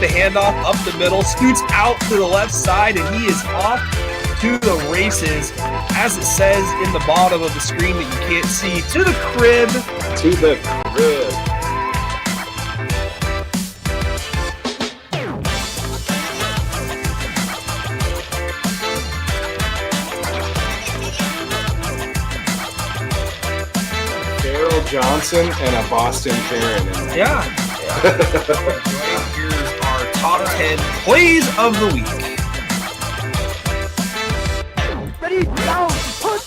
the handoff up the middle, scoots out to the left side, and he is off to the races, as it says in the bottom of the screen that you can't see, to the crib. To the crib. Johnson and a Boston Karen in there. Yeah. Here's our top 10 plays of the week. Ready, down, push.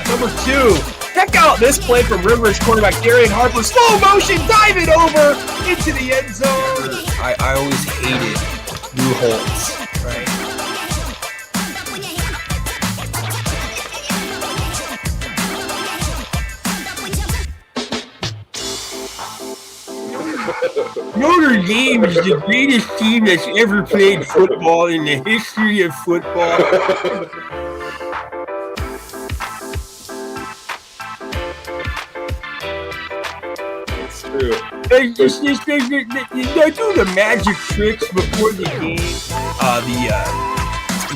Number 2, check out this play from Rivers quarterback Darian Harper. Slow motion, dive it over into the end zone. I always hated Lou Holtz, right? Notre Dame is the greatest team that's ever played football in the history of football. It's true. They do the magic tricks before the game.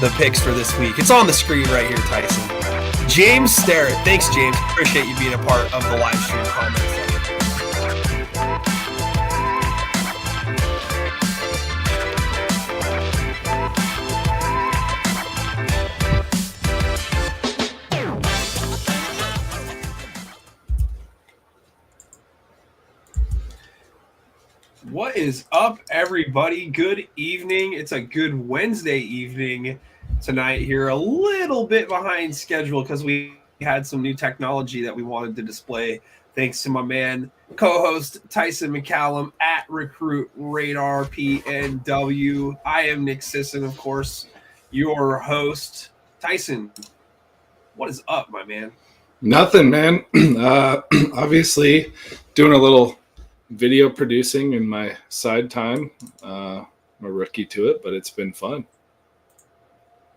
The picks for this week. It's on the screen right here, Tyson. James Starrett. Thanks, James. Appreciate you being a part of the live stream comments. What is up, everybody? Good evening. It's a good Wednesday evening tonight here. A little bit behind schedule because we had some new technology that we wanted to display. Thanks to my man, co-host Tyson McCallum at Recruit Radar PNW. I am Nick Sisson, of course, your host. Tyson, what is up, my man? Nothing, man. Obviously, doing a little video producing in my side time. I'm a rookie to it, but it's been fun.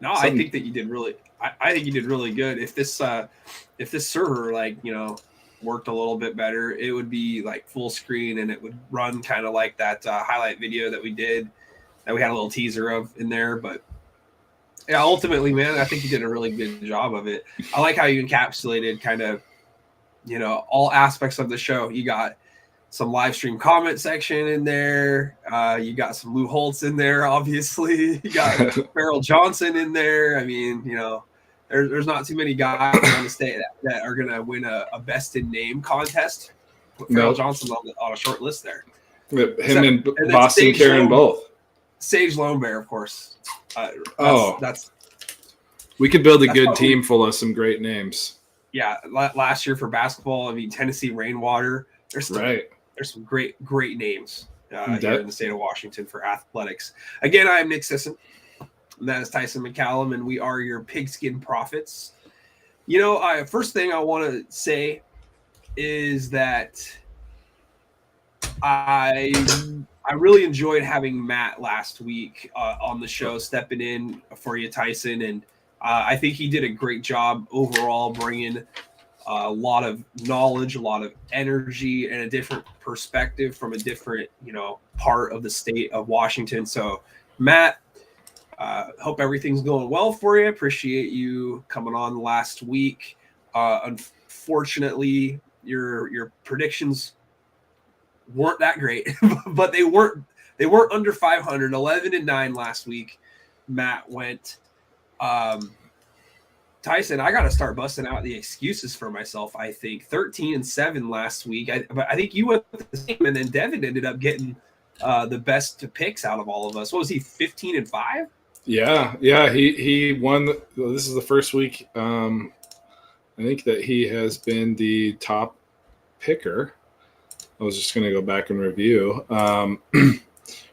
No, I think that you did really. I think you did really good. If this server worked a little bit better, it would be like full screen and it would run kind of like that highlight video that we did, that we had a little teaser of in there. But yeah, ultimately, man, I think you did a really good job of it. I like how you encapsulated kind of, all aspects of the show. You got some live stream comment section in there. You got some Lou Holtz in there, obviously. You got Farrell Johnson in there. I mean, there's not too many guys on the state that are going to win a best in name contest. Farrell Johnson's on a short list there. And Boston Karen both. Sage Lone Bear, of course. We could build a good team full of some great names. Yeah, last year for basketball, I mean, Tennessee Rainwater. There's some great names here in the state of Washington for athletics. Again, I am Nick Sisson, and that is Tyson McCallum, and we are your Pigskin Prophets. First thing I want to say is that I really enjoyed having Matt last week on the show, stepping in for you, Tyson, and I think he did a great job overall, bringing a lot of knowledge, a lot of energy, and a different perspective from a different, part of the state of Washington. So, Matt, hope everything's going well for you. Appreciate you coming on last week. Unfortunately, your predictions weren't that great, but they weren't under 500. 11-9 last week. Matt went. Tyson, I got to start busting out the excuses for myself. I think 13-7 last week. But I think you went the same, and then Devin ended up getting the best picks out of all of us. What was he, 15-5? Yeah. He won. This is the first week. I think that he has been the top picker. I was just going to go back and review.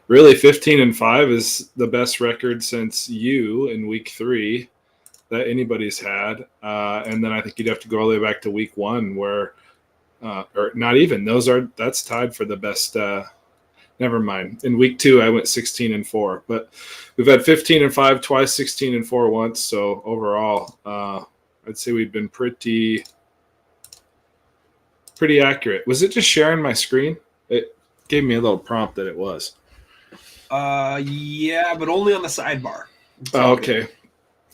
Really, 15-5 is the best record since you in week 3 that anybody's had. And then I think you'd have to go all the way back to week 1 where, or not even, that's tied for the best. Never mind. In week 2, I went 16-4, but we've had 15-5 twice, 16-4 once. So overall, I'd say we've been pretty accurate. Was it just sharing my screen? It gave me a little prompt that it was. Yeah, but only on the sidebar. It's Oh, all good. okay.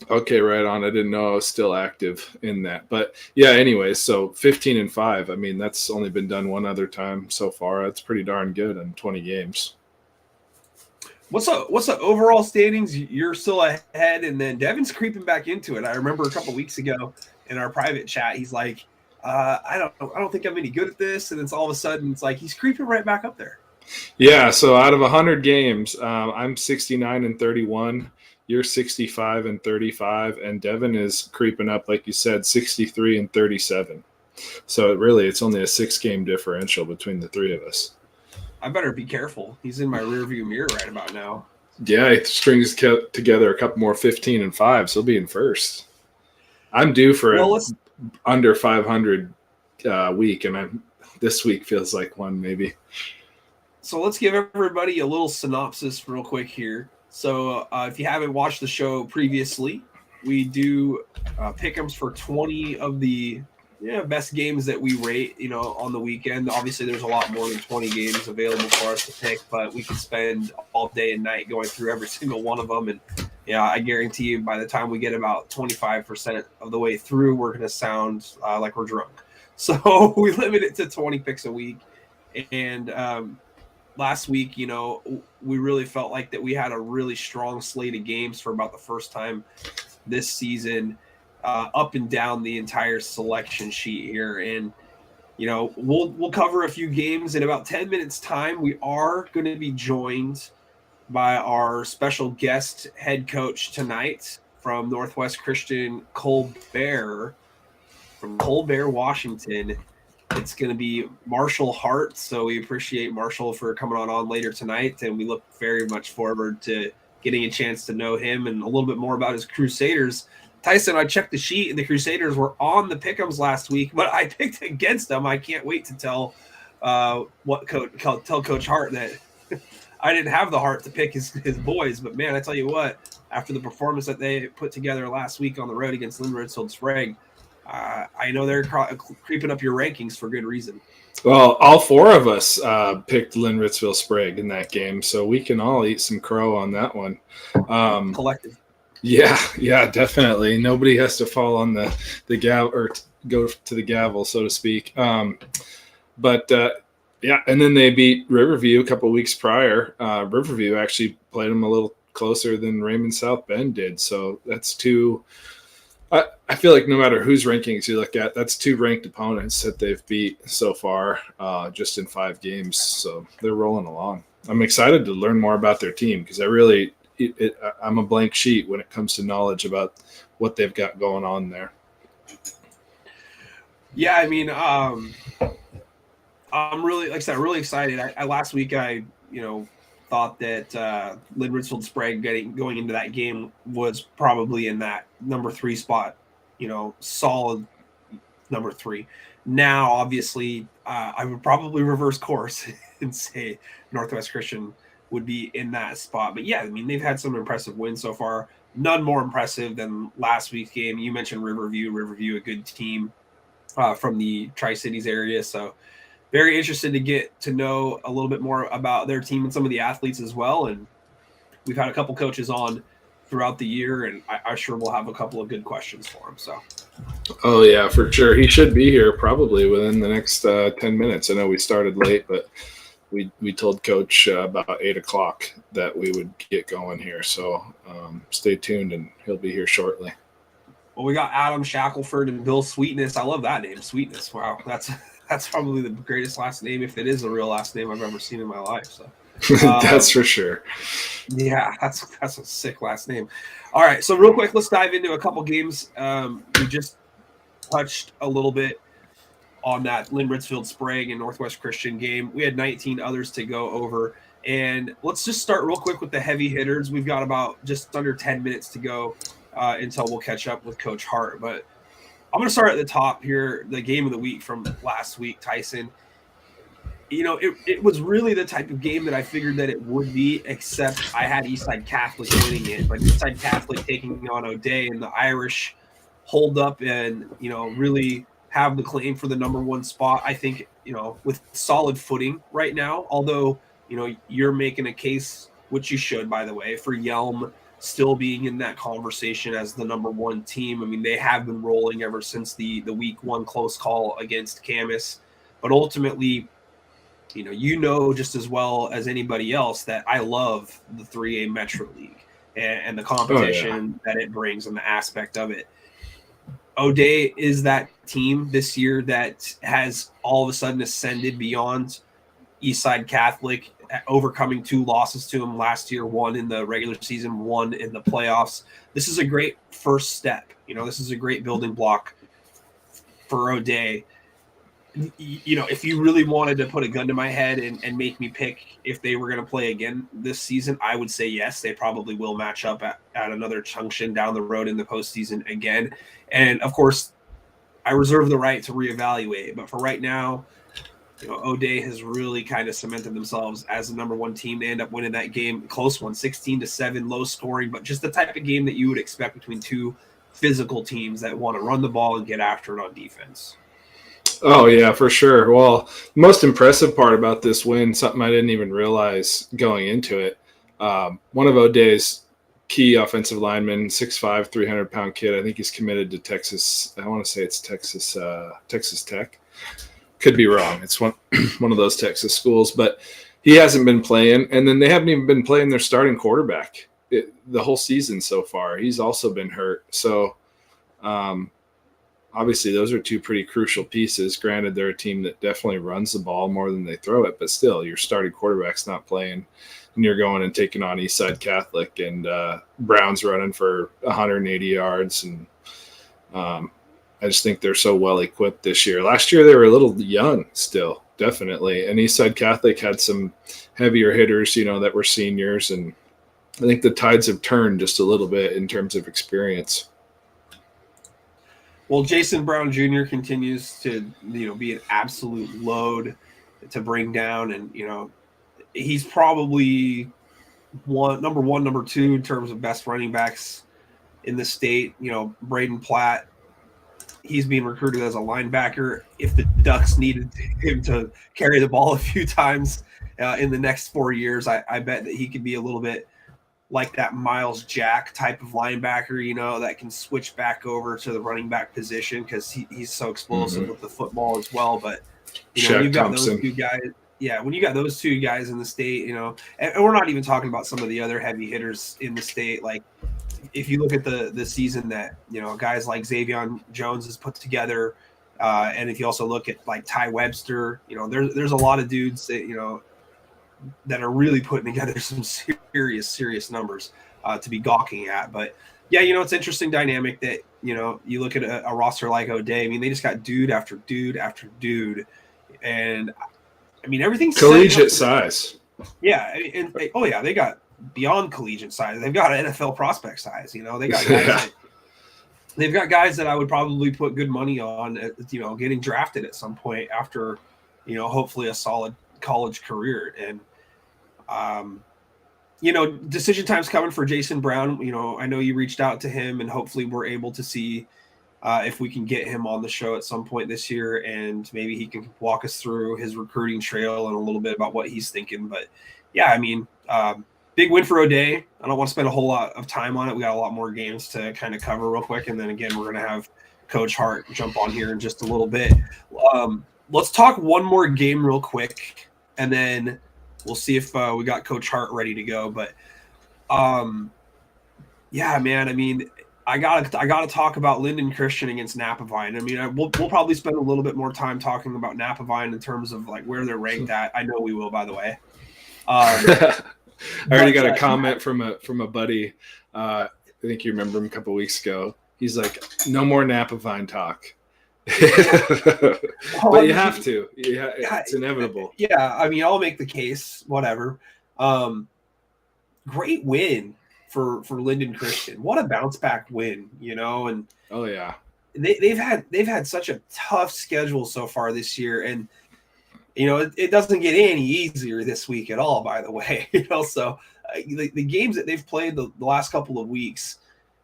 Okay, right on. I didn't know I was still active in that. But yeah, anyways, so 15-5. I mean, that's only been done one other time so far. That's pretty darn good in 20 games. What's the overall standings? You're still ahead, and then Devin's creeping back into it. I remember a couple weeks ago in our private chat, he's like, I don't think I'm any good at this, and it's all of a sudden it's like he's creeping right back up there. Yeah, so out of 100 games, I'm 69-31. You're 65-35, and Devin is creeping up, like you said, 63-37. So it's only a 6-game differential between the three of us. I better be careful. He's in my rearview mirror right about now. Yeah, he strings together a couple more 15-5, so he'll be in first. I'm due for under 500 week, and this week feels like one maybe. So let's give everybody a little synopsis real quick here. So if you haven't watched the show previously, we do pick'ems for 20 of the best games that we rate, on the weekend. Obviously, there's a lot more than 20 games available for us to pick, but we could spend all day and night going through every single one of them. And I guarantee you by the time we get about 25% of the way through, we're going to sound like we're drunk. So we limit it to 20 picks a week. And last week, we really felt like that we had a really strong slate of games for about the first time this season, up and down the entire selection sheet here. And, we'll cover a few games in about 10 minutes time. We are going to be joined by our special guest head coach tonight from Northwest Christian, Colbert, from Colbert, Washington. It's going to be Marshall Hart. So we appreciate Marshall for coming on later tonight. And we look very much forward to getting a chance to know him and a little bit more about his Crusaders. Tyson, I checked the sheet, and the Crusaders were on the pick'ems last week, but I picked against them. I can't wait to tell Coach Hart that I didn't have the heart to pick his boys. But, man, I tell you what, after the performance that they put together last week on the road against Lynn Ritzold Sprague, I know they're creeping up your rankings for good reason. Well, all four of us picked Lynn Ritzville Sprague in that game, so we can all eat some crow on that one. Collective. Yeah, definitely. Nobody has to fall on the gavel or go to the gavel, so to speak. But and then they beat Riverview a couple of weeks prior. Riverview actually played them a little closer than Raymond South Bend did, so that's two. I feel like no matter whose rankings you look at, that's two ranked opponents that they've beat so far, just in 5 games. So they're rolling along. I'm excited to learn more about their team because I'm a blank sheet when it comes to knowledge about what they've got going on there. Yeah, I mean, I'm really, like I said, really excited. Last week I thought that Lynn Ritzold Sprague going into that game was probably in that number 3 spot, solid number 3. Now, obviously, I would probably reverse course and say Northwest Christian would be in that spot. But yeah, I mean, they've had some impressive wins so far. None more impressive than last week's game. You mentioned Riverview, a good team from the Tri-Cities area. So very interested to get to know a little bit more about their team and some of the athletes as well. And we've had a couple coaches on throughout the year, and I sure will have a couple of good questions for him. So, oh yeah, for sure. He should be here probably within the next 10 minutes. I know we started late, but we told Coach about 8:00 that we would get going here. So stay tuned, and he'll be here shortly. Well, we got Adam Shackelford and Bill Sweetness. I love that name, Sweetness. Wow, that's probably the greatest last name, if it is a real last name I've ever seen in my life. So that's for sure. Yeah, that's a sick last name. All right, so real quick, let's dive into a couple games. We just touched a little bit on that Lynn Ritzfield Sprague and Northwest Christian game. We had 19 others to go over. And let's just start real quick with the heavy hitters. We've got about just under 10 minutes to go until we'll catch up with Coach Hart. But I'm going to start at the top here, the game of the week from last week, Tyson. It was really the type of game that I figured that it would be, except I had Eastside Catholic winning it. But Eastside Catholic taking on O'Day, and the Irish hold up and, really have the claim for the number 1 spot, I think, with solid footing right now. Although, you're making a case which you should, by the way, for Yelm still being in that conversation as the number one team. I mean, they have been rolling ever since the week one close call against Camas. But ultimately, just as well as anybody else that I love the 3A Metro League and the competition that it brings and the aspect of it. O'Day is that team this year that has all of a sudden ascended beyond Eastside Catholic, overcoming 2 losses to him last year, 1 in the regular season, 1 in the playoffs. This is a great first step. This is a great building block for O'Day. If you really wanted to put a gun to my head and make me pick if they were going to play again this season, I would say yes. They probably will match up at another junction down the road in the postseason again. And, of course, I reserve the right to reevaluate. But for right now, O'Day has really kind of cemented themselves as the number one team. They end up winning that game, close one, 16-7, low scoring, but just the type of game that you would expect between 2 physical teams that want to run the ball and get after it on defense. Oh, yeah, for sure. Well, the most impressive part about this win, something I didn't even realize going into it, one of O'Day's key offensive linemen, 6'5", 300-pound kid, I think he's committed to Texas. I want to say it's Texas Tech. Could be wrong. It's one of those Texas schools, but he hasn't been playing, and then they haven't even been playing their starting quarterback the whole season so far. He's also been hurt. So, obviously, those are 2 pretty crucial pieces. Granted, they're a team that definitely runs the ball more than they throw it, but still, your starting quarterback's not playing, and you're going and taking on Eastside Catholic, and Brown's running for 180 yards. And I just think they're so well equipped this year. Last year, they were a little young still, definitely. And Eastside Catholic had some heavier hitters, that were seniors, and I think the tides have turned just a little bit in terms of experience. Well, Jason Brown Jr. continues to, be an absolute load to bring down. And, he's probably number one, number 2 in terms of best running backs in the state. Braden Platt, he's being recruited as a linebacker. If the Ducks needed him to carry the ball a few times in the next 4 years, I bet that he could be a little bit like that Miles Jack type of linebacker, that can switch back over to the running back position because he's so explosive with the football as well. But, you've got those 2 guys. Yeah, when you got those 2 guys in the state, and we're not even talking about some of the other heavy hitters in the state. Like, if you look at the season that, guys like Xavion Jones has put together, and if you also look at, like, Ty Webster, there's a lot of dudes that, that are really putting together some serious numbers to be gawking at. But yeah, it's interesting dynamic that, you look at a roster like O'Day. I mean, they just got dude after dude after dude. And I mean, everything's collegiate size. Yeah. And they got beyond collegiate size. They've got NFL prospect size. They got guys they've got guys that I would probably put good money on, getting drafted at some point after, hopefully a solid college career. And decision time's coming for Jason Brown. I know you reached out to him, and hopefully we're able to see if we can get him on the show at some point this year, and maybe he can walk us through his recruiting trail and a little bit about what he's thinking. But yeah, I mean, big win for O'Day. I don't want to spend a whole lot of time on it. We got a lot more games to kind of cover real quick, and then again, we're going to have Coach Hart jump on here in just a little bit. Let's talk one more game real quick, and then we'll see if we got Coach Hart ready to go. But yeah, man, I mean, I gotta talk about Linden Christian against Napavine. I mean, we'll probably spend a little bit more time talking about Napavine in terms of like where they're ranked at. I know we will, by the way. I already got a comment from a buddy. I think you remember him a couple weeks ago. He's like, "No more Napavine talk." But you have to. Yeah, it's inevitable. Yeah, I mean, I'll make the case. Whatever. Great win for Linden Christian. What a bounce back win, and oh yeah, they've had such a tough schedule so far this year, and it doesn't get any easier this week at all. By the way, so the games that they've played the last couple of weeks,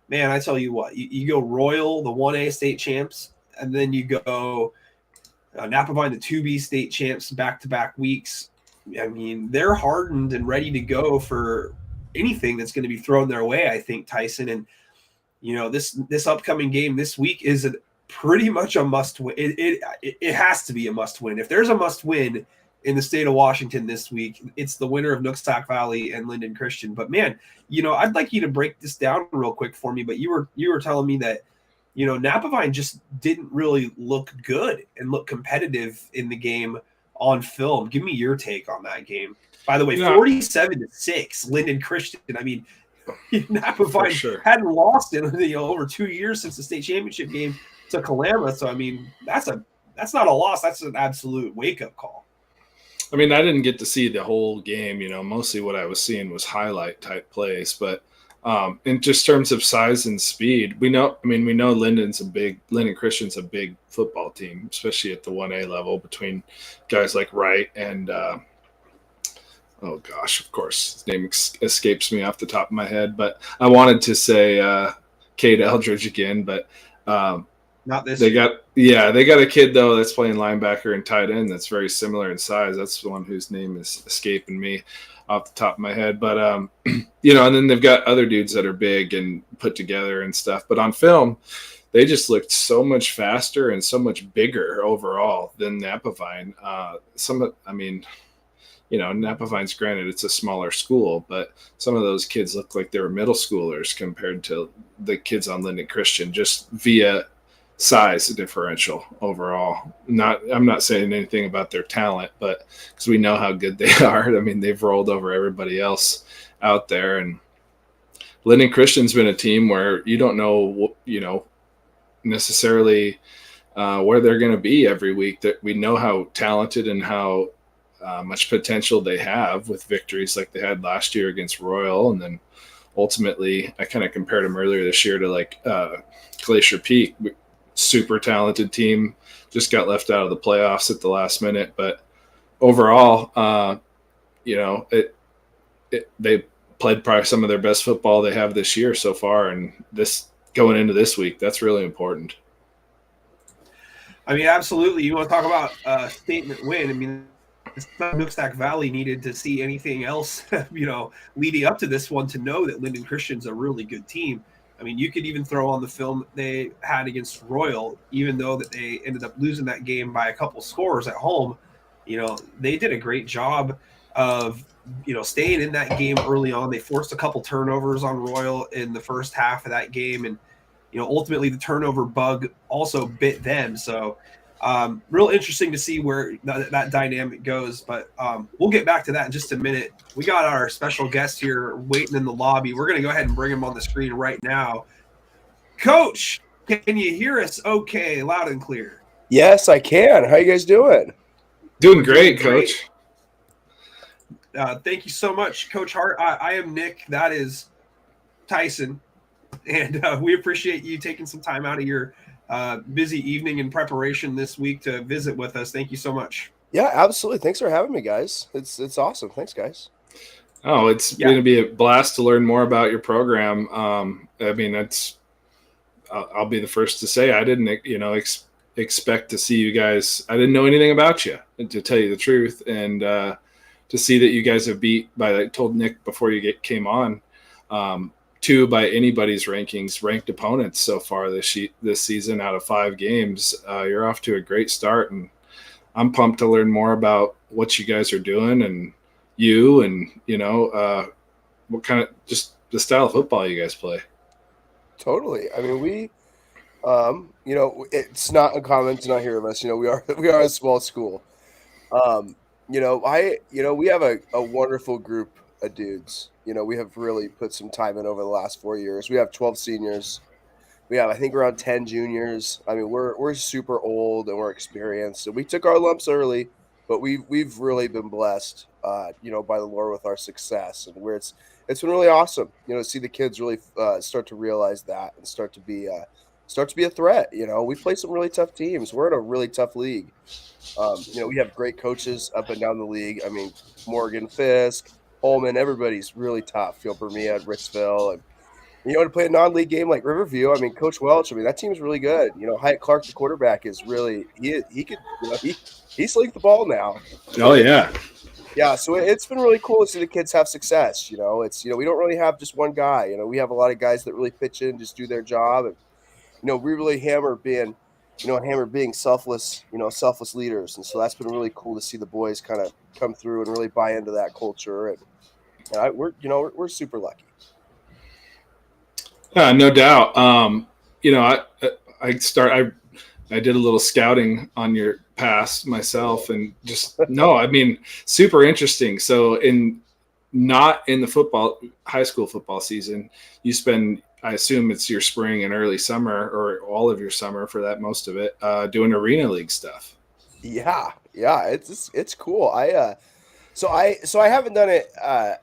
man, I tell you what, you go Royal, the 1A state champs, and then you go Napavine, the 2B state champs, back-to-back weeks. I mean, they're hardened and ready to go for anything that's going to be thrown their way, I think, Tyson. And, this upcoming game this week is pretty much a must win. It has to be a must win. If there's a must win in the state of Washington this week, it's the winner of Nooksack Valley and Linden Christian. But man, I'd like you to break this down real quick for me. But you were telling me that, Napavine just didn't really look good and look competitive in the game on film. Give me your take on that game. By the way, 47-6, Linden Christian. I mean, Napavine hadn't lost in over 2 years since the state championship game to Kalama. So I mean, that's not a loss. That's an absolute wake up call. I mean, I didn't get to see the whole game. Mostly what I was seeing was highlight type plays. But in just terms of size and speed, we know Linden Christian's a big football team, especially at the 1A level between guys like Wright and oh gosh, of course, his name escapes me off the top of my head. But I wanted to say Cade Eldridge again, but not this. They got a kid though that's playing linebacker and tight end that's very similar in size. That's the one whose name is escaping me off the top of my head. But and then they've got other dudes that are big and put together and stuff. But on film, they just looked so much faster and so much bigger overall than Napavine. Napavine's, granted, it's a smaller school, but some of those kids look like they were middle schoolers compared to the kids on Linden Christian, just via size differential overall. I'm not saying anything about their talent, but because we know how good they are. I mean, they've rolled over everybody else out there, and Linden Christian's been a team where you don't know, necessarily where they're going to be every week. That we know how talented and how much potential they have with victories like they had last year against Royal, and then ultimately I kind of compared them earlier this year to like Glacier Peak. Super talented team, just got left out of the playoffs at the last minute. But overall, they played probably some of their best football they have this year so far, and this going into this week, that's really important. I mean, absolutely. You want to talk about a statement win? I mean, Nooksack Valley needed to see anything else, leading up to this one to know that Linden Christian's a really good team. I mean, you could even throw on the film they had against Royal, even though that they ended up losing that game by a couple scores at home. They did a great job of, staying in that game early on. They forced a couple turnovers on Royal in the first half of that game. And, ultimately the turnover bug also bit them. So real interesting to see where that dynamic goes. But we'll get back to that in just a minute. We got our special guest here waiting in the lobby. We're going to go ahead and bring him on the screen right now. Coach, can you hear us okay, loud and clear? Yes, I can. How you guys doing? Doing great, Coach. Thank you so much, Coach Hart. I am Nick. That is Tyson. And we appreciate you taking some time out of your busy evening in preparation this week to visit with us. Thank you so much. Yeah, absolutely. Thanks for having me, guys. It's awesome. Thanks, guys. Oh, it's going to be a blast to learn more about your program. I mean, I'll be the first to say I didn't, expect to see you guys. I didn't know anything about you, to tell you the truth, and to see that you guys have beat by. I told Nick before you came on. 2 by anybody's ranked opponents so far this season out of 5 games. You're off to a great start, and I'm pumped to learn more about what you guys are doing and what kind of just the style of football you guys play. Totally. I mean, we, it's not uncommon to not hear of us. We are a small school. We have a wonderful group of dudes. We have really put some time in over the last 4 years. We have 12 seniors. We have, I think, around 10 juniors. I mean, we're super old and we're experienced. And we took our lumps early, but we've really been blessed, by the Lord with our success. And where it's been really awesome, to see the kids really start to realize that and start to be a threat. We play some really tough teams. We're in a really tough league. We have great coaches up and down the league. I mean, Morgan Fisk, Holman, everybody's really tough. Phil Bermia, Ritzville, and to play a non-league game like Riverview. I mean, Coach Welch. I mean, that team's really good. Hyatt Clark, the quarterback, is really he slings the ball now. Oh yeah. Yeah, so it's been really cool to see the kids have success. It's we don't really have just one guy. We have a lot of guys that really pitch in, just do their job, and we really hammer being selfless, selfless leaders, and so that's been really cool to see the boys kind of come through and really buy into that culture, and we're super lucky. Yeah, no doubt. I did a little scouting on your past myself, and just no, I mean, super interesting. So not in the high school football season, you spend, I assume it's your spring and early summer, or all of your summer for that, most of it, doing arena league stuff. Yeah, it's cool. So I haven't done it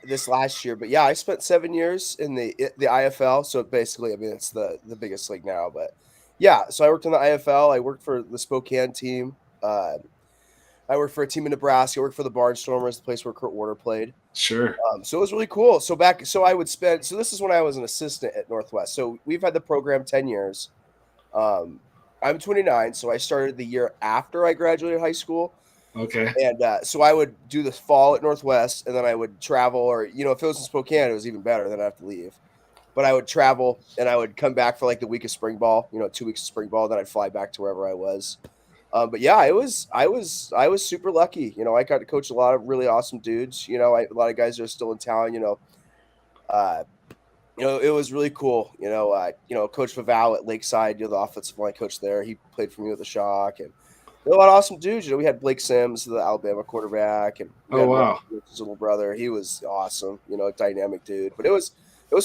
this last year, but yeah, I spent 7 years in the IFL. So basically, I mean, it's the biggest league now. But yeah, so I worked in the IFL. I worked for the Spokane team. I worked for a team in Nebraska. I worked for the Barnstormers, the place where Kurt Warner played. Sure. So it was really cool. So this is when I was an assistant at Northwest. So we've had the program 10 years. I'm 29, so I started the year after I graduated high school. Okay. And so I would do the fall at Northwest, and then I would travel, or if it was in Spokane, it was even better. Then I have to leave. But I would travel, and I would come back for like the week of spring ball, 2 weeks of spring ball. Then I'd fly back to wherever I was. But yeah, I was super lucky. I got to coach a lot of really awesome dudes. A lot of guys that are still in town. It was really cool. Coach Faval at Lakeside, the offensive line coach there, he played for me with the Shock, and a lot of awesome dudes. We had Blake Sims, the Alabama quarterback, and we had wow, his little brother. He was awesome. A dynamic dude. But it was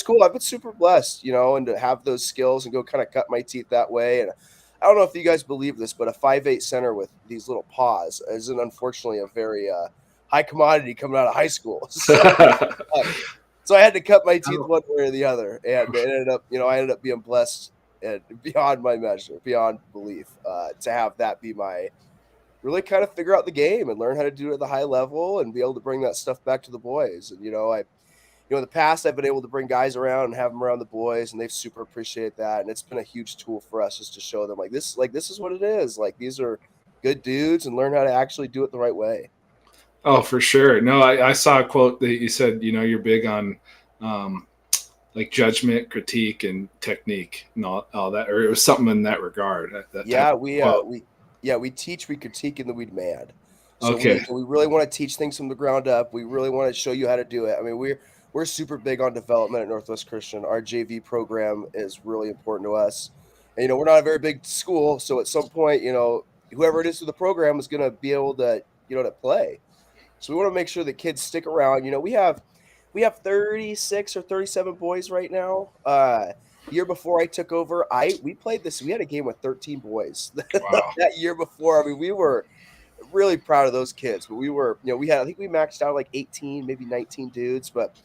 cool. I've been super blessed, and to have those skills and go kind of cut my teeth that way. And I don't know if you guys believe this, but a 5'8" center with these little paws is unfortunately a very high commodity coming out of high school. So I had to cut my teeth one way or the other, and it ended up, I ended up being blessed and beyond my measure, beyond belief, to have that be my really kind of figure out the game and learn how to do it at the high level and be able to bring that stuff back to the boys. And in the past, I've been able to bring guys around and have them around the boys, and they've super appreciated that. And it's been a huge tool for us just to show them this is what it is. Like, these are good dudes, and learn how to actually do it the right way. Oh, for sure. No, I saw a quote that you said, you're big on like judgment, critique, and technique, and all that, or it was something in that regard. We teach, we critique, and then we demand. So okay. we really want to teach things from the ground up. We really want to show you how to do it. I mean, we're super big on development at Northwest Christian. Our JV program is really important to us. And, we're not a very big school, so at some point, whoever it is through the program is going to be able to, to play. So we want to make sure that kids stick around. We have 36 or 37 boys right now. The year before I took over, we had a game with 13 boys. Wow. That year before. I mean, we were really proud of those kids, but we were, I think we maxed out like 18, maybe 19 dudes, but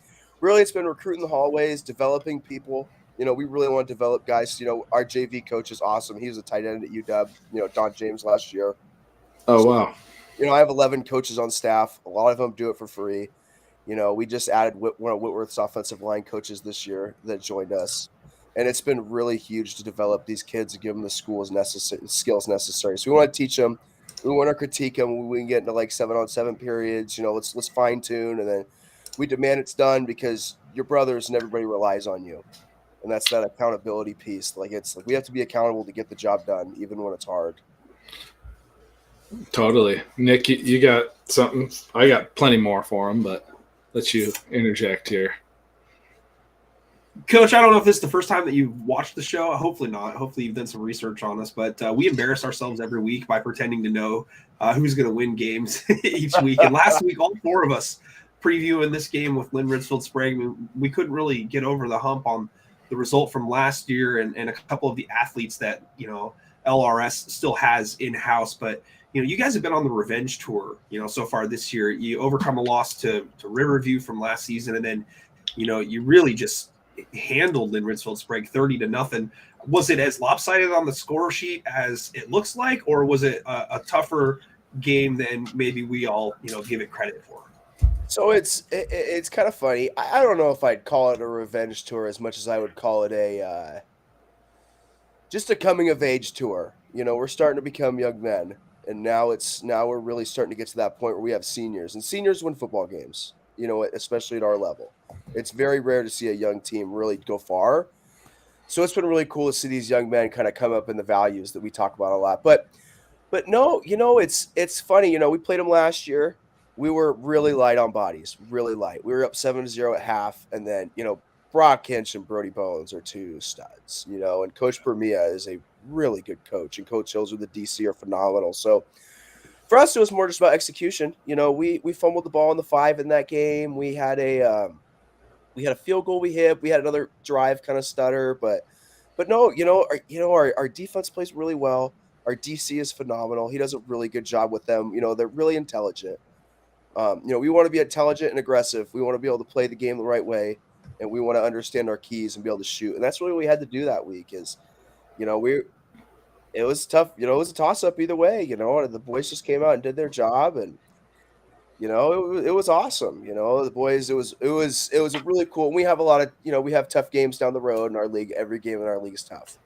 really it's been recruiting the hallways, developing people. We really want to develop guys. Our JV coach is awesome. He was a tight end at UW, Don James last year. Oh, wow. I have 11 coaches on staff. A lot of them do it for free. We just added one of Whitworth's offensive line coaches this year that joined us. And it's been really huge to develop these kids and give them the skills necessary. So we want to teach them. We want to critique them. We can get into like 7-on-7 periods. Let's fine tune. And then we demand it's done because your brothers and everybody relies on you. And that's that accountability piece. It's we have to be accountable to get the job done, even when it's hard. Totally. Nick, you got something? I got plenty more for him, but let you interject here. Coach, I don't know if this is the first time that you've watched the show. Hopefully not. Hopefully you've done some research on us, but we embarrass ourselves every week by pretending to know who's going to win games each week. And last week, all four of us previewing this game with Lynn Ridsfield Sprague, we couldn't really get over the hump on the result from last year and a couple of the athletes that, LRS still has in-house. But you guys have been on the revenge tour, so far this year. You overcome a loss to Riverview from last season, and then, you really just handled Lynn Ridsfield Sprague 30-0. Was it as lopsided on the score sheet as it looks like, or was it a tougher game than maybe we all, give it credit for? So it's kind of funny. I don't know if I'd call it a revenge tour as much as I would call it just a coming of age tour. We're starting to become young men. And now we're really starting to get to that point where we have seniors, and seniors win football games, especially at our level. It's very rare to see a young team really go far. So it's been really cool to see these young men kind of come up in the values that we talk about a lot. But no, it's funny. We played them last year. We were really light on bodies, really light. We were up 7-0 at half, and then Brock Kinch and Brody Bones are two studs. And Coach Bermia is a really good coach, and Coach Hills with the DC are phenomenal. So for us, it was more just about execution. We fumbled the ball in the 5 in that game. We had a field goal we hit. We had another drive kind of stutter, but no, our defense plays really well. Our DC is phenomenal. He does a really good job with them. They're really intelligent. We want to be intelligent and aggressive. We want to be able to play the game the right way, and we want to understand our keys and be able to shoot. And that's what we had to do that week. It was tough. It was a toss up either way. The boys just came out and did their job, and it was awesome. The boys. It was really cool. And we have a lot of we have tough games down the road in our league. Every game in our league is tough.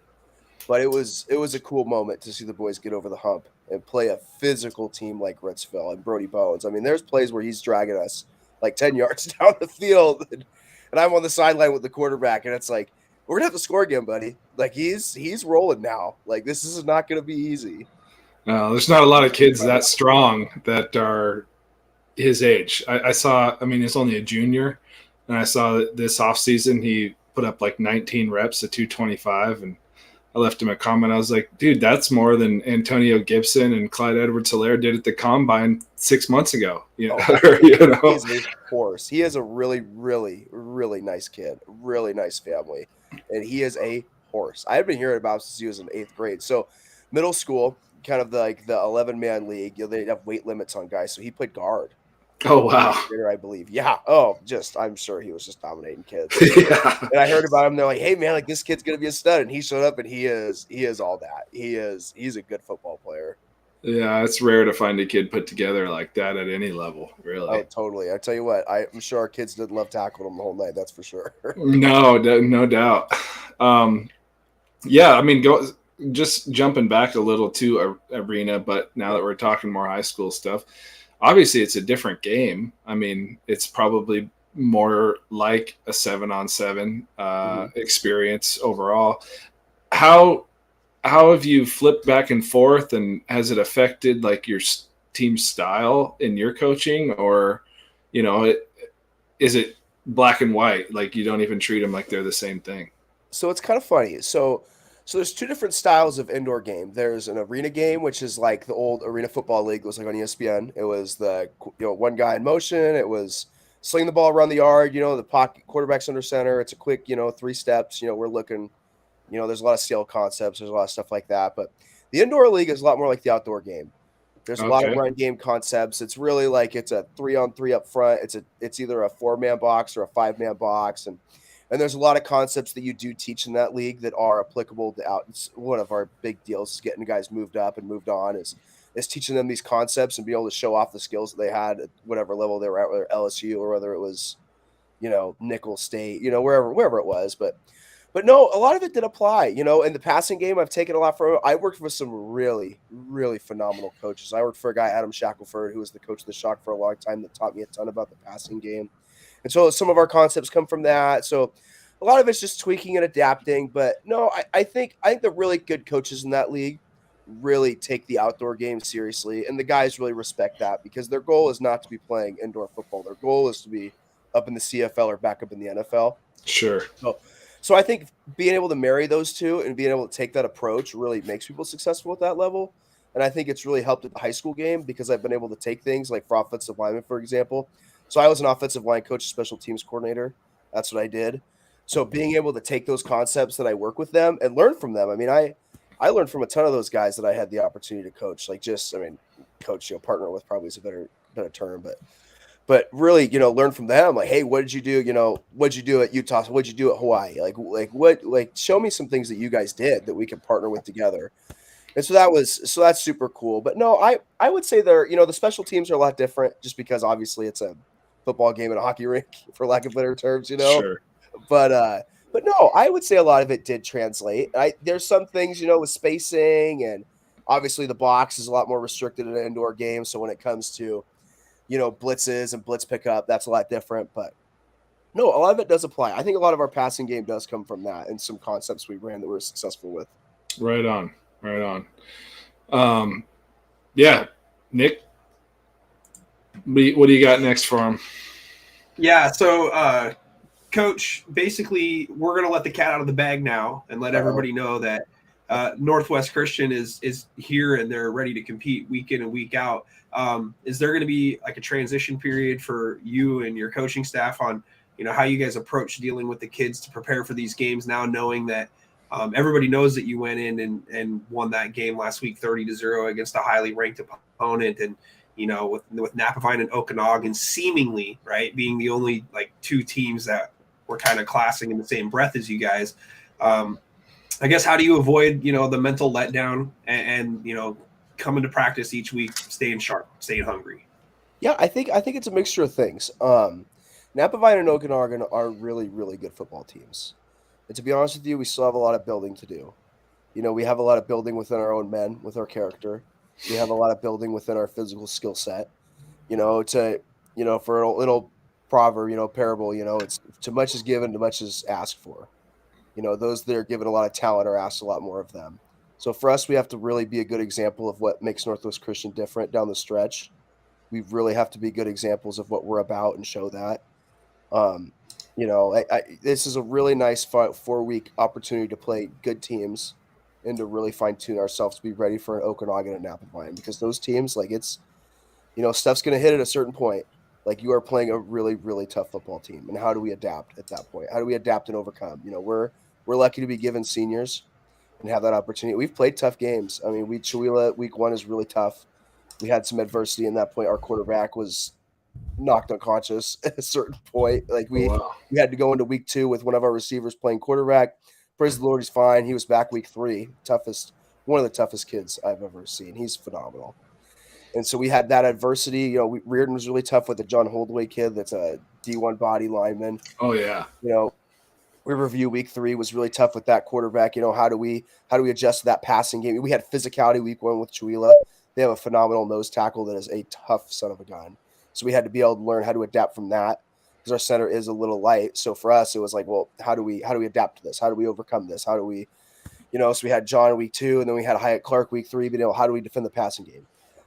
But it was a cool moment to see the boys get over the hump and play a physical team like Ritzville and Brody Bones. I mean, there's plays where he's dragging us like 10 yards down the field, and I'm on the sideline with the quarterback, and it's like, we're gonna have to score again, buddy. Like he's rolling now. Like this is not gonna be easy. No, there's not a lot of kids that strong that are his age. I saw. I mean, he's only a junior, and I saw that this offseason he put up like 19 reps at 225, and I left him a comment. I was like, dude, that's more than Antonio Gibson and Clyde Edwards-Helaire did at the combine 6 months ago. He's a horse. He is a really, really, really nice kid, really nice family, and he is a horse. I had been hearing about him since he was in 8th grade. So middle school, kind of the 11-man league, they have weight limits on guys. So he played guard. Oh, wow. I believe. Yeah. Oh, I'm sure he was just dominating kids. Yeah. And I heard about him. They're like, hey, man, like this kid's going to be a stud. And he showed up, and he is all that. He's a good football player. Yeah, it's rare to find a kid put together like that at any level, really. Oh, totally. I tell you what, I'm sure our kids didn't love tackling him the whole night. That's for sure. No doubt. Yeah, I mean, just jumping back a little to arena, but now that we're talking more high school stuff, obviously it's a different game. I mean, it's probably more like a 7-on-7 experience overall. How have you flipped back and forth, and has it affected like your team style in your coaching, or is it black and white? Like you don't even treat them like they're the same thing? So it's kind of funny. So there's two different styles of indoor game. There's an arena game, which is like the old Arena Football League. It was like on ESPN. It was the one guy in motion. It was sling the ball around the yard. The pocket quarterback's under center. It's a quick 3 steps. We're looking. There's a lot of skill concepts. There's a lot of stuff like that. But the indoor league is a lot more like the outdoor game. There's a lot of run game concepts. It's really like it's a 3-on-3 up front. It's either a 4-man box or a 5-man box, and there's a lot of concepts that you do teach in that league that are applicable to out. It's one of our big deals is getting guys moved up and moved on is teaching them these concepts and be able to show off the skills that they had at whatever level they were at, whether LSU or whether it was, Nicholls State, wherever it was. But no, a lot of it did apply, in the passing game. I've taken a lot from it. I worked with some really, really phenomenal coaches. I worked for a guy, Adam Shackelford, who was the coach of the Shock for a long time, that taught me a ton about the passing game. And so some of our concepts come from that. So a lot of it's just tweaking and adapting. But no, I think the really good coaches in that league really take the outdoor game seriously. And the guys really respect that because their goal is not to be playing indoor football. Their goal is to be up in the CFL or back up in the NFL. Sure. So I think being able to marry those two and being able to take that approach really makes people successful at that level. And I think it's really helped at the high school game because I've been able to take things like for offensive linemen, for example. So I was an offensive line coach, special teams coordinator. That's what I did. So being able to take those concepts that I work with them and learn from them. I mean, I learned from a ton of those guys that I had the opportunity to coach. Coach, partner with probably is a better term, but really, learn from them. Like, hey, what did you do? What'd you do at Utah? What'd you do at Hawaii? Show me some things that you guys did that we can partner with together. And so that's super cool. But no, I would say the special teams are a lot different just because obviously it's a football game in a hockey rink, for lack of better terms, Sure. But no, I would say a lot of it did translate. There's some things, with spacing and Obviously, the box is a lot more restricted in an indoor game. So when it comes to, blitzes and blitz pickup, that's a lot different. But no, a lot of it does apply. I think a lot of our passing game does come from that and some concepts we ran that we were successful with. Right on. Yeah, Nick, what do you got next for him? Yeah, so Coach, basically, we're going to let the cat out of the bag now and let everybody know that Northwest Christian is here and they're ready to compete week in and week out. Is there going to be like a transition period for you and your coaching staff on, how you guys approach dealing with the kids to prepare for these games now, knowing that everybody knows that you went in and won that game last week 30-0 against a highly ranked opponent, and with Napavine and Okanagan seemingly being the only like two teams that were kind of classing in the same breath as you guys. I guess, how do you avoid the mental letdown and coming to practice each week, staying sharp, staying hungry? Yeah, I think it's a mixture of things. Napavine and Okanagan are really, really good football teams. And to be honest with you, we still have a lot of building to do. We have a lot of building within our own men, with our character. We have a lot of building within our physical skill set. For a little proverb, parable, it's too much is given, too much is asked for. Those that are given a lot of talent are asked a lot more of them. So for us, we have to really be a good example of what makes Northwest Christian different down the stretch. We really have to be good examples of what we're about and show that. This is a really nice 4-week opportunity to play good teams and to really fine tune ourselves to be ready for an Okanagan and Napavine, because those teams, like, it's, stuff's going to hit at a certain point. Like, you are playing a really, really tough football team. And how do we adapt at that point? How do we adapt and overcome? We're lucky to be given seniors and have that opportunity. We've played tough games. I mean, Chewelah week 1 is really tough. We had some adversity in that point. Our quarterback was knocked unconscious at a certain point. Like, we had to go into week 2 with one of our receivers playing quarterback. Praise the Lord, he's fine. He was back week 3. One of the toughest kids I've ever seen. He's phenomenal. And so we had that adversity. Reardon was really tough with the John Holdaway kid that's a D1 body lineman. Oh, yeah. Riverview week 3 was really tough with that quarterback. How do we adjust to that passing game? We had physicality week 1 with Chewelah. They have a phenomenal nose tackle that is a tough son of a gun. So we had to be able to learn how to adapt from that, because our center is a little light. So for us, it was like, well, how do we adapt to this? How do we overcome this? How do we, so we had John week 2, and then we had Hyatt Clark week 3. But how do we defend the passing game?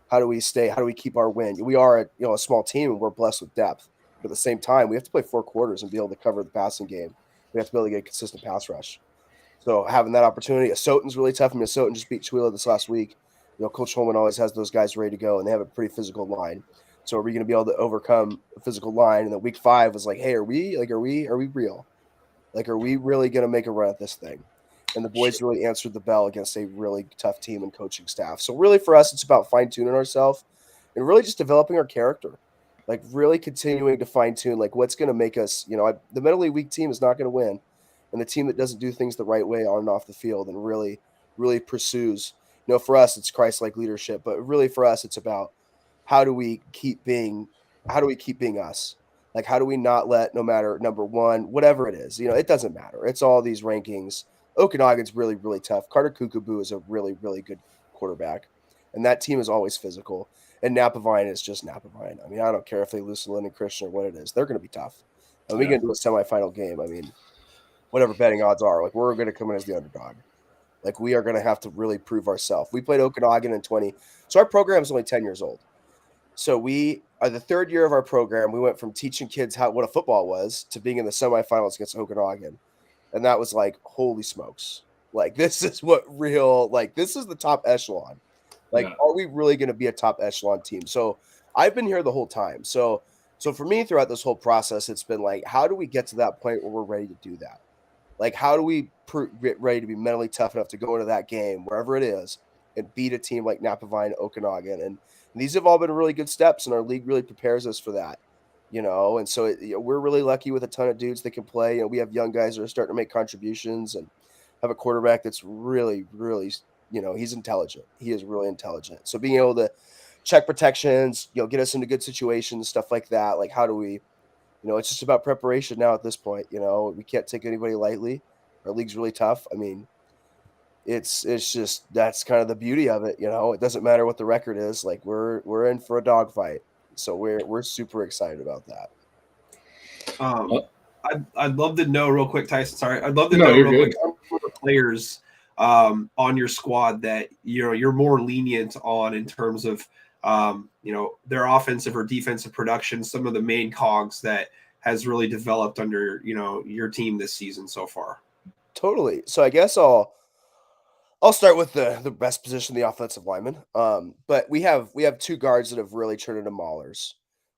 How do we keep our win? We are a small team, and we're blessed with depth. But at the same time, we have to play 4 quarters and be able to cover the passing game. We have to be able to get a consistent pass rush. So having that opportunity, Soton's really tough. Soton just beat Chewelah this last week. Coach Holman always has those guys ready to go, and they have a pretty physical line. So are we going to be able to overcome a physical line? And then week 5 was like, hey, are we real? Like, are we really going to make a run at this thing? And the boys really answered the bell against a really tough team and coaching staff. So really for us, it's about fine-tuning ourselves and really just developing our character, like really continuing to fine-tune, like what's going to make us, the mentally weak team is not going to win. And the team that doesn't do things the right way on and off the field and really, really pursues, for us, it's Christ-like leadership, but really for us, it's about how do we keep being us? Like, how do we not let, no matter number 1, whatever it is, it doesn't matter. It's all these rankings. Okanagan's really, really tough. Carter Kukaboo is a really, really good quarterback, and that team is always physical. And Napavine is just Napavine. I mean, I don't care if they lose to Linden Christian or what it is. They're going to be tough. And we get into a semifinal game. I mean, whatever betting odds are, like, we're going to come in as the underdog. Like, we are going to have to really prove ourselves. We played Okanagan in 20. So our program is only 10 years old. So we are the 3rd year of our program. We went from teaching kids what a football was to being in the semifinals against Okanagan. And that was like, holy smokes. Like, this is this is the top echelon. Like, Are we really going to be a top echelon team? So I've been here the whole time. So for me, throughout this whole process, it's been like, how do we get to that point where we're ready to do that? Like, how do we get ready to be mentally tough enough to go into that game, wherever it is, and beat a team like Napavine, Okanagan? And these have all been really good steps, and our league really prepares us for that, And so we're really lucky with a ton of dudes that can play. We have young guys that are starting to make contributions and have a quarterback that's really, really, he's intelligent. He is really intelligent. So being able to check protections, get us into good situations, stuff like that. Like, how do we, it's just about preparation now at this point. We can't take anybody lightly. Our league's really tough. I mean, it's just that's kind of the beauty of it. It doesn't matter what the record is. Like we're in for a dogfight, so we're super excited about that. I'd love to know real quick, Tyson. Sorry, I'd love to No, know you're real good. quick some of the players on your squad that you're more lenient on in terms of their offensive or defensive production. Some of the main cogs that has really developed under your team this season so far. Totally. So I guess I'll start with the best position, the offensive lineman. But we have two guards that have really turned into maulers.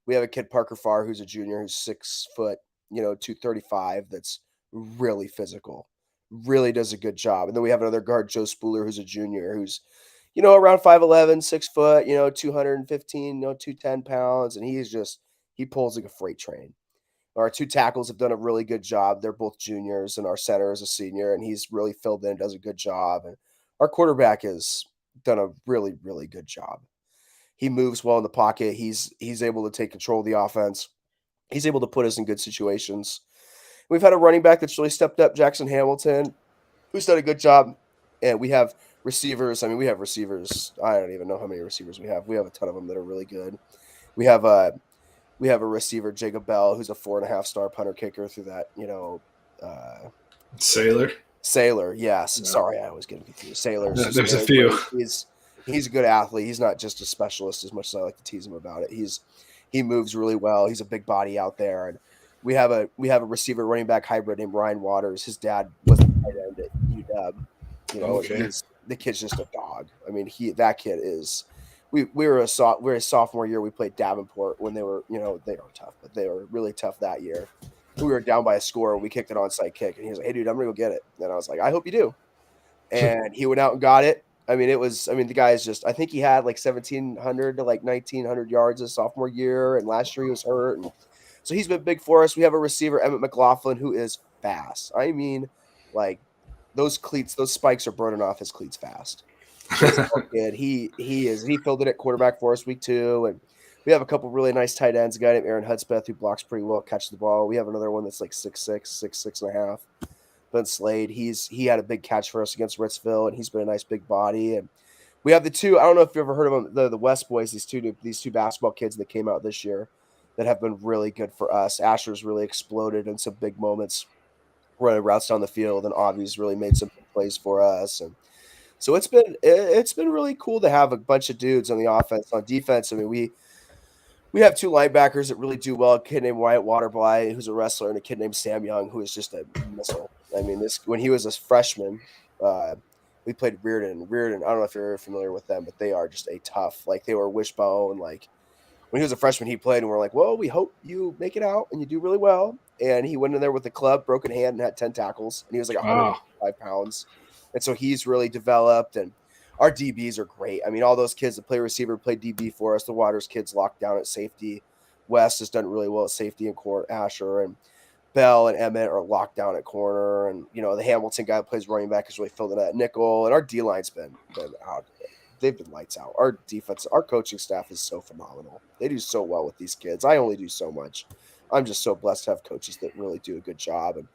We have a kid, Parker Farr, who's a junior, who's 6 foot, 235. That's really physical, really does a good job. And then we have another guard, Joe Spooler, who's a junior, who's around 5'11", 6 foot, 215, 210 pounds, and he pulls like a freight train. Our two tackles have done a really good job. They're both juniors, and our center is a senior, and he's really filled in, does a good job. And our quarterback has done a really, really good job. He moves well in the pocket. He's able to take control of the offense. He's able to put us in good situations. We've had a running back that's really stepped up, Jackson Hamilton, who's done a good job. And we have receivers. I mean, we have receivers. I don't even know how many receivers we have. We have a ton of them that are really good. We have a receiver, Jacob Bell, who's a 4.5-star punter kicker through that, Sailor. Yes. Yeah. Sorry, I always get confused. Sailor. There's a few. He's a good athlete. He's not just a specialist, as much as I like to tease him about it. He moves really well. He's a big body out there. And we have a receiver running back hybrid named Ryan Waters. His dad was a tight end at UW. Okay. The kid's just a dog. I mean, that kid is. We were a sophomore year. We played Davenport when they were, they were tough, but they were really tough that year. We were down by a score. We kicked an onside kick, and he was like, "Hey, dude, I'm gonna go get it." And I was like, "I hope you do." And he went out and got it. The guy is just. I think he had like 1,700 to like 1,900 yards his sophomore year, and last year he was hurt, and so he's been big for us. We have a receiver, Emmett McLaughlin, who is fast. I mean, like those spikes are burning off his cleats fast. Kid. He filled it at quarterback for us week 2, and we have a couple really nice tight ends. A guy named Aaron Hudspeth who blocks pretty well, catches the ball. We have another one that's like 6'6", 6'6.5". Ben Slade, he had a big catch for us against Ritzville, and he's been a nice big body. And we have the two. I don't know if you've ever heard of them, the West Boys. These two basketball kids that came out this year that have been really good for us. Asher's really exploded in some big moments, running routes down the field, and Avi's really made some big plays for us. And so it's been really cool to have a bunch of dudes on the offense. On defense, I mean, we have two linebackers that really do well. A kid named Wyatt Waterby, who's a wrestler, and a kid named Sam Young, who is just a missile. I mean, when he was a freshman, we played Reardon. I don't know if you're familiar with them, but they are just a tough. Like they were wishbone. Like when he was a freshman, he played, and we're like, well, we hope you make it out and you do really well. And he went in there with a club, broken hand, and had 10 tackles, and he was like 105 pounds. And so he's really developed, and our DBs are great. I mean, all those kids that play receiver play DB for us. The Waters kids locked down at safety. West has done really well at safety and court. Asher and Bell and Emmett are locked down at corner. And, the Hamilton guy that plays running back is really filled in at nickel. And our D-line's been out. They've been lights out. Our defense, our coaching staff is so phenomenal. They do so well with these kids. I only do so much. I'm just so blessed to have coaches that really do a good job. And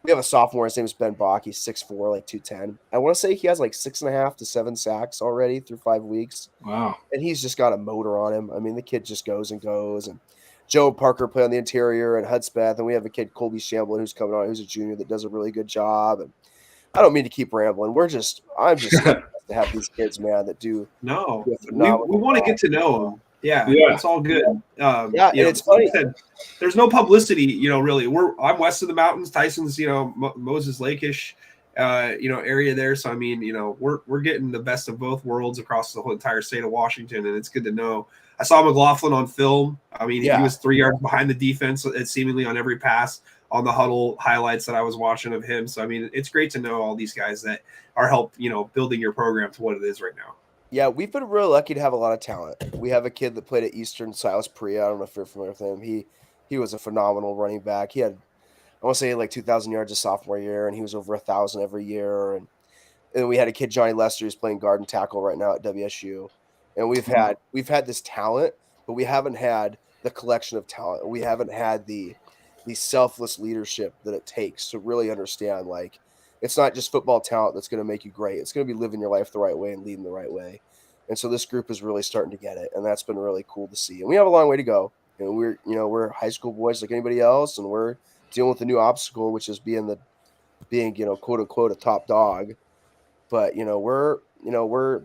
we have a sophomore. His name is Ben Bach. He's 6'4", like 210. I want to say he has like 6.5 to 7 sacks already through 5 weeks. Wow. And he's just got a motor on him. I mean, the kid just goes and goes. And Joe Parker play on the interior, and Hudspeth. And we have a kid, Colby Shamblin, who's coming on, who's a junior that does a really good job. And I don't mean to keep rambling. I'm just to have these kids, man, that do. No, we want to get to know them. Yeah, it's all good. And it's funny. There's no publicity, really. I'm west of the mountains. Tyson's, Moses Lake-ish, area there. So I mean, we're getting the best of both worlds across the whole entire state of Washington, and it's good to know. I saw McLaughlin on film. I mean, he was 3 yards behind the defense, seemingly on every pass on the huddle highlights that I was watching of him. So I mean, it's great to know all these guys that are building your program to what it is right now. Yeah, we've been really lucky to have a lot of talent. We have a kid that played at Eastern, Silas Priya. I don't know if you're familiar with him. He was a phenomenal running back. He had, I want to say, like 2,000 yards his sophomore year, and he was over 1,000 every year. And we had a kid, Johnny Lester, who's playing guard and tackle right now at WSU. And we've had this talent, but we haven't had the collection of talent. We haven't had the selfless leadership that it takes to really understand, like, it's not just football talent that's going to make you great. It's going to be living your life the right way and leading the right way. And so this group is really starting to get it, and that's been really cool to see. And we have a long way to go. And we're high school boys like anybody else, and we're dealing with a new obstacle, which is being quote unquote a top dog. But we're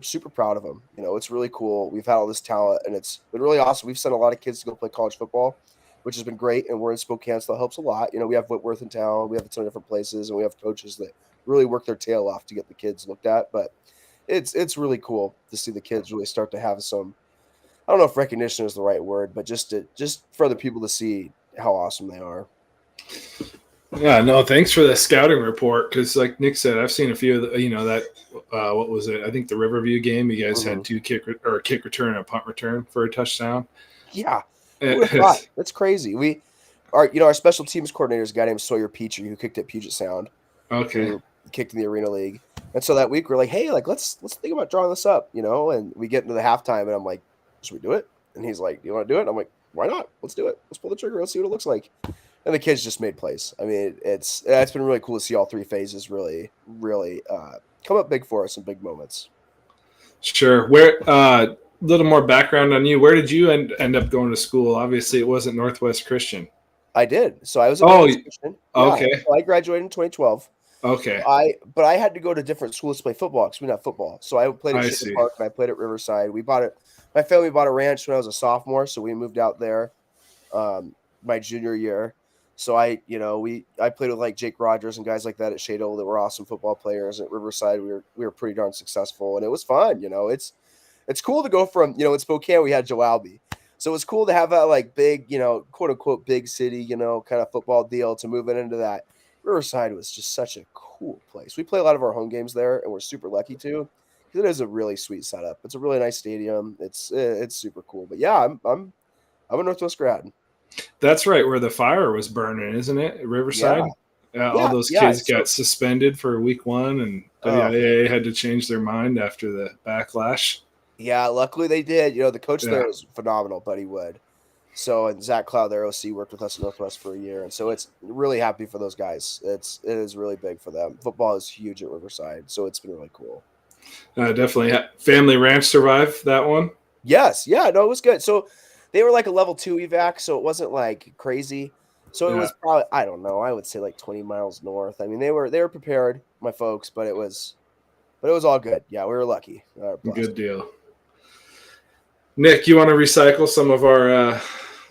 super proud of them. It's really cool. We've had all this talent, and it's been really awesome. We've sent a lot of kids to go play college football, which has been great. And we're in Spokane, so that helps a lot. We have Whitworth in town. We have a ton of different places, and we have coaches that really work their tail off to get the kids looked at. But it's really cool to see the kids really start to have some. I don't know if recognition is the right word, but just for other people to see how awesome they are. Yeah, no, thanks for the scouting report. Because, like Nick said, I've seen a few of the, what was it? I think the Riverview game. You guys had two kick return and a punt return for a touchdown. Yeah, that's crazy. Our special teams coordinator is a guy named Sawyer Petrie who kicked at Puget Sound. Okay, kicked in the Arena League, and so that week we're like, hey, let's think about drawing this up, And we get into the halftime, and I'm like, should we do it? And he's like, do you want to do it? And I'm like, why not? Let's do it. Let's pull the trigger. Let's see what it looks like. And the kids just made plays. I mean, it's been really cool to see all three phases really, really come up big for us in big moments. Sure. Where a little more background on you. Where did you end up going to school? Obviously, it wasn't Northwest Christian. I did. So I was a Christian. Yeah, okay. So I graduated in 2012. Okay. But I had to go to different schools to play football because we didn't have football. So I played at Chicken Park and I played at Riverside. My family bought a ranch when I was a sophomore, so we moved out there my junior year. So I played with like Jake Rogers and guys like that at Shadle that were awesome football players. At Riverside, we were pretty darn successful, and it was fun. It's cool to go from in Spokane we had Joe Albee, so it was cool to have that like big quote unquote big city kind of football deal to move it into that. Riverside was just such a cool place. We play a lot of our home games there, and we're super lucky to because it is a really sweet setup. It's a really nice stadium. It's super cool. But yeah, I'm a Northwest grad. That's right, where the fire was burning, isn't it? Riverside. Yeah. All those kids got suspended for week 1, and WIAA had to change their mind after the backlash. Yeah, luckily they did. The coach there was phenomenal, Buddy Wood. So, and Zach Cloud, their OC, worked with us at Northwest for a year, and so it's really happy for those guys. It is really big for them. Football is huge at Riverside, so it's been really cool. Definitely. Family Ranch survived that one? Yes. Yeah, no, it was good. So they were like a level 2 evac, so it wasn't like crazy. So it was probably, I don't know, I would say like 20 miles north. I mean, they were prepared, my folks, but it was all good. Yeah, we were lucky. Good deal. Nick, you want to recycle some of our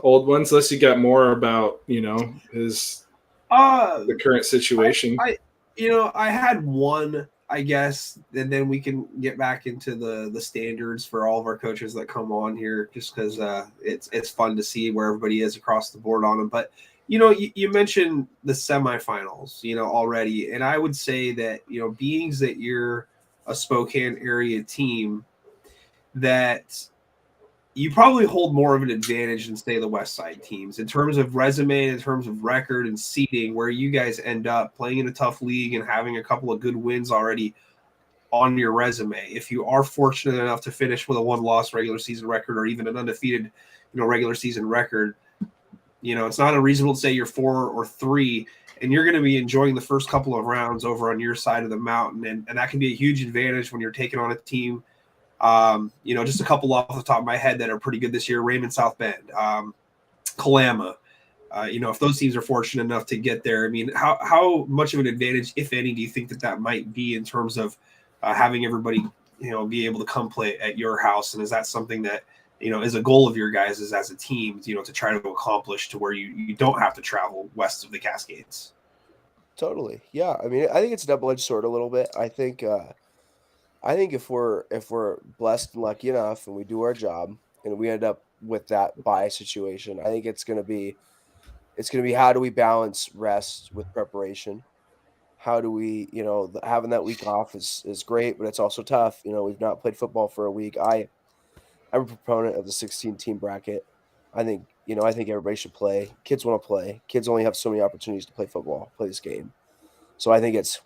old ones? Unless you got more about, his the current situation. I had one, I guess, and then we can get back into the standards for all of our coaches that come on here, just because it's fun to see where everybody is across the board on them. But you mentioned the semifinals, already, and I would say that being that you're a Spokane area team, that you probably hold more of an advantage than, say, the West Side teams in terms of resume, in terms of record and seeding, where you guys end up playing in a tough league and having a couple of good wins already on your resume. If you are fortunate enough to finish with a 1-loss regular season record or even an undefeated, regular season record, it's not unreasonable to say you're 4 or 3, and you're going to be enjoying the first couple of rounds over on your side of the mountain. And that can be a huge advantage when you're taking on a team. Just a couple off the top of my head that are pretty good this year: Raymond, South Bend, Kalama. If those teams are fortunate enough to get there, I mean, how much of an advantage, if any, do you think that might be in terms of having everybody, be able to come play at your house? And is that something that, is a goal of your guys as a team, to try to accomplish to where you don't have to travel west of the Cascades? Totally. Yeah. I mean, I think it's a double-edged sword a little bit. I think if we're blessed and lucky enough and we do our job and we end up with that bye situation, I think it's gonna be how do we balance rest with preparation? How do we, having that week off is great, but it's also tough. We've not played football for a week. I'm a proponent of the 16-team bracket. I think everybody should play. Kids want to play. Kids only have so many opportunities to play football, play this game. So I think it's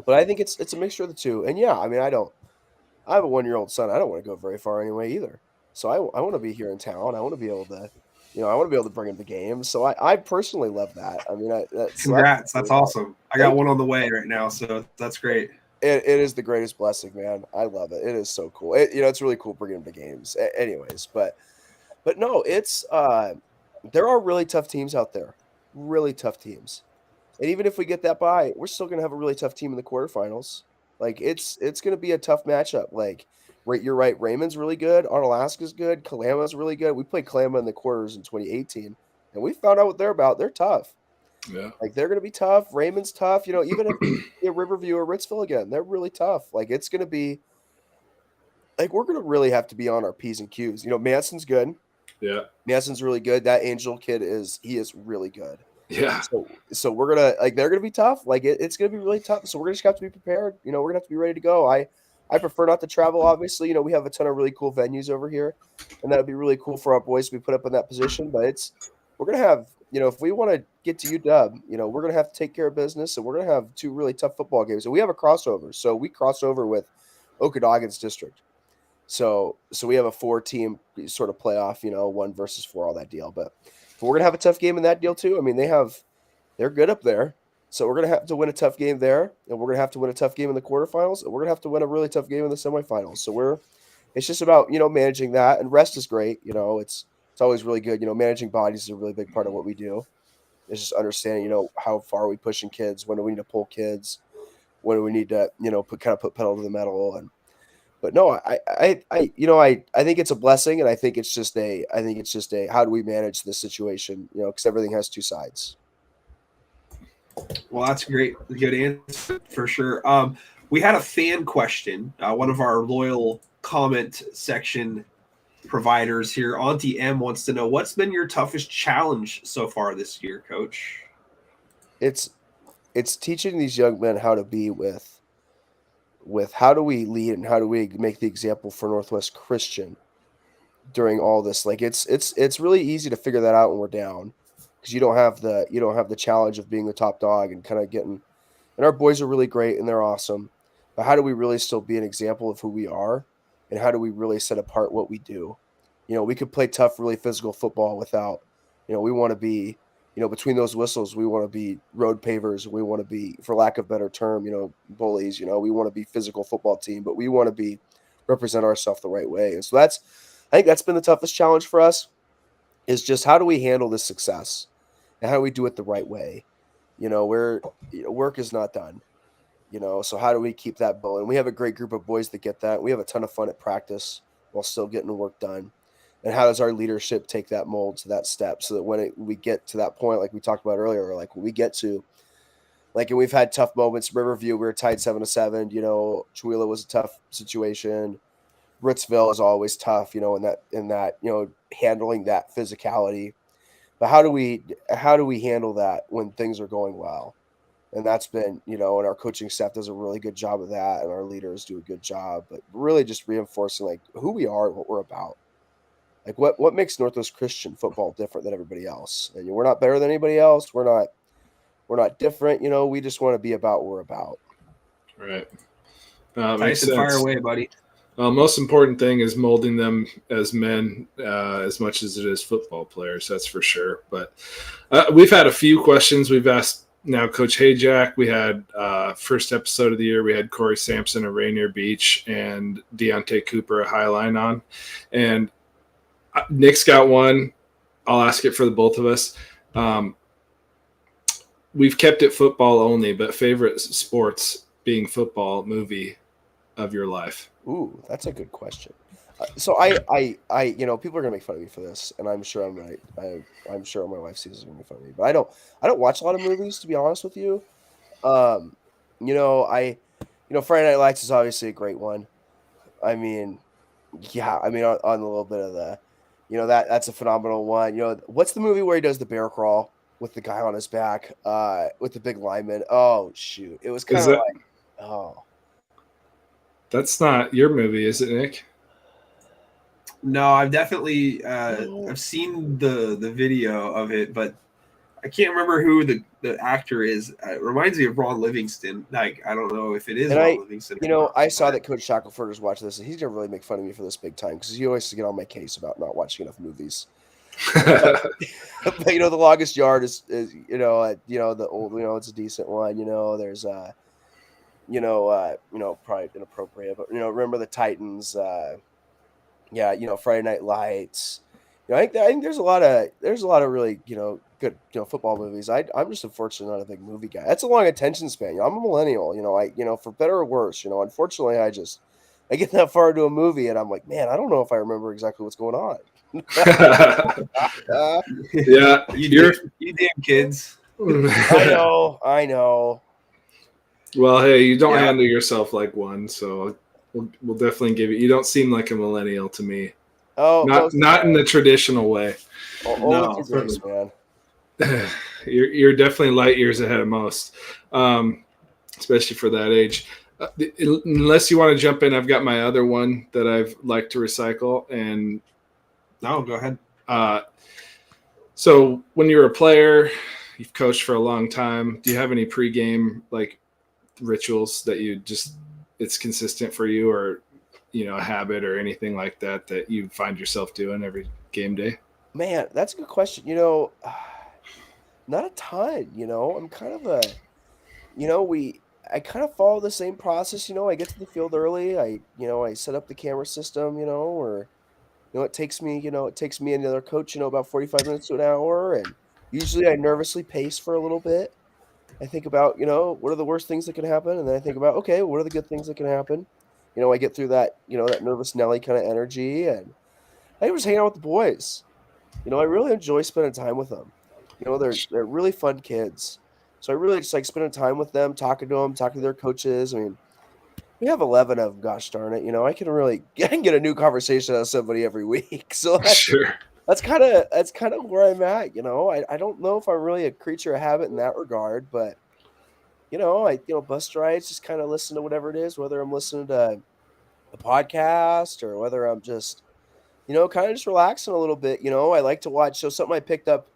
a mixture of the two. And yeah, I mean, I have a 1-year-old son. I don't want to go very far anyway either. So I want to be here in town. I want to be able to I want to be able to bring him to games. So I personally love that. I mean, Congrats. That's awesome. I got one on the way right now, so that's great. It is the greatest blessing, man. I love it. It is so cool. It's really cool bringing him to games. Anyways, but no, it's there are really tough teams out there, really tough teams. And even if we get that bye, we're still gonna have a really tough team in the quarterfinals. Like it's gonna be a tough matchup. Like, right, you're right. Raymond's really good. Onalaska's good. Kalama's really good. We played Kalama in the quarters in 2018, and we found out what they're about. They're tough. Yeah. Like, they're gonna be tough. Raymond's tough. Even if Riverview or Ritzville again, they're really tough. Like, it's gonna be like we're gonna really have to be on our P's and Q's. Manson's good. Yeah. Manson's really good. That Angel kid is really good. Yeah. So we're gonna they're gonna be tough. Like it's gonna be really tough. So we're gonna just have to be prepared. We're gonna have to be ready to go. I prefer not to travel. Obviously, we have a ton of really cool venues over here, and that'd be really cool for our boys to be put up in that position. But we're gonna have if we want to get to UW, we're gonna have to take care of business, and we're gonna have two really tough football games. And we have a crossover, so we cross over with Okanagan's district. So we have a 4-team sort of playoff, 1 versus 4, all that deal. But we're gonna have a tough game in that deal too. I mean, they're good up there. So we're gonna have to win a tough game there, and we're gonna have to win a tough game in the quarterfinals, and we're gonna have to win a really tough game in the semifinals. So it's just about managing that, and rest is great. It's always really good. Managing bodies is a really big part of what we do. It's just understanding, how far are we pushing kids, when do we need to pull kids, when do we need to, put pedal to the metal. But no, I think it's a blessing, and I think it's just a how do we manage this situation, because everything has two sides. Well, that's great. Good answer for sure. We had a fan question. One of our loyal comment section providers here, Auntie M, wants to know, what's been your toughest challenge so far this year, Coach? It's teaching these young men how to be with how do we lead and how do we make the example for Northwest Christian during all this. Like, it's really easy to figure that out when we're down, because you don't have the challenge of being the top dog and kind of getting. And our boys are really great and they're awesome, but how do we really still be an example of who we are, and how do we really set apart what we do? We could play tough, really physical football without. We want to be. Between those whistles, we want to be road pavers. We want to be, for lack of a better term, bullies. We want to be physical football team, but we want to represent ourselves the right way. And so I think that's been the toughest challenge for us, is just how do we handle this success, and how do we do it the right way? Work is not done. So how do we keep that going? We have a great group of boys that get that. We have a ton of fun at practice while still getting the work done. And how does our leadership take that mold to that step, so that when we get to that point, like we talked about earlier, like when we get to, like, and we've had tough moments. Riverview, we were tied 7-7. Chihuahua was a tough situation. Ritzville is always tough. In that handling that physicality. But how do we handle that when things are going well? And that's been, and our coaching staff does a really good job of that, and our leaders do a good job. But really just reinforcing like who we are and what we're about. Like what makes Northwest Christian football different than everybody else? And we're not better than anybody else. We're not different. We just want to be about what we're about. Right. Tyson, fire away, buddy. Most important thing is molding them as men as much as it is football players. That's for sure. But we've had a few questions. We've asked now Coach Hayjack. We had first episode of the year. We had Corey Sampson of Rainier Beach and Deontay Cooper of Highline on. And Nick's got one. I'll ask it for the both of us. We've kept it football only, but favorite sports being football movie of your life. Ooh, that's a good question. So I people are gonna make fun of me for this, and I'm sure I'm right. I'm sure my wife sees this gonna make fun of me, but I don't watch a lot of movies, to be honest with you. Friday Night Lights is obviously a great one. I mean, yeah, on a little bit of the. That's a phenomenal one. What's the movie where he does the bear crawl with the guy on his back, with the big lineman? Oh, shoot. It was kind of like, oh. That's not your movie, is it, Nick? No, I've definitely I've seen the video of it, but I can't remember who the actor is. It reminds me of Ron Livingston. Like, I don't know if it is Ron Livingston. I saw that Coach Shackelford is watching this, and he's gonna really make fun of me for this big time, because he always used to get on my case about not watching enough movies. But the longest yard is the old, it's a decent one. There's probably inappropriate, but remember the Titans, Friday Night Lights. I think there's a lot of really good football movies. I'm just unfortunately not a big movie guy. That's a long attention span. I'm a millennial. I for better or worse. Unfortunately, I get that far into a movie and I'm like, man, I don't know if I remember exactly what's going on. Yeah, you damn kids. I know. Well, hey, you don't handle yourself like one, so we'll definitely give you. You don't seem like a millennial to me. Oh, not in the traditional way. No, grace, man. You're definitely light years ahead of most, especially for that age. Unless you want to jump in, I've got my other one that I've liked to recycle. And no, go ahead. So when you're a player, you've coached for a long time. Do you have any pregame rituals that it's consistent for you, or a habit or anything like that you find yourself doing every game day? Man, that's a good question. Not a ton. I'm kind of I kind of follow the same process. I get to the field early. I set up the camera system. Or it takes me and the other coach about 45 minutes to an hour, and usually I nervously pace for a little bit. I think about, what are the worst things that can happen? And then I think about, okay, what are the good things that can happen? I get through that, that nervous Nelly kind of energy, and I was hanging out with the boys. I really enjoy spending time with them. They're really fun kids. So I really just like spending time with them, talking to their coaches. I mean, we have 11 of them, gosh darn it. I can get a new conversation out of somebody every week. So Sure. That's kind of where I'm at. I don't know if I'm really a creature of habit in that regard, but bus rides, just kind of listen to whatever it is, whether I'm listening to a podcast or whether I'm just, kind of just relaxing a little bit. I like to watch. So something I picked up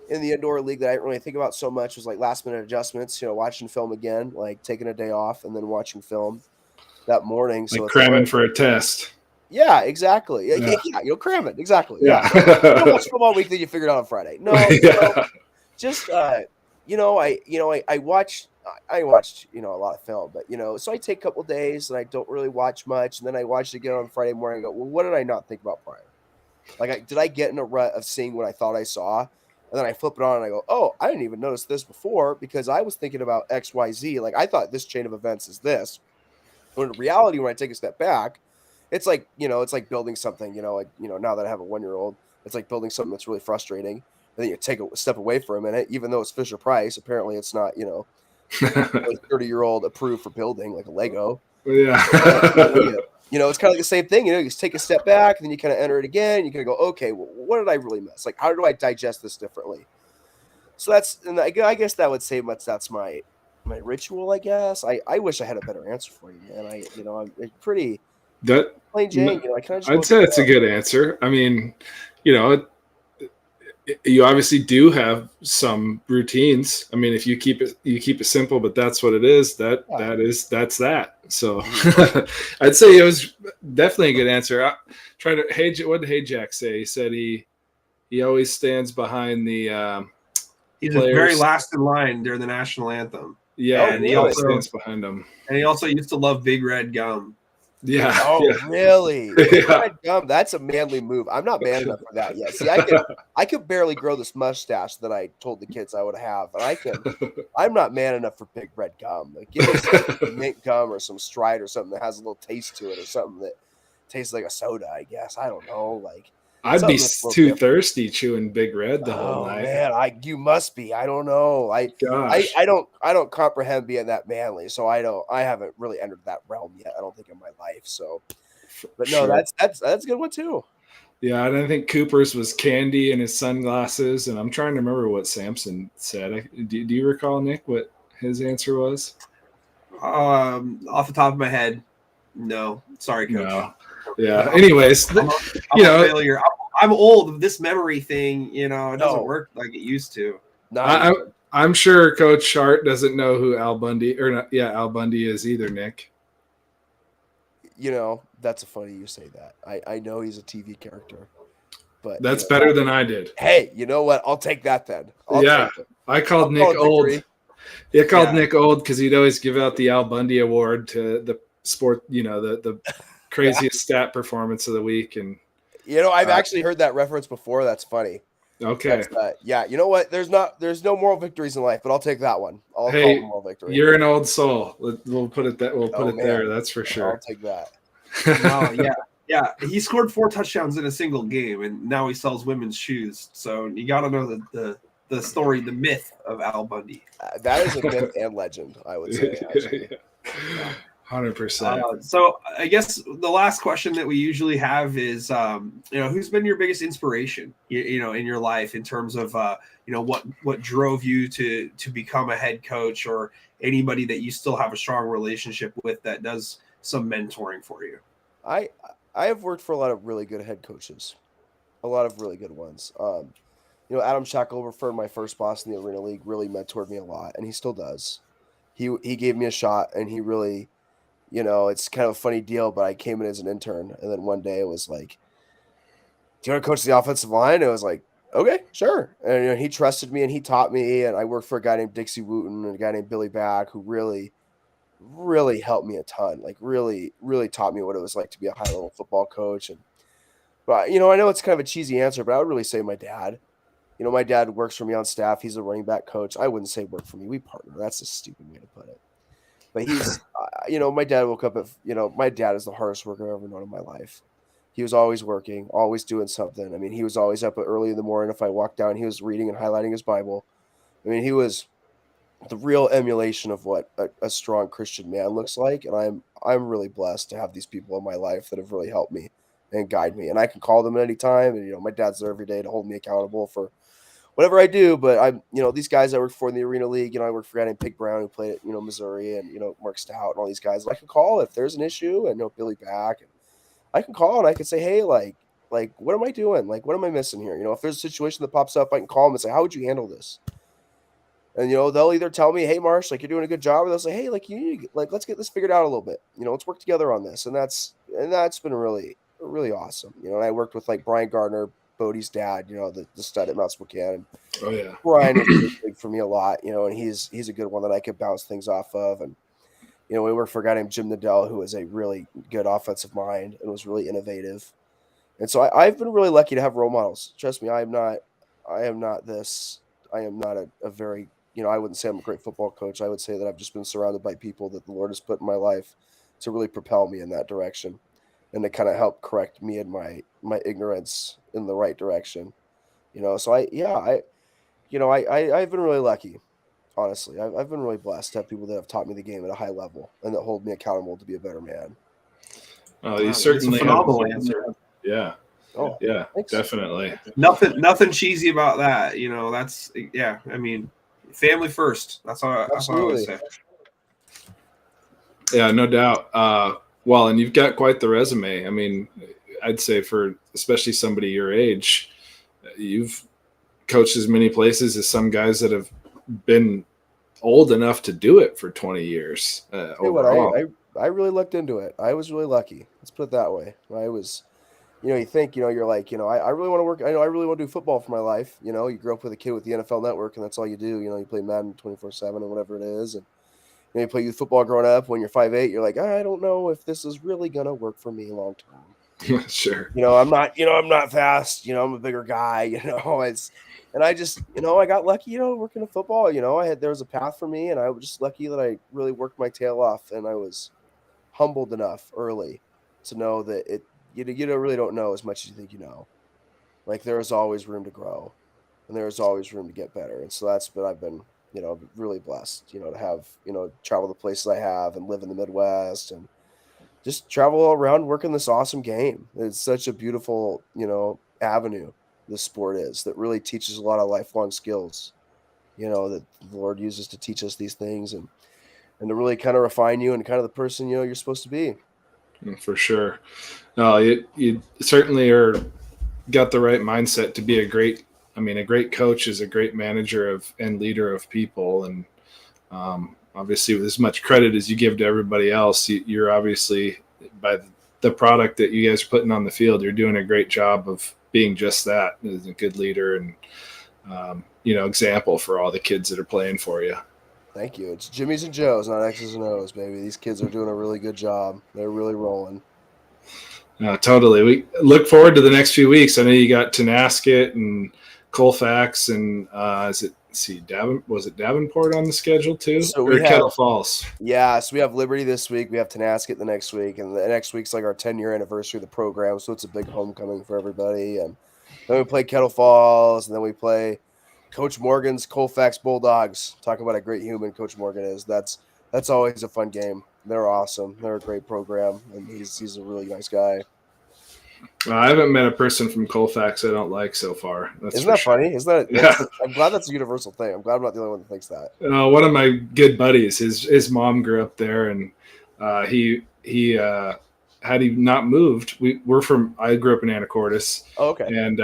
in the indoor league that I didn't really think about so much was like last minute adjustments, watching film again, like taking a day off and then watching film that morning. So like cramming for a test. Yeah, exactly. Yeah, cram it. Exactly. Yeah. You don't watch film all week, then you figure it out on Friday. No, just I watched a lot of film, but so I take a couple days and I don't really watch much, and then I watch it again on Friday morning and go, well, what did I not think about prior? Like, did I get in a rut of seeing what I thought I saw? And then I flip it on and I go, oh, I didn't even notice this before because I was thinking about XYZ. Like, I thought this chain of events is this. When in reality, when I take a step back, it's like, it's like building something, now that I have a 1-year-old, it's like building something that's really frustrating. And then you take a step away for a minute, even though it's Fisher Price. Apparently it's not, 30-year-old approved for building like a Lego. Yeah. It's kind of like the same thing. You just take a step back and then you kind of enter it again. You kind of go, okay, well, what did I really miss? Like, how do I digest this differently? So I guess that would say that's my ritual, I guess. I wish I had a better answer for you, man. I'm pretty plain Jane. I'd say it's a good answer. I mean, you obviously do have some routines. I mean, if you keep it simple, but that's what it is. That's that. So I'd say it was definitely a good answer. What did Jack say? He said he always stands behind the he's the very last in line during the national anthem. Yeah, and he also stands behind them. And he also used to love Big Red Gum. Yeah. Oh, yeah. Really? Yeah. Red Gum, that's a manly move. I'm not man enough for that yet. See, I could barely grow this mustache that I told the kids I would have, and I'm not man enough for Big Red Gum. Like, give me some mint gum or some Stride or something that has a little taste to it, or something that tastes like a soda. I guess I don't know. Like, I'd be too thirsty chewing Big Red the whole night. Man, you must be. I don't know. I don't comprehend being that manly, so I haven't really entered that realm yet. I don't think in my life. So, but no, Sure. that's a good one too. Yeah, and I think Cooper's was candy and his sunglasses, and I'm trying to remember what Samson said. Do you recall, Nick, what his answer was? Off the top of my head, no. Sorry, Coach. No. Yeah. Anyways, I'm a failure. I'm old. This memory thing, it doesn't work like it used to. I'm sure Coach Hart doesn't know who Al Bundy is either, Nick. That's a funny you say that. I know he's a TV character. But That's better than I did. Hey, you know what? I'll take that then. I'll Yeah. take it. I called I'll Nick call it old. victory. I called Nick old because he'd always give out the Al Bundy Award to the sport, the craziest stat performance of the week. And I've actually heard that reference before. That's funny. okay. Yeah, you know what? There's no moral victories in life, but I'll take that one. I'll call it a moral victory. You're an old soul. We'll put it there. That's for sure. I'll take that. Oh yeah. Yeah, he scored 4 touchdowns in a single game, and now he sells women's shoes. So you got to know the story, the myth of Al Bundy. That is a myth and legend, I would say. Actually. 100%. So I guess the last question that we usually have is, who's been your biggest inspiration, in your life in terms of, what drove you to become a head coach, or anybody that you still have a strong relationship with that does some mentoring for you? I have worked for a lot of really good head coaches, a lot of really good ones. Adam Shackelford, my first boss in the Arena League, really mentored me a lot, and he still does. He gave me a shot, and he really, it's kind of a funny deal, but I came in as an intern, and then one day it was like, "Do you want to coach the offensive line?" And I was like, "Okay, sure." And he trusted me, and he taught me, and I worked for a guy named Dixie Wooten and a guy named Billy Back, who really helped me a ton, like really taught me what it was like to be a high level football coach. But I know it's kind of a cheesy answer, but I would really say my dad. My dad works for me on staff. He's a running back coach. I wouldn't say work for me. We partner. That's a stupid way to put it. But he's, my dad woke up at, my dad is the hardest worker I've ever known in my life. He was always working, always doing something. I mean, he was always up early in the morning. If I walked down, he was reading and highlighting his Bible. I mean, he was the real emulation of what a strong Christian man looks like. And I'm really blessed to have these people in my life that have really helped me and guide me. And I can call them at any time. And, my dad's there every day to hold me accountable for whatever I do. But I'm, these guys I work for in the Arena League, I work for a guy named Pig Brown who played at, Missouri, and, Mark Stout and all these guys. I can call if there's an issue, and Billy Back, and I can call and I can say, "Hey, like, what am I doing? Like, what am I missing here?" If there's a situation that pops up, I can call them and say, "How would you handle this?" And, they'll either tell me, "Hey, Marsh, like, you're doing a good job," or they'll say, "Hey, like, you need to, like, let's get this figured out a little bit. Let's work together on this." And that's been really, really awesome. And I worked with like Brian Gardner, Bodie's dad, the stud at Mount Spokane. Oh yeah. Brian was really big for me a lot, and he's a good one that I could bounce things off of. And, we worked for a guy named Jim Nadell, who was a really good offensive mind and was really innovative. And so I've been really lucky to have role models. Trust me, I am not a very, I wouldn't say I'm a great football coach. I would say that I've just been surrounded by people that the Lord has put in my life to really propel me in that direction and to kind of help correct me and my ignorance in the right direction. So I've been really lucky. Honestly, I've been really blessed to have people that have taught me the game at a high level and that hold me accountable to be a better man. Oh, you certainly have a phenomenal answer. Yeah. Oh, yeah, thanks. Definitely. Nothing cheesy about that. That's I mean, family first. That's all I would say. Yeah, no doubt. Well, and you've got quite the resume. I mean, I'd say for especially somebody your age, you've coached as many places as some guys that have been old enough to do it for 20 years. I really looked into it. I was really lucky. Let's put it that way. I was, you think, you're like, I really want to work. I really want to do football for my life. You grew up with a kid with the NFL Network, and that's all you do. You play Madden 24/7 or whatever it is, and you play youth football growing up. When you're 5'8", you're like, I don't know if this is really gonna work for me long term. Sure. I'm not fast. I'm a bigger guy. And I just, I got lucky, working in football. There was a path for me, and I was just lucky that I really worked my tail off, and I was humbled enough early to know that you really don't know as much as you think you know. Like, there's always room to grow, and there's always room to get better. And so that's what I've been, really blessed, to have, travel the places I have and live in the Midwest and just travel all around working this awesome game. It's such a beautiful, avenue this sport is that really teaches a lot of lifelong skills, that the Lord uses to teach us these things and to really kind of refine you and kind of the person, you're supposed to be. For sure. No, you certainly got the right mindset to be a great coach is a great manager and leader of people. And obviously with as much credit as you give to everybody else, you're obviously by the product that you guys are putting on the field, you're doing a great job being just that, is a good leader and example for all the kids that are playing for you. Thank you. It's Jimmy's and Joe's, not X's and O's, baby. These kids are doing a really good job. They're really rolling. Totally. We look forward to the next few weeks. I know you got Tenasket and Colfax and was it Davenport on the schedule too? So or Kettle Falls? Yeah, so we have Liberty this week. We have Tenasket the next week, and the next week's like our 10-year anniversary of the program, so it's a big homecoming for everybody. And then we play Kettle Falls, and then we play Coach Morgan's Colfax Bulldogs. Talk about a great human Coach Morgan is. That's always a fun game. They're awesome. They're a great program, and he's a really nice guy. I haven't met a person from Colfax I don't like so far. Isn't that funny? Isn't that? Yeah. I'm glad that's a universal thing. I'm glad I'm not the only one that thinks that. One of my good buddies, his mom grew up there, and he had he not moved, I grew up in Anacortes. Oh, okay. And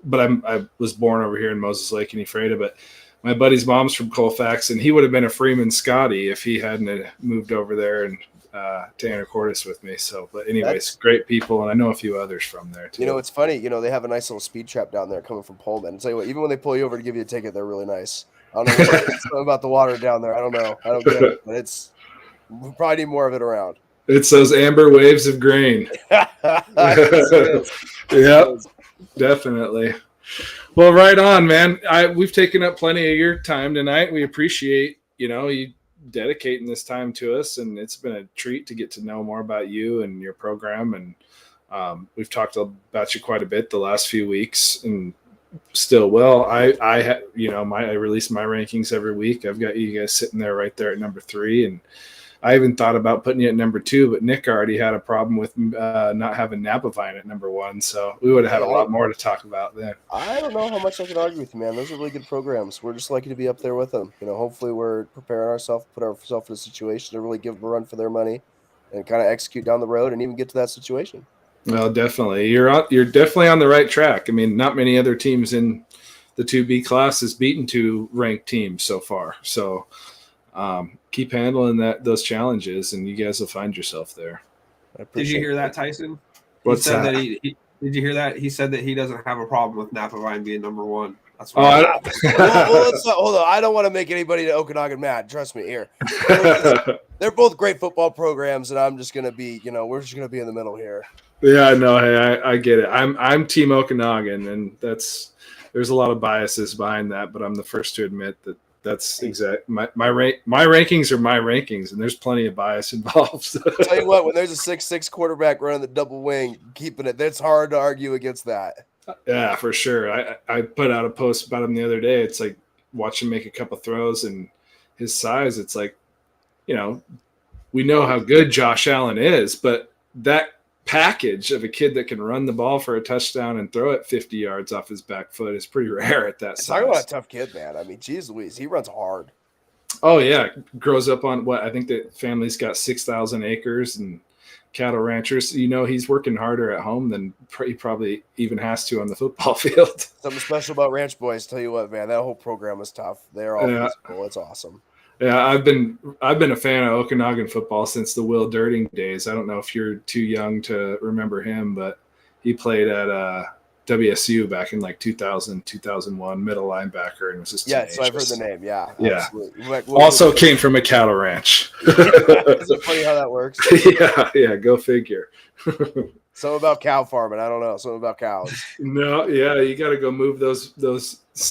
but I was born over here in Moses Lake and Ephrata, but my buddy's mom's from Colfax, and he would have been a Freeman Scotty if he hadn't moved over there and to Anacortes with me. So, but anyways, great people, and I know a few others from there too. It's funny. They have a nice little speed trap down there coming from Pullman. I'll tell you what, even when they pull you over to give you a ticket, they're really nice. I don't know something about the water down there. I don't know. I don't get it, but we probably need more of it around. It's those amber waves of grain. Yeah, definitely. Well, right on, man. We've taken up plenty of your time tonight. We appreciate, you dedicating this time to us, and it's been a treat to get to know more about you and your program. And we've talked about you quite a bit the last few weeks, and still will. I release my rankings every week. I've got you guys sitting there right there at number 3, and I even thought about putting you at number 2, but Nick already had a problem with not having Napavine at number 1, so we would have had a lot more to talk about then. I don't know how much I can argue with you, man. Those are really good programs. We're just lucky to be up there with them. Hopefully we're preparing ourselves, put ourselves in a situation to really give them a run for their money and kind of execute down the road and even get to that situation. Well, definitely. You're definitely on the right track. I mean, not many other teams in the 2B class has beaten 2 ranked teams so far. So keep handling those challenges, and you guys will find yourself there. Did you hear that, Tyson? What's that? Did you hear that? He said that he doesn't have a problem with Napavine being number 1. That's what hold on. I don't want to make anybody to Okanagan mad. Trust me here. They're both great football programs, and I'm just going to be, we're just going to be in the middle here. Yeah, no, hey, I get it. I'm Team Okanagan, and there's a lot of biases behind that, but I'm the first to admit that's exact. My rankings are my rankings, and there's plenty of bias involved. Tell you what, when there's a 6'6" quarterback running the double wing, keeping it, that's hard to argue against that. Yeah, for sure. I put out a post about him the other day. It's like watch him make a couple throws, and his size. It's like, we know how good Josh Allen is, but that package of a kid that can run the ball for a touchdown and throw it 50 yards off his back foot is pretty rare at that size. Talking about a tough kid, man. I mean, geez Louise, he runs hard. Oh, yeah. Grows up on I think the family's got 6,000 acres and cattle ranchers. He's working harder at home than he probably even has to on the football field. Something special about Ranch Boys. Tell you what, man, that whole program is tough. They're all physical. It's awesome. Yeah, I've been a fan of Okanagan football since the Will Dirting days. I don't know if you're too young to remember him, but he played at WSU back in like 2000, 2001, middle linebacker, and was just so I've heard the name. Yeah, absolutely. Also came from a cattle ranch. Is it funny how that works? Yeah, go figure. Something about cow farming. I don't know. Something about cows. No, yeah, you got to go move those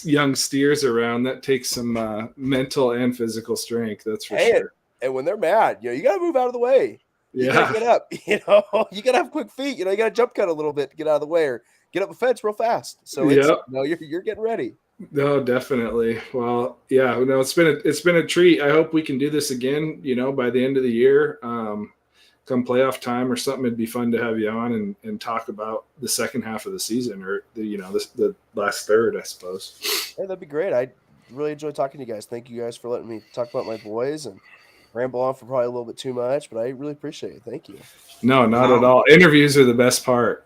young steers around. That takes some mental and physical strength. That's for sure. And when they're mad, you got to move out of the way. You got to get up. You got to have quick feet. You got to jump cut a little bit to get out of the way, or get up a fence real fast. So you're getting ready. No, definitely. Well, yeah, no, it's been a treat. I hope we can do this again. By the end of the year. Come playoff time or something, it'd be fun to have you on and talk about the second half of the season, or the last third, I suppose. Hey, that'd be great. I really enjoyed talking to you guys. Thank you guys for letting me talk about my boys and ramble on for probably a little bit too much, but I really appreciate it. Thank you. No, not at all. Interviews are the best part.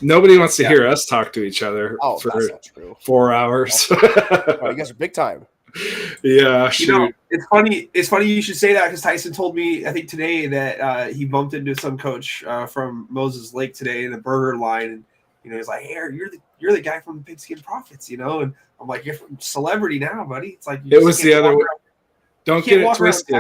Nobody wants to hear us talk to each other for that's not true. 4 hours. Oh, you guys are big time. Yeah, shoot. It's funny you should say that, because Tyson told me, I think today, that he bumped into some coach from Moses Lake today in a burger line, he's like, hey, you're the guy from the Pigskin Profits, and I'm like, you're from celebrity now, buddy. It's like it was the other way. Don't get it twisted.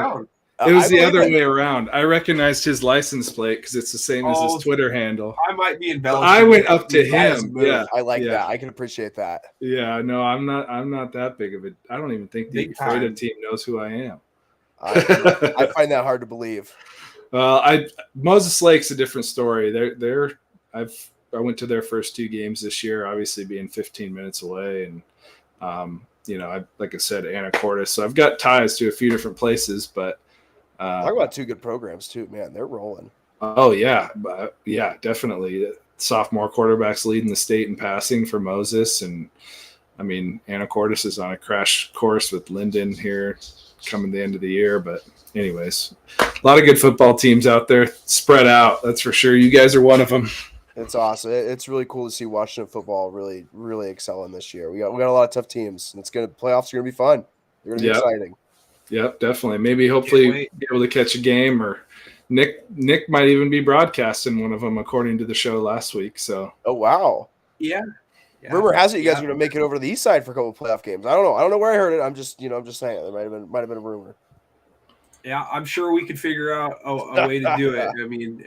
It was the other way around. I recognized his license plate because it's the same as his Twitter handle. I might be embellishing. I went up to him. Yeah, I like that. I can appreciate that. Yeah, no, I'm not that big of a. I don't even think the Freedom team knows who I am. I find that hard to believe. Well, Moses Lake's a different story. I went to their first 2 games this year, obviously being 15 minutes away, and like I said, Anacortes. So I've got ties to a few different places, but talk about 2 good programs too, man. They're rolling. Oh yeah, definitely. Sophomore quarterbacks leading the state in passing for Moses, and I mean Anacortes is on a crash course with Linden here coming the end of the year. But anyways, a lot of good football teams out there spread out. That's for sure. You guys are one of them. It's awesome. It's really cool to see Washington football really, really excelling this year. We got a lot of tough teams, and playoffs are gonna be fun. They're gonna be exciting. Yep, definitely. Maybe hopefully be able to catch a game, or Nick might even be broadcasting one of them according to the show last week. So oh wow. Yeah. Rumor has it you guys are gonna make it over to the east side for a couple of playoff games. I don't know where I heard it. I'm just saying there might have been a rumor. Yeah, I'm sure we could figure out a way to do it. I mean,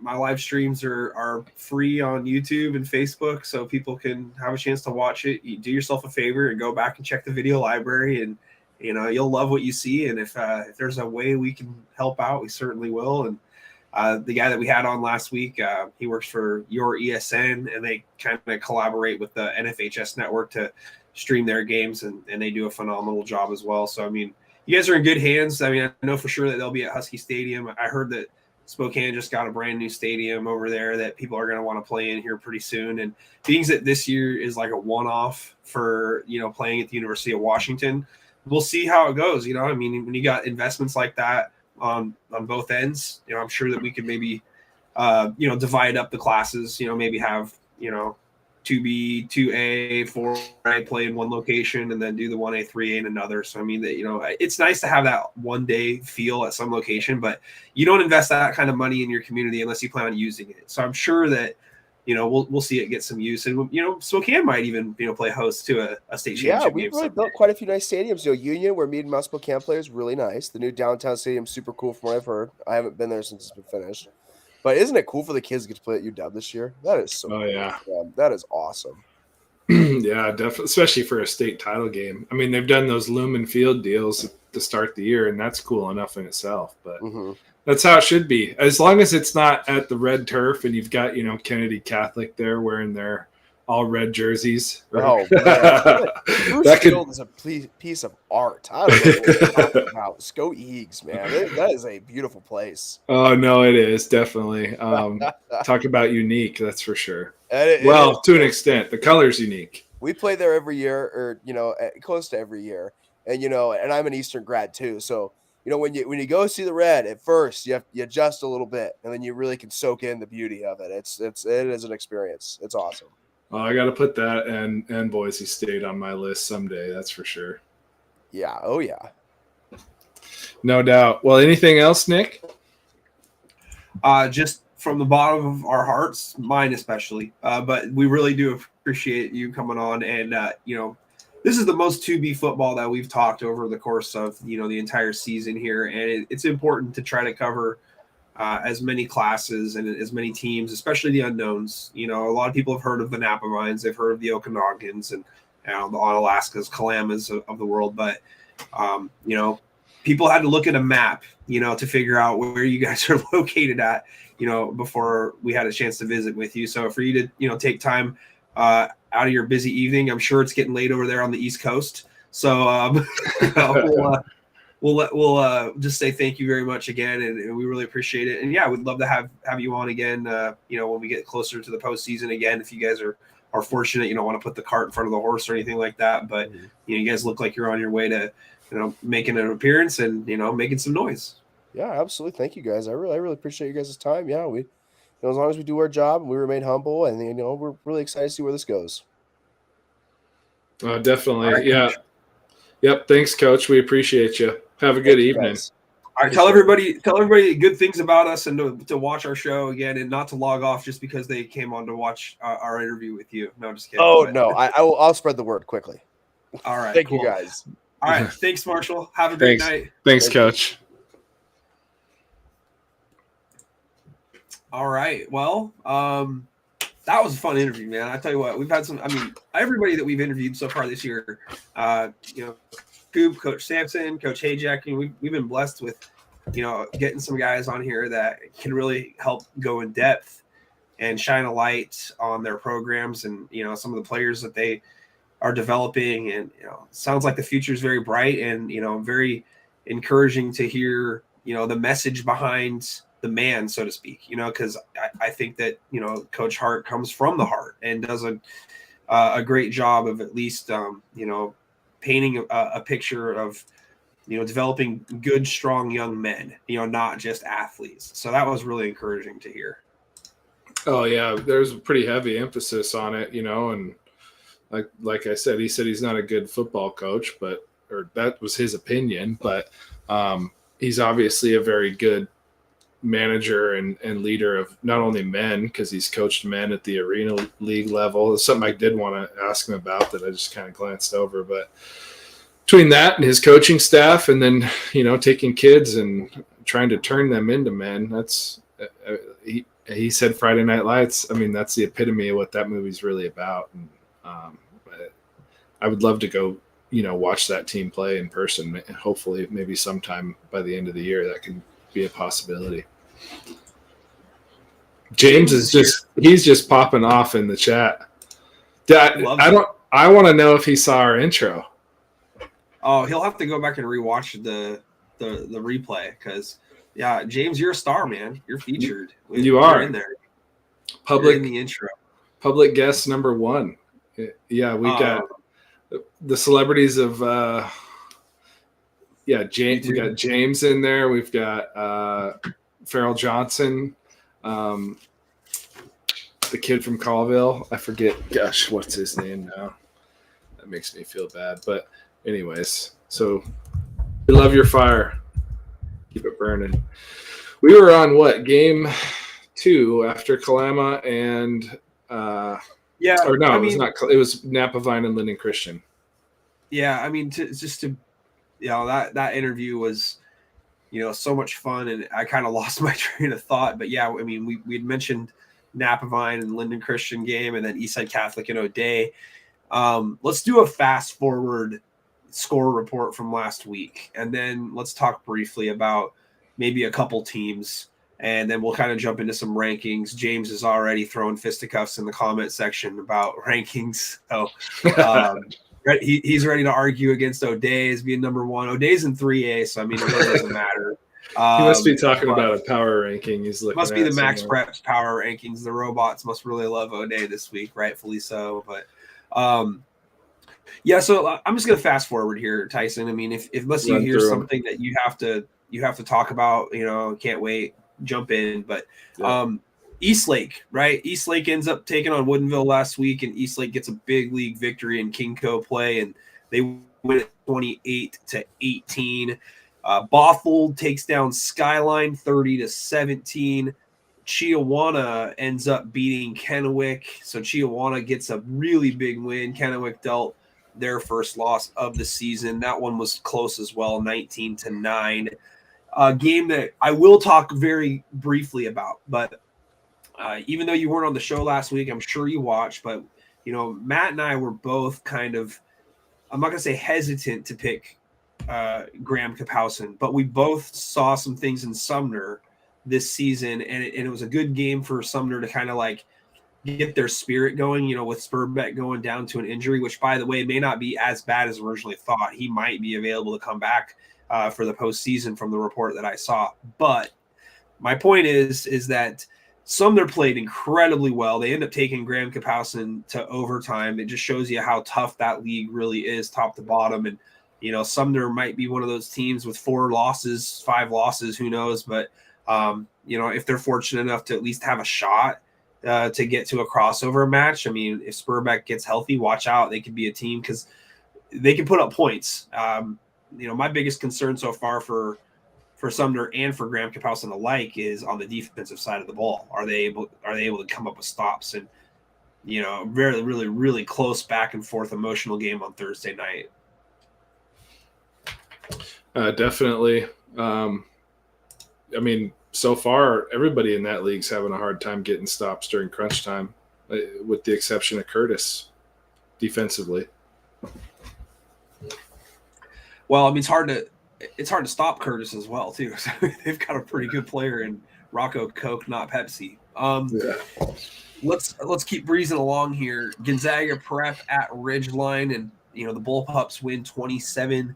my live streams are free on YouTube and Facebook, so people can have a chance to watch it. You do yourself a favor and go back and check the video library, and you'll love what you see. And if there's a way we can help out, we certainly will. And the guy that we had on last week, he works for Your ESN, and they kind of collaborate with the NFHS network to stream their games, and they do a phenomenal job as well. So I mean, you guys are in good hands. I mean, I know for sure that they'll be at Husky Stadium. I heard that Spokane just got a brand new stadium over there that people are going to want to play in here pretty soon. And being that this year is like a one-off for, playing at the University of Washington, we'll see how it goes. I mean, when you got investments like that on both ends, I'm sure that we could maybe, divide up the classes, maybe have, 2B, 2A, 4A play in one location, and then do the 1A, 3A in another. So, I mean, it's nice to have that one-day feel at some location, but you don't invest that kind of money in your community unless you plan on using it. So I'm sure that, we'll see it get some use. And, Spokane might even, play host to a state championship. Yeah, we've really built quite a few nice stadiums. Union, where me and my Spokane play, is really nice. The new downtown stadium is super cool from what I've heard. I haven't been there since it's been finished. But isn't it cool for the kids to get to play at UW this year? That is so cool. Yeah. That is awesome. Yeah, definitely, especially for a state title game. I mean, they've done those Lumen Field deals to start the year, and that's cool enough in itself. But that's how it should be. As long as it's not at the red turf and you've got, Kennedy Catholic there wearing their all red jerseys. Oh, man. Bruce Field is a piece of art. I don't know what you're talking about. Go Eagles, man. That is a beautiful place. Oh, no, it is. Definitely. Talk about unique, that's for sure. To an extent. The color's unique. We play there every year, or, close to every year. And, and I'm an Eastern grad too. So, when you go see the red, at first you adjust a little bit, and then you really can soak in the beauty of it. It is an experience. It's awesome. Well, I got to put that and Boise State on my list someday. That's for sure. Yeah. Oh, yeah. No doubt. Well, anything else, Nick? Just from the bottom of our hearts, mine especially. But we really do appreciate you coming on. And, this is the most 2B football that we've talked over the course of, the entire season here. And it's important to try to cover as many classes and as many teams, especially the unknowns. A lot of people have heard of the Napa Vines, they've heard of the Okanogans and the Onalaska's, Kalamas of the world, but people had to look at a map, to figure out where you guys are located at, before we had a chance to visit with you. So for you to, take time out of your busy evening, I'm sure it's getting late over there on the East Coast. So we'll just say thank you very much again, and we really appreciate it. And yeah, we'd love to have you on again. When we get closer to the postseason again, if you guys are fortunate, you don't want to put the cart in front of the horse or anything like that. But you guys look like you're on your way to making an appearance and making some noise. Yeah, absolutely. Thank you guys. I really appreciate you guys' time. Yeah, we as long as we do our job and we remain humble, and we're really excited to see where this goes. Definitely. Right, yeah. Coach. Yep. Thanks, Coach. We appreciate you. Have a good evening. Guys. All right, tell everybody good things about us and to watch our show again and not to log off just because they came on to watch our interview with you. No, just kidding. Oh no, I'll spread the word quickly. All right, Thank cool. you guys. All right, thanks, Marshall. Have a great night. Thanks, Coach. All right, well, that was a fun interview, man. I tell you what, we've had some. I mean, everybody that we've interviewed so far this year, Coop, Coach Sampson, Coach Hayjack, we've been blessed with, getting some guys on here that can really help go in depth and shine a light on their programs and some of the players that they are developing. And sounds like the future is very bright and very encouraging to hear the message behind the man, so to speak, because I think that, Coach Hart comes from the heart and does a great job of at least, painting a picture of, developing good, strong young men, not just athletes. So that was really encouraging to hear. Oh yeah, there's a pretty heavy emphasis on it, and like I said, he said he's not a good football coach, or that was his opinion, but he's obviously a very good manager and leader of not only men, because he's coached men at the arena league level. It's something I did want to ask him about that I just kind of glanced over, but between that and his coaching staff and then taking kids and trying to turn them into men, that's he said Friday Night Lights. I mean, that's the epitome of what that movie's really about. And I would love to go watch that team play in person. Hopefully maybe sometime by the end of the year that can be a possibility. James he's just popping off in the chat. I want to know if he saw our intro. Oh, he'll have to go back and rewatch the replay because James, you're a star, man. You're featured. You're in there. You're in the intro. Public guest number 1. Yeah, we got the celebrities of James. We got James in there. We've got Farrell Johnson, the kid from Colville. I forget. Gosh, what's his name now? That makes me feel bad. But anyways, so we love your fire. Keep it burning. We were on game 2 after Kalama and it was not. It was Napa Vine and Linden Christian. Yeah, I mean, that interview was, so much fun, and I kind of lost my train of thought. But yeah, I mean, we'd mentioned Napa Vine and Linden Christian game, and then Eastside Catholic and O'Day. Let's do a fast forward score report from last week, and then let's talk briefly about maybe a couple teams, and then we'll kind of jump into some rankings. James is already throwing fisticuffs in the comment section about rankings, so he's ready to argue against O'Day as being number 1. O'Day's in 3A, so I mean, it really doesn't matter. He must be talking about a power ranking. He's looking. Must be the Max Preps power rankings. The robots must really love O'Day this week, rightfully so. But so I'm just gonna fast forward here, Tyson. I mean, if unless you hear something that you have to talk about, can't wait, jump in. But Eastlake, right? Eastlake ends up taking on Woodinville last week, and Eastlake gets a big league victory in Kingco play, and they win it 28-18. Bothell takes down Skyline 30-17. Chiawana ends up beating Kennewick, so Chiawana gets a really big win. Kennewick dealt their first loss of the season. That one was close as well, 19-9. A game that I will talk very briefly about, but even though you weren't on the show last week, I'm sure you watched, but Matt and I were both kind of, I'm not going to say hesitant to pick Graham Kapowson, but we both saw some things in Sumner this season, and it was a good game for Sumner to kind of like get their spirit going, with Spurbeck going down to an injury, which, by the way, may not be as bad as originally thought. He might be available to come back for the postseason from the report that I saw. But my point is that Sumner played incredibly well. They end up taking Graham Kapowson to overtime. It just shows you how tough that league really is, top to bottom. And, Sumner might be one of those teams with 5 losses, who knows? But, if they're fortunate enough to at least have a shot to get to a crossover match, I mean, if Spurbeck gets healthy, watch out. They could be a team because they can put up points. My biggest concern so far for for Sumner and for Graham Kapowski alike is on the defensive side of the ball. Are they able to come up with stops? And very, really, really close back and forth emotional game on Thursday night. Definitely. I mean, so far, everybody in that league's having a hard time getting stops during crunch time, with the exception of Curtis defensively. Well, I mean, it's hard to stop Curtis as well, too. So they've got a pretty good player in Rocco Coke, not Pepsi. Let's keep breezing along here. Gonzaga Prep at Ridgeline, and the Bullpups win 27-14,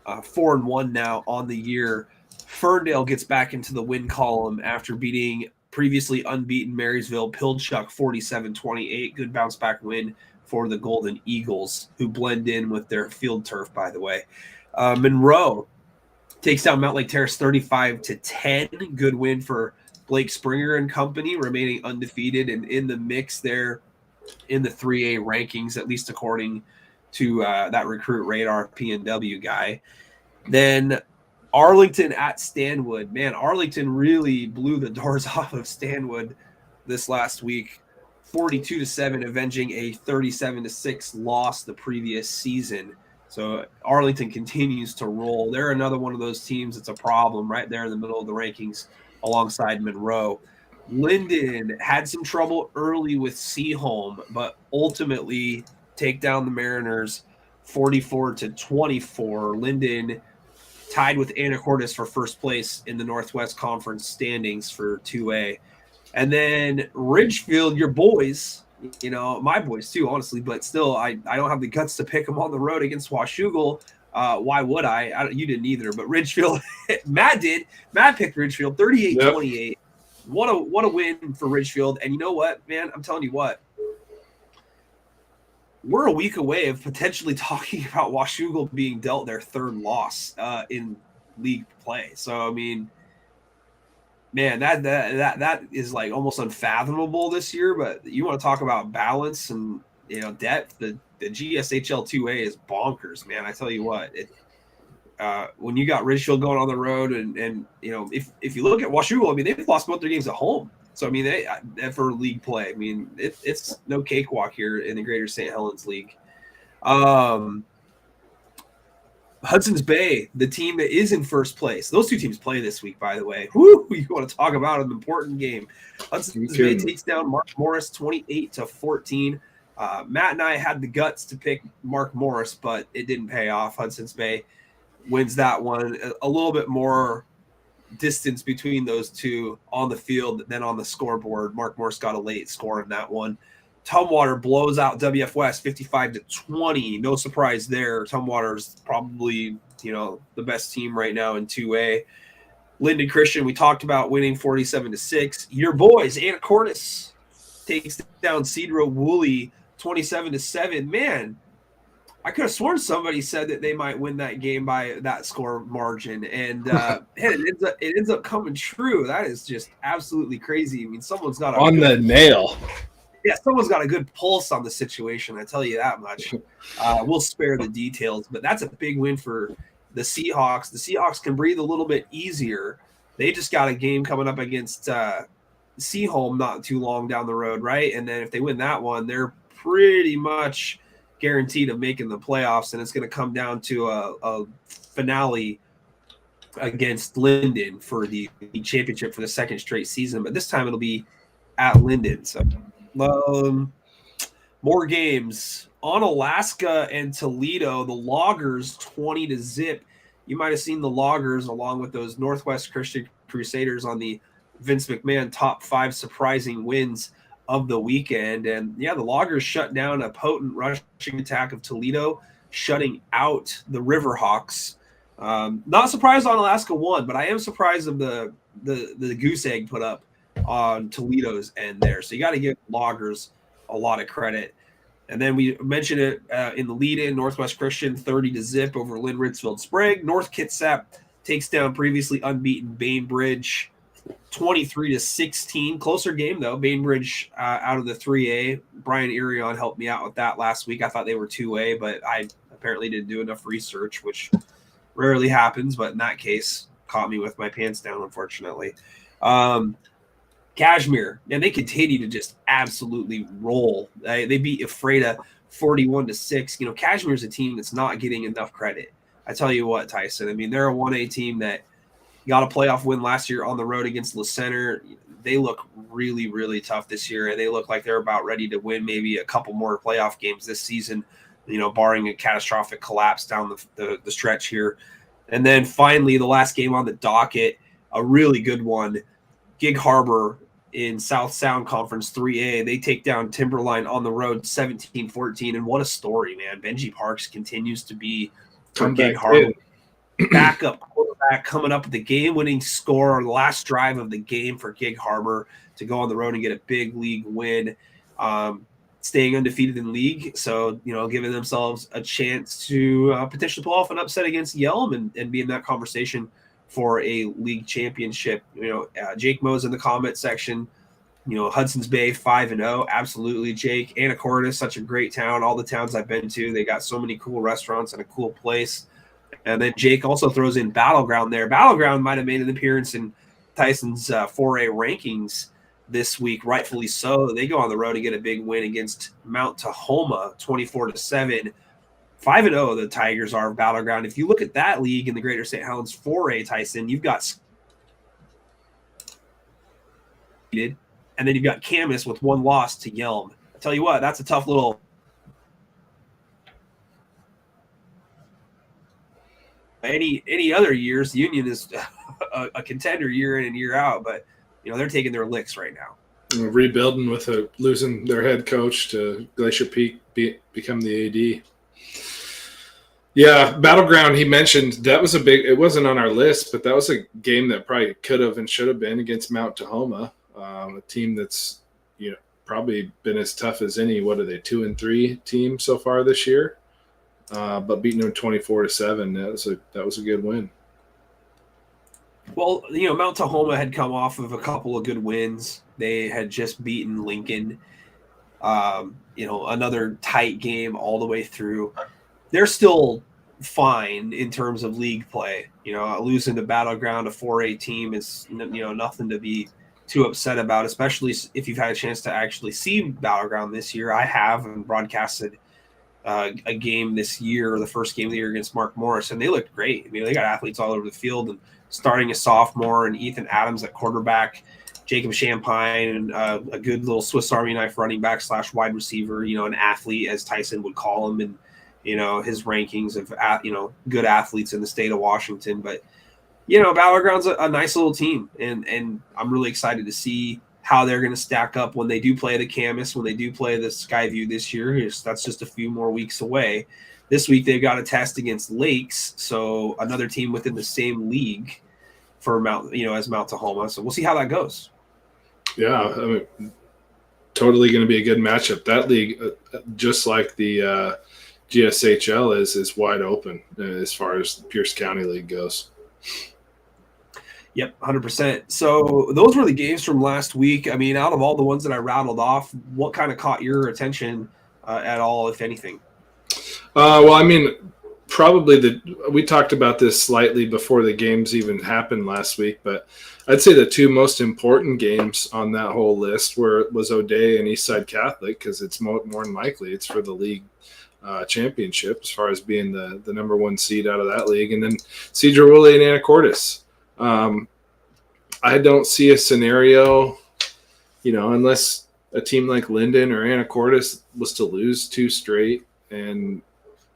4-1 now on the year. Ferndale gets back into the win column after beating previously unbeaten Marysville Pilchuck 47-28. Good bounce back win for the Golden Eagles, who blend in with their field turf, by the way. Monroe takes down Mount Lake Terrace 35-10. Good win for Blake Springer and company, remaining undefeated and in the mix there in the 3A rankings, at least according to that Recruit Radar PNW guy. Then Arlington at Stanwood. Man, Arlington really blew the doors off of Stanwood this last week. 42-7, avenging a 37-6 loss the previous season. So Arlington continues to roll. They're another one of those teams that's a problem right there in the middle of the rankings alongside Monroe. Linden had some trouble early with Seaholm, but ultimately take down the Mariners 44-24. Linden tied with Anacortes for first place in the Northwest Conference standings for 2A. And then Ridgefield, your boys, my boys too, honestly, but still, I don't have the guts to pick them on the road against Washougal. Why would I? You didn't either, but Ridgefield, Matt did. Matt picked Ridgefield 38-28. Yep. What a win for Ridgefield. And you know what, man? I'm telling you what. We're a week away of potentially talking about Washougal being dealt their third loss in league play. So, I mean, man, that is like almost unfathomable this year. But you want to talk about balance and depth. The GSHL 2A is bonkers, man. I tell you what, when you got Ridgefield going on the road, and if you look at Washougal, I mean, they've lost both their games at home. So I mean, they for league play, I mean, it's no cakewalk here in the Greater St. Helens League. Hudson's Bay, the team that is in first place. Those two teams play this week, by the way. Woo, you want to talk about an important game. Hudson's Bay takes down Mark Morris 28-14. Matt and I had the guts to pick Mark Morris, but it didn't pay off. Hudson's Bay wins that one. A little bit more distance between those two on the field than on the scoreboard. Mark Morris got a late score in that one. Tumwater blows out WF West 55-20. No surprise there. Tumwater's probably, the best team right now in 2A. Linden Christian, we talked about winning 47-6. Your boys, Anacortes takes down Cedro Woolley 27-7. Man, I could have sworn somebody said that they might win that game by that score margin, and it ends up coming true. That is just absolutely crazy. I mean, someone's got the nail. Yeah, someone's got a good pulse on the situation. I tell you that much. We'll spare the details, but that's a big win for the Seahawks. The Seahawks can breathe a little bit easier. They just got a game coming up against Seaholm not too long down the road, right? And then if they win that one, they're pretty much guaranteed of making the playoffs, and it's going to come down to a finale against Linden for the championship for the second straight season. But this time it'll be at Linden. So more games on Alaska and Toledo. The Loggers 20-0. You might have seen the Loggers along with those Northwest Christian Crusaders on the Vince McMahon top 5 surprising wins of the weekend. And yeah, the Loggers shut down a potent rushing attack of Toledo, shutting out the Riverhawks. Not surprised on Alaska won, but I am surprised of the goose egg put up on Toledo's end there. So you got to give Loggers a lot of credit. And then we mentioned it in the lead-in, Northwest Christian 30-0 over Lynn Ritzfield Sprague. North Kitsap takes down previously unbeaten Bainbridge 23-16. Closer game, though. Bainbridge out of the 3A. Brian Irion helped me out with that last week. I thought they were 2A, but I apparently didn't do enough research, which Rarely happens, but in that case, caught me with my pants down, unfortunately. Kashmir, and they continue to just absolutely roll. They beat Ephrata 41-6. You know, Kashmir's a team that's not getting enough credit. I tell you what, Tyson. I mean, they're a 1A team that got a playoff win last year on the road against Le Center. They look really, really tough this year, and they look like they're about ready to win maybe a couple more playoff games this season, you know, barring a catastrophic collapse down the stretch here. And then finally, the last game on the docket, a really good one, Gig Harbor in South Sound Conference 3A. They take down Timberline on the road 17-14, and what a story, man. Benji Parks continues to be for Gig Harbor. Backup quarterback coming up with the game-winning score on the last drive of the game for Gig Harbor to go on the road and get a big league win, staying undefeated in league. So, you know, giving themselves a chance to potentially pull off an upset against Yelm and be in that conversation for a league championship. You know, Jake Moe's in the comment section. You know, Hudson's Bay 5-0. Absolutely, Jake. Anacortes, such a great town. All the towns I've been to, they got so many cool restaurants and a cool place. And then Jake also throws in Battleground there. Battleground might have made an appearance in Tyson's 4A rankings this week, rightfully so. They go on the road and get a big win against Mount Tahoma, 24-7. 5-0 the Tigers are Battleground. If you look at that league in the Greater St. Helens 4A, Tyson, you've got and then you've got Camas with one loss to Yelm. I tell you what, that's a tough little any other years. Union is a contender year in and year out, but you know they're taking their licks right now. Rebuilding with losing their head coach to Glacier Peak become the AD. Yeah, Battleground, he mentioned that was it wasn't on our list, but that was a game that probably could have and should have been against Mount Tahoma, a team that's, you know, probably been as tough as any, what are they, 2-3 team so far this year? But beating them 24-7, that was a good win. Well, you know, Mount Tahoma had come off of a couple of good wins. They had just beaten Lincoln, you know, another tight game all the way through. They're still fine in terms of league play. You know, losing to Battleground, a 4A team, is, you know, nothing to be too upset about, especially if you've had a chance to actually see Battleground this year. I have, and broadcasted a game this year, the first game of the year against Mark Morris, and they looked great. I mean, they got athletes all over the field, and starting a sophomore and Ethan Adams at quarterback, Jacob Champagne, and a good little Swiss Army knife running back / wide receiver, you know, an athlete, as Tyson would call him, and, you know, his rankings of, you know, good athletes in the state of Washington. But, you know, Battleground's a nice little team, and I'm really excited to see how they're going to stack up when they do play the Camas, when they do play the Skyview this year. That's just a few more weeks away. This week they've got a test against Lakes, so another team within the same league for Mount, you know, as Mount Tahoma. So we'll see how that goes. Yeah, I mean, totally going to be a good matchup. That league, just like the GSHL is wide open as far as the Pierce County League goes. Yep, 100%. So those were the games from last week. I mean, out of all the ones that I rattled off, what kind of caught your attention at all, if anything? Well, I mean, probably we talked about this slightly before the games even happened last week, but I'd say the two most important games on that whole list was O'Dea and Eastside Catholic, because it's more than likely it's for the league championship as far as being the number one seed out of that league, and then Cedar Woolley and Anacortes. I don't see a scenario, you know, unless a team like Linden or Anacortes was to lose 2 straight, and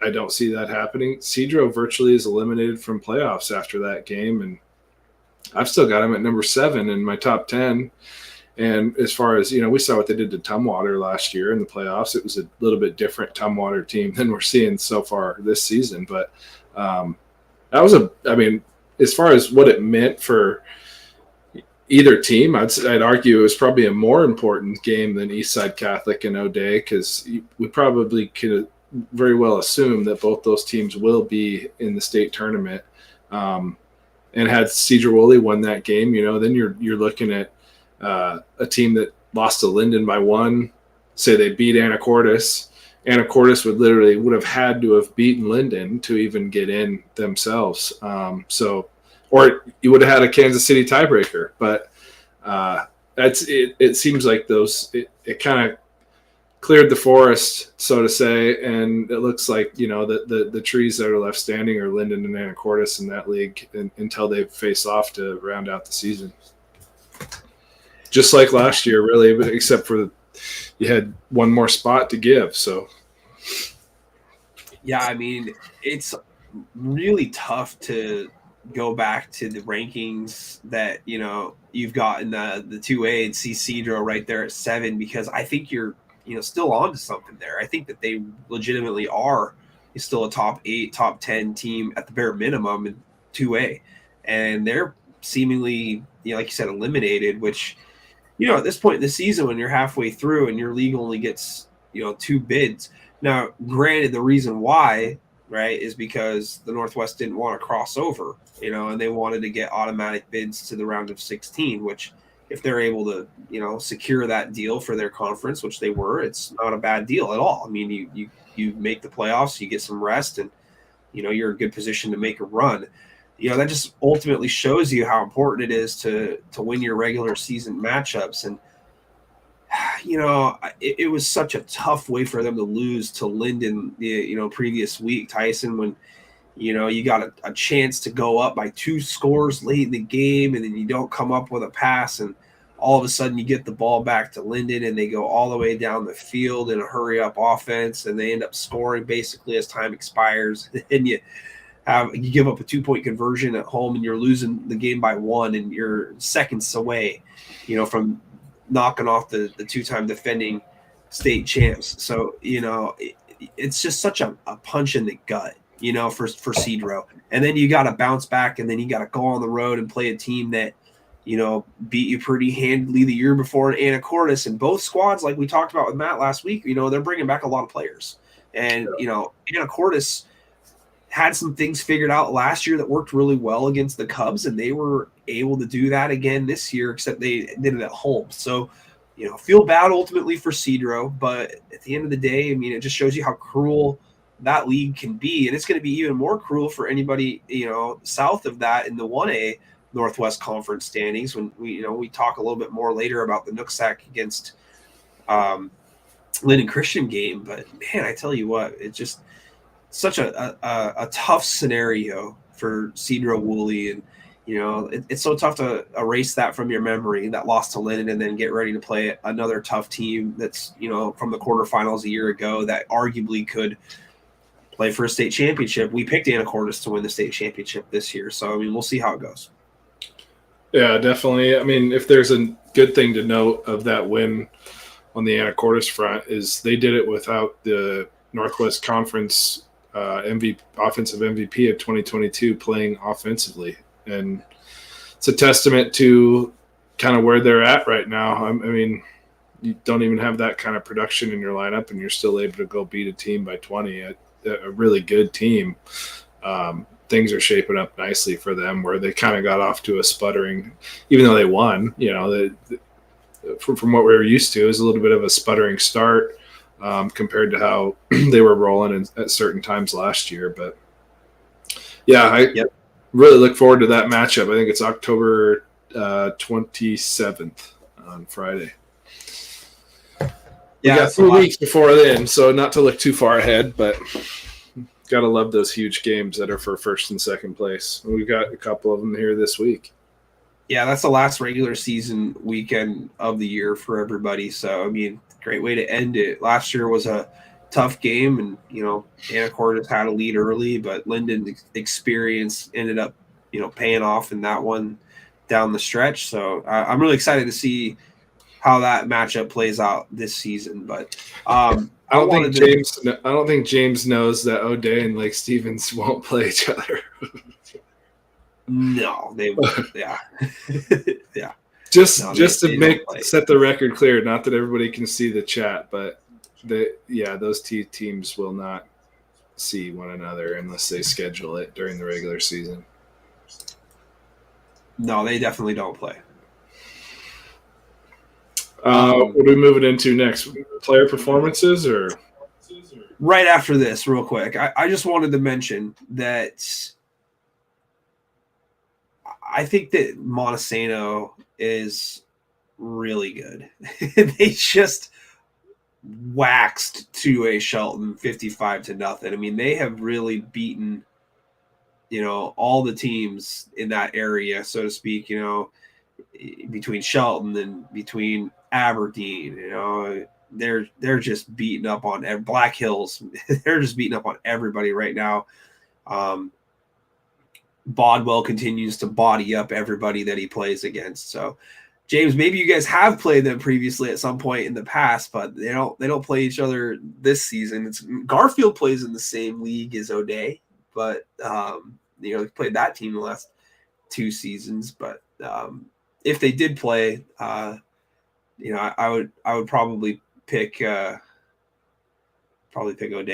I don't see that happening. Cedro virtually is eliminated from playoffs after that game, and I've still got him at number 7 in my top 10. And as far as, you know, we saw what they did to Tumwater last year in the playoffs. It was a little bit different Tumwater team than we're seeing so far this season. But that was I mean, as far as what it meant for either team, I'd argue it was probably a more important game than Eastside Catholic and O'Dea, because we probably could very well assume that both those teams will be in the state tournament. And had Cedar Woolley won that game, you know, then you're looking at a team that lost to Linden by 1. Say they beat Anacortes, Anacortes would have had to have beaten Linden to even get in themselves. Or you would have had a Kansas City tiebreaker. But it seems like it kind of cleared the forest, so to say, and it looks like the trees that are left standing are Linden and Anacortes in that league until they face off to round out the season. Just like last year, really, but except for you had one more spot to give. So, yeah, I mean, it's really tough to go back to the rankings that you've got in the 2A and see Cedro right there at 7, because I think you're still on to something there. I think that they legitimately are still a top 8, top 10 team at the bare minimum in 2A, and they're seemingly like you said, eliminated, which at this point in the season, when you're halfway through and your league only gets 2 bids. Now, granted, the reason why, right, is because the Northwest didn't want to cross over, and they wanted to get automatic bids to the round of 16, which if they're able to, secure that deal for their conference, which they were, it's not a bad deal at all. I mean, you make the playoffs, you get some rest, and, you're in a good position to make a run. That just ultimately shows you how important it is to win your regular season matchups. And, it was such a tough way for them to lose to Linden the, previous week, Tyson, when, you got a chance to go up by 2 scores late in the game, and then you don't come up with a pass, and all of a sudden you get the ball back to Linden, and they go all the way down the field in a hurry-up offense, and they end up scoring basically as time expires, and you give up a 2-point conversion at home, and you're losing the game by 1, and you're seconds away, from knocking off the 2-time defending state champs. So, it's just such a punch in the gut, for Cedro. And then you got to bounce back, and then you got to go on the road and play a team that, beat you pretty handily the year before in Anacortes. And both squads, like we talked about with Matt last week, they're bringing back a lot of players. And, Anacortes had some things figured out last year that worked really well against the Cubs, and they were able to do that again this year, except they did it at home. So, feel bad ultimately for Cedro, but at the end of the day, I mean, it just shows you how cruel that league can be. And it's going to be even more cruel for anybody, south of that in the 1A Northwest Conference standings, when we talk a little bit more later about the Nooksack against Linden Christian game. But man, I tell you what, it's just such a tough scenario for Cedro Woolley, and it's so tough to erase that from your memory, that loss to Linden, and then get ready to play another tough team that's from the quarterfinals a year ago that arguably could play for a state championship. We picked Anacortes to win the state championship this year, so I mean, we'll see how it goes. Yeah, definitely. I mean, if there's a good thing to note of that win on the Anacortes front, is they did it without the Northwest Conference offensive MVP of 2022 playing offensively. And it's a testament to kind of where they're at right now. I mean, you don't even have that kind of production in your lineup, and you're still able to go beat a team by 20, a really good team. Things are shaping up nicely for them, where they kind of got off to a sputtering, even though they won, from what we were used to, it was a little bit of a sputtering start compared to how they were rolling at certain times last year. But yeah, I really look forward to that matchup. I think it's October 27th on Friday. We got 3 weeks before then, so not to look too far ahead, but got to love those huge games that are for first and second place. And we've got a couple of them here this week. Yeah, that's the last regular season weekend of the year for everybody. So, I mean, great way to end it. Last year was a tough game, and, Anacortes had a lead early, but Linden's experience ended up, paying off in that one down the stretch. So I'm really excited to see how that matchup plays out this season. But I don't think James knows that O'Day and Lake Stevens won't play each other. No, they won't. Yeah. Yeah. Just to set the record clear, not that everybody can see the chat, but those two teams will not see one another unless they schedule it during the regular season. No, they definitely don't play. What are we moving into next? Player performances or? right after this, real quick, I just wanted to mention that I think that Montesano is really good. They just waxed 2A Shelton 55-0. I mean, they have really beaten, all the teams in that area, so to speak, between Shelton and between Aberdeen, they're just beating up on Black Hills. They're just beating up on everybody right now. Bodwell continues to body up everybody that he plays against. So, James, maybe you guys have played them previously at some point in the past, but they don't play each other this season. Garfield plays in the same league as O'Day, but he played that team the last 2 seasons. But if they did play, I would probably pick O'Day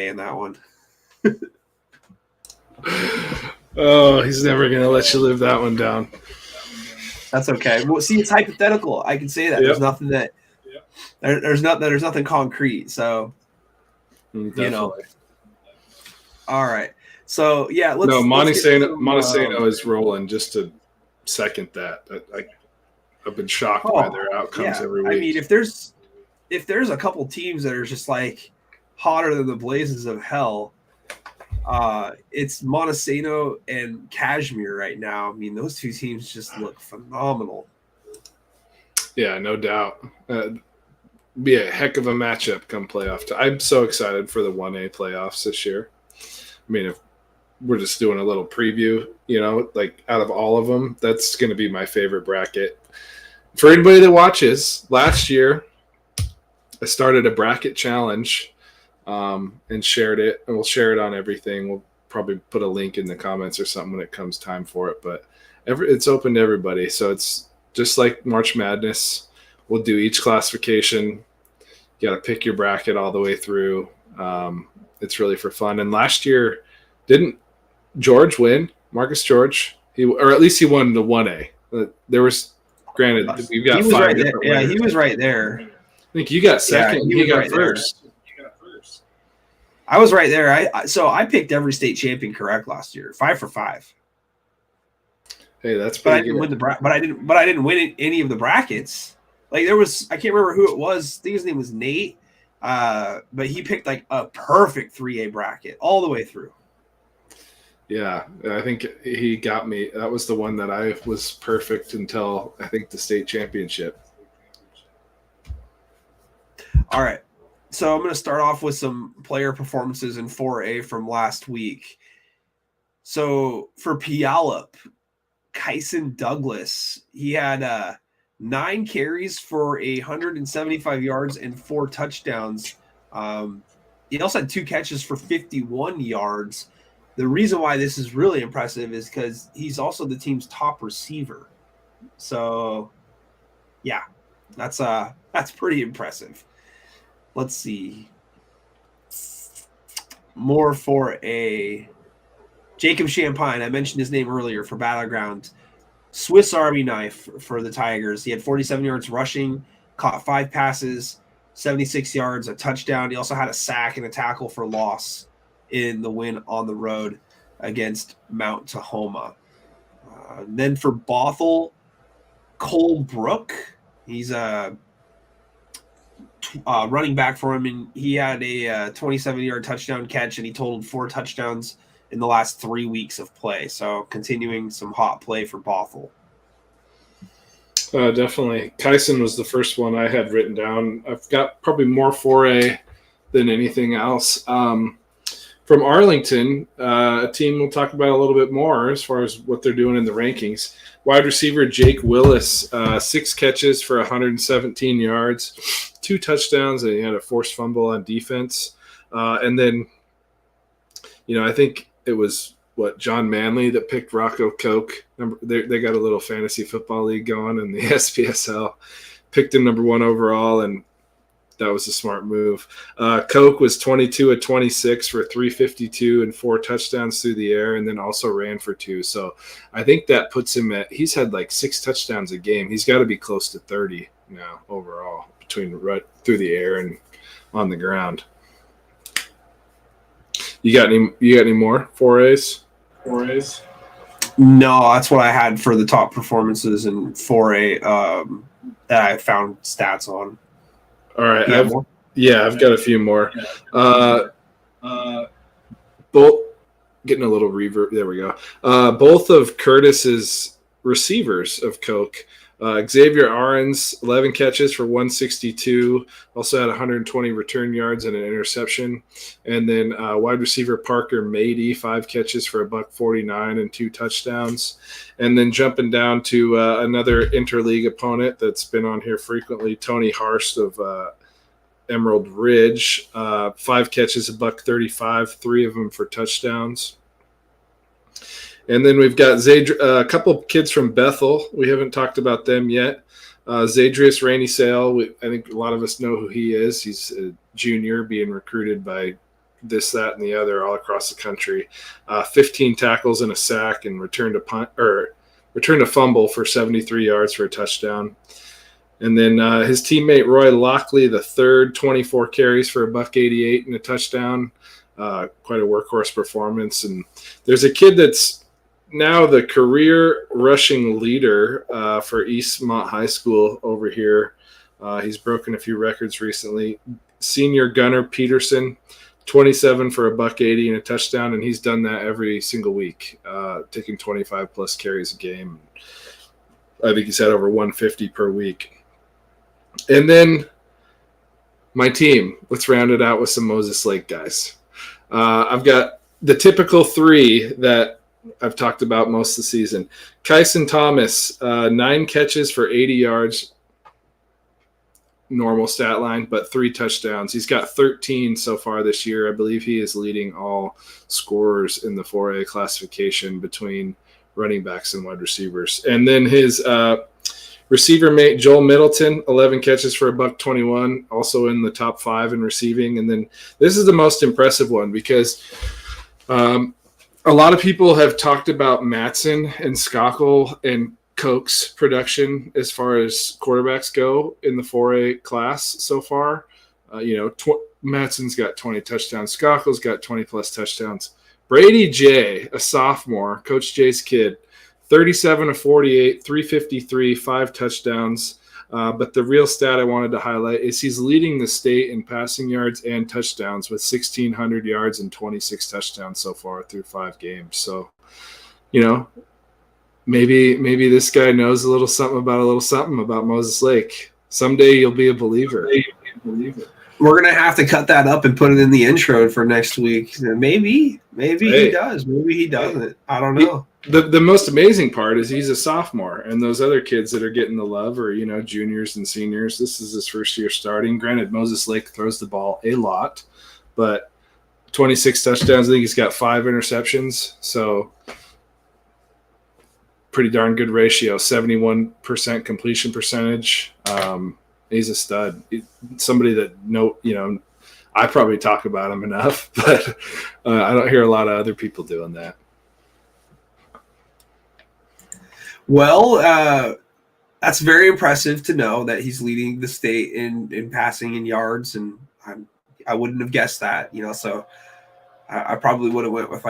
in that one. Oh, he's never going to let you live that one down. That's okay. Well, see, it's hypothetical. I can say that. Yep. There's nothing that there's nothing concrete. So, Definitely. All right. So yeah, Montesano is rolling. Just to second that, I've been shocked by their outcomes every week. I mean, if there's a couple teams that are just like hotter than the blazes of hell, it's Montesano and Kashmir right now. I mean, those 2 teams just look phenomenal. Yeah, no doubt. Be a heck of a matchup come playoff time. I'm so excited for the 1A playoffs this year. I mean, if we're just doing a little preview, like out of all of them, that's going to be my favorite bracket. For anybody that watches, last year I started a bracket challenge and shared it, and we'll share it on everything. We'll probably put a link in the comments or something when it comes time for it, but it's open to everybody. So it's just like March Madness. We'll do each classification. You got to pick your bracket all the way through. It's really for fun. And last year, didn't George win? Marcus George? Or at least he won the 1A. There was, granted, we've got 5 different winners. Yeah, he was right there. I think you got second. Yeah, he got right first. I was right there. I picked every state champion correct last year, 5 for 5. Hey, that's but I pretty didn't good. win but I didn't win any of the brackets. Like there was, I can't remember who it was. I think his name was Nate. But he picked like a perfect 3A bracket all the way through. Yeah, I think he got me. That was the one that I was perfect until I think the state championship. All right. So I'm going to start off with some player performances in 4A from last week. So for Puyallup, Kyson Douglas, he had 9 carries for 175 yards and 4 touchdowns. He also had 2 catches for 51 yards. The reason why this is really impressive is because he's also the team's top receiver. So, yeah, that's pretty impressive. Let's see. More for a Jacob Champagne. I mentioned his name earlier for Battleground. Swiss Army knife for the Tigers. He had 47 yards rushing, caught 5 passes, 76 yards, a touchdown. He also had a sack and a tackle for loss in the win on the road against Mount Tahoma. Then for Bothell, Colbert, he's a running back for him, and he had a 27-yard touchdown catch, and he totaled 4 touchdowns in the last 3 weeks of play. So continuing some hot play for Bothell. Definitely. Kyson was the first one I had written down. I've got probably more 4A than anything else. From Arlington, a team we'll talk about a little bit more as far as what they're doing in the rankings. Wide receiver Jake Willis, 6 catches for 117 yards, 2 touchdowns, and he had a forced fumble on defense. And then, I think it was John Manley that picked Rocco Koch. They got a little fantasy football league going in the SPSL. Picked him number 1 overall, and that was a smart move. Koch was 22 of 26 for 352 and 4 touchdowns through the air, and then also ran for 2. So I think that puts him he's had like 6 touchdowns a game. He's got to be close to 30 now overall between right through the air and on the ground. You got any more 4As? 4As? No, that's what I had for the top performances in 4A that I found stats on. All right. Yeah, I've got a few more. Both getting a little reverb. There we go. Both of Curtis's receivers of Coke. Xavier Ahrens, 11 catches for 162. Also had 120 return yards and an interception. And then wide receiver Parker Mady, 5 catches for $149 and 2 touchdowns. And then jumping down to another interleague opponent that's been on here frequently, Tony Harst of Emerald Ridge, 5 catches, $135, 3 of them for touchdowns. And then we've got a couple kids from Bethel. We haven't talked about them yet. Zadrius Rainey Sale, I think a lot of us know who he is. He's a junior being recruited by this, that, and the other all across the country. 15 tackles and a sack, and returned a fumble for 73 yards for a touchdown. And then his teammate Roy Lockley, the third, 24 carries for $188 and a touchdown. Quite a workhorse performance. And there's a kid that's now the career rushing leader for Eastmont High School over here. He's broken a few records recently. Senior Gunnar Peterson, 27 for $180 and a touchdown, and he's done that every single week, taking 25 plus carries a game. I think he's had over 150 per week. And then my team, let's round it out with some Moses Lake guys. I've got the typical 3 that I've talked about most of the season. Kyson Thomas, 9 catches for 80 yards, normal stat line, but 3 touchdowns. He's got 13 so far this year. I believe he is leading all scorers in the 4A classification between running backs and wide receivers. And then his receiver mate Joel Middleton, 11 catches for $121, also in the top 5 in receiving. And then this is the most impressive one because a lot of people have talked about Mattson and Skockel and Koch's production as far as quarterbacks go in the 4A class so far. Mattson's got 20 touchdowns. Skockel's got 20-plus touchdowns. Brady J., a sophomore, Coach J's kid, 37 of 48, 353, 5 touchdowns. But the real stat I wanted to highlight is he's leading the state in passing yards and touchdowns with 1,600 yards and 26 touchdowns so far through 5 games. So, maybe this guy knows a little something about Moses Lake. Someday you'll be a believer. We're going to have to cut that up and put it in the intro for next week. Maybe he does. Maybe he doesn't. I don't know. The most amazing part is he's a sophomore, and those other kids that are getting the love are, juniors and seniors. This is his first year starting. Granted, Moses Lake throws the ball a lot, but 26 touchdowns. I think he's got 5 interceptions. So pretty darn good ratio, 71% completion percentage. He's a stud. Somebody that I probably talk about him enough, but I don't hear a lot of other people doing that. Well, that's very impressive to know that he's leading the state in passing and yards, and I wouldn't have guessed that, so I probably would have went with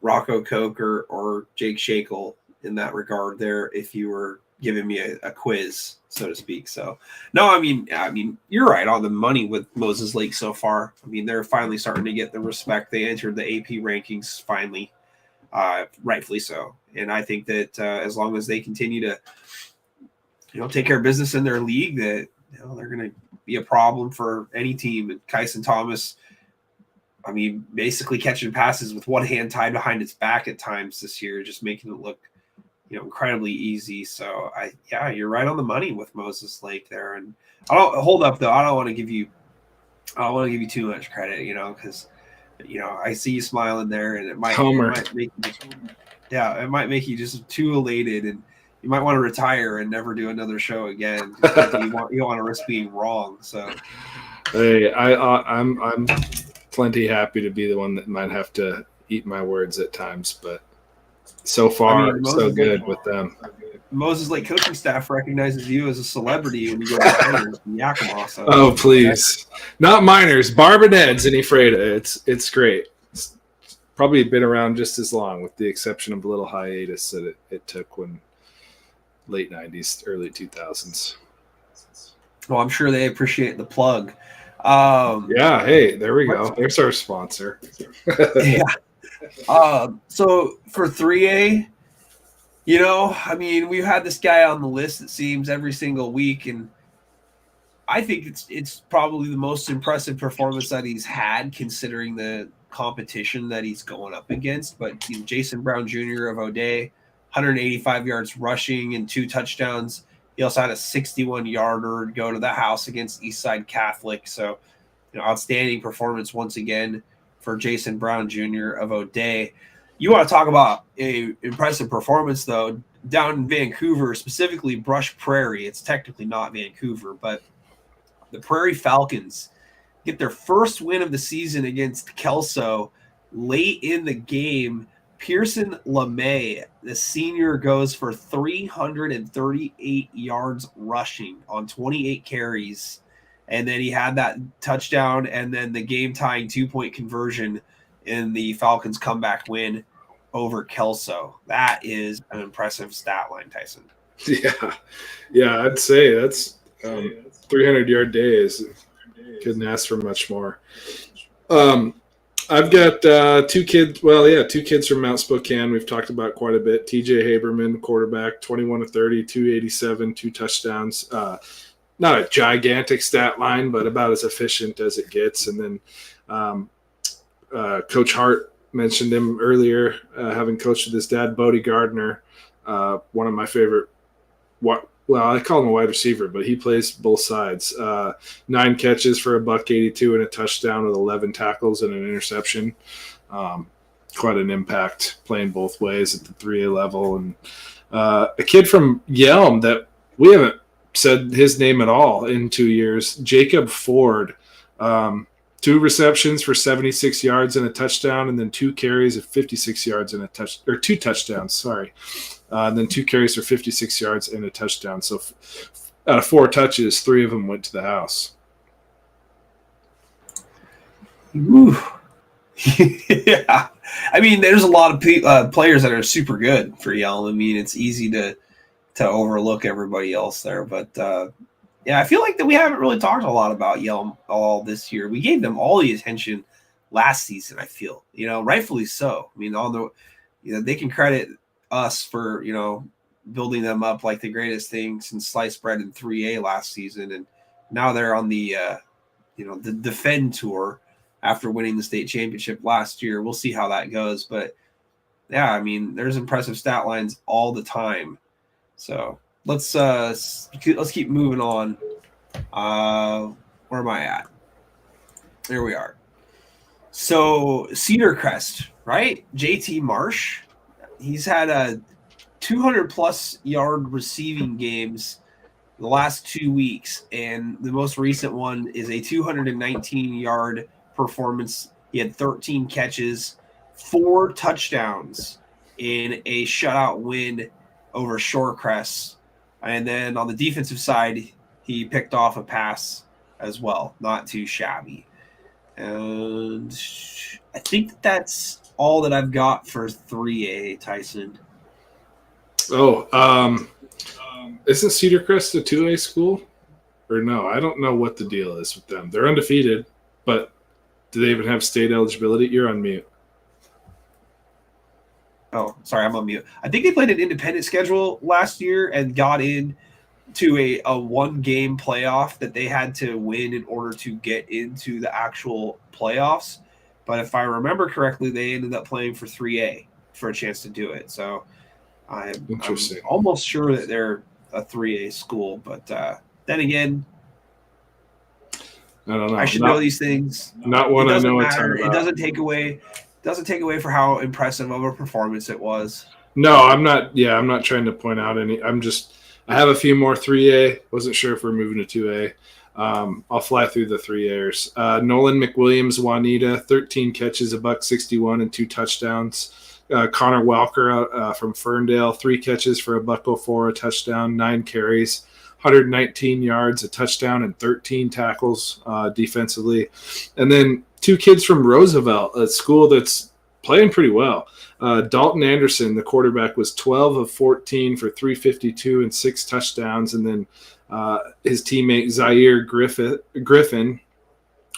Rocco Koch or Jake Shakel in that regard there if you were giving me a quiz, so to speak. So no, I mean you're right on the money with Moses Lake so far. I mean, they're finally starting to get the respect. They entered the AP rankings finally, rightfully so. And I think that as long as they continue to, take care of business in their league, that they're going to be a problem for any team. And Kyson Thomas, basically catching passes with one hand tied behind its back at times this year, just making it look, incredibly easy. So you're right on the money with Moses Lake there. And I don't want to give you too much credit, because I see you smiling there, and it might make you just too elated, and you might want to retire and never do another show again. You don't want to risk being wrong. So, hey, I'm plenty happy to be the one that might have to eat my words at times, but so far, mean, so good with them. Moses Lake coaching staff recognizes you as a celebrity when you go to minors in Yakima. So. Oh, please. Not minors, Barboneds and Ephrata. It's great. It's probably been around just as long, with the exception of a little hiatus that it took when late 90s, early 2000s. Well, I'm sure they appreciate the plug. Yeah, hey, there we go. There's our sponsor. Yeah. So for 3A, I mean, we've had this guy on the list, it seems, every single week, and I think it's probably the most impressive performance that he's had, considering the competition that he's going up against. But Jason Brown Jr. of O'Day, 185 yards rushing and 2 touchdowns. He also had a 61-yarder go to the house against Eastside Catholic. So, outstanding performance once again for Jason Brown Jr. of O'Day. You want to talk about a impressive performance, though, down in Vancouver, specifically Brush Prairie. It's technically not Vancouver, but the Prairie Falcons get their first win of the season against Kelso late in the game. Pearson LeMay, the senior, goes for 338 yards rushing on 28 carries. And then he had that touchdown and then the game-tying 2-point conversion in the Falcons' comeback win over Kelso. That is an impressive stat line, Tyson. Yeah, I'd say that's 300-yard days. Couldn't ask for much more. I've got 2 kids. Well, yeah, 2 kids from Mount Spokane. We've talked about quite a bit. TJ Haberman, quarterback, 21 of 30, 287, 2 touchdowns. Not a gigantic stat line, but about as efficient as it gets. And then Coach Hart mentioned him earlier, having coached with his dad, Bodie Gardner, one of my favorite. I call him a wide receiver, but he plays both sides. 9 catches for $182 and a touchdown with 11 tackles and an interception. Quite an impact playing both ways at the 3A level. And a kid from Yelm that we haven't said his name at all in 2 years, Jacob Ford. 2 receptions for 76 yards and a touchdown, and then 2 carries of 56 yards and 2 touchdowns. Sorry. And then 2 carries for 56 yards and a touchdown. So out of 4 touches, 3 of them went to the house. Ooh. Yeah. I mean, there's a lot of players that are super good for Yelm. I mean, it's easy to overlook everybody else there. But, yeah, I feel like that we haven't really talked a lot about Yelm all this year. We gave them all the attention last season, I feel. Rightfully so. I mean, they can credit us for, building them up like the greatest thing since sliced bread in 3A last season. And now they're on the defend tour after winning the state championship last year. We'll see how that goes. But, yeah, I mean, there's impressive stat lines all the time. So let's keep moving on. Where am I at? There we are. So Cedar Crest, right? JT Marsh. He's had a 200-plus yard receiving games the last 2 weeks, and the most recent one is a 219-yard performance. He had 13 catches, 4 touchdowns in a shutout win over Shorecrest. And then on the defensive side, he picked off a pass as well. Not too shabby. And I think that's all that I've got for 3A, Tyson. Isn't Cedar Crest a 2A school? Or no, I don't know what the deal is with them. They're undefeated, but do they even have state eligibility? You're on mute. Oh, sorry, I'm on mute. I think they played an independent schedule last year and got in to a 1-game playoff that they had to win in order to get into the actual playoffs. But if I remember correctly, they ended up playing for 3A for a chance to do it. So I'm almost sure that they're a 3A school. But then again, I don't know. I should know these things. Not one I know. It doesn't take away for how impressive of a performance it was. No, I'm not. Yeah, I'm not trying to point out any. I have a few more 3A. Wasn't sure if we're moving to 2A. I'll fly through the 3Ers. Nolan McWilliams, Juanita, 13 catches, $161 and 2 touchdowns. Connor Welker from Ferndale, 3 catches for $104, a touchdown, 9 carries, 119 yards, a touchdown, and 13 tackles defensively. And then 2 kids from Roosevelt, a school that's playing pretty well. Dalton Anderson, the quarterback, was 12 of 14 for 352 and 6 touchdowns. And then his teammate Zaire Griffin,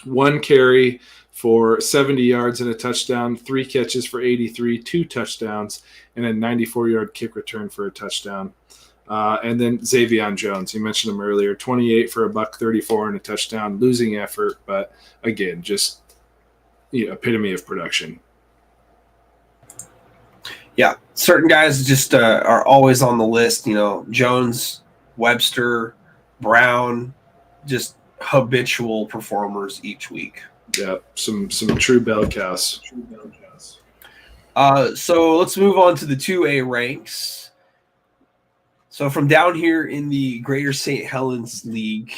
1 carry for 70 yards and a touchdown, 3 catches for 83, 2 touchdowns, and a 94-yard kick return for a touchdown. And then Xavion Jones, you mentioned him earlier, 28 for $134 and a touchdown, losing effort, but again, just epitome of production. Yeah, certain guys just are always on the list. Jones, Webster, Brown, just habitual performers each week. Yeah, some true bell cows. So let's move on to the 2A ranks. So from down here in the Greater St. Helens League,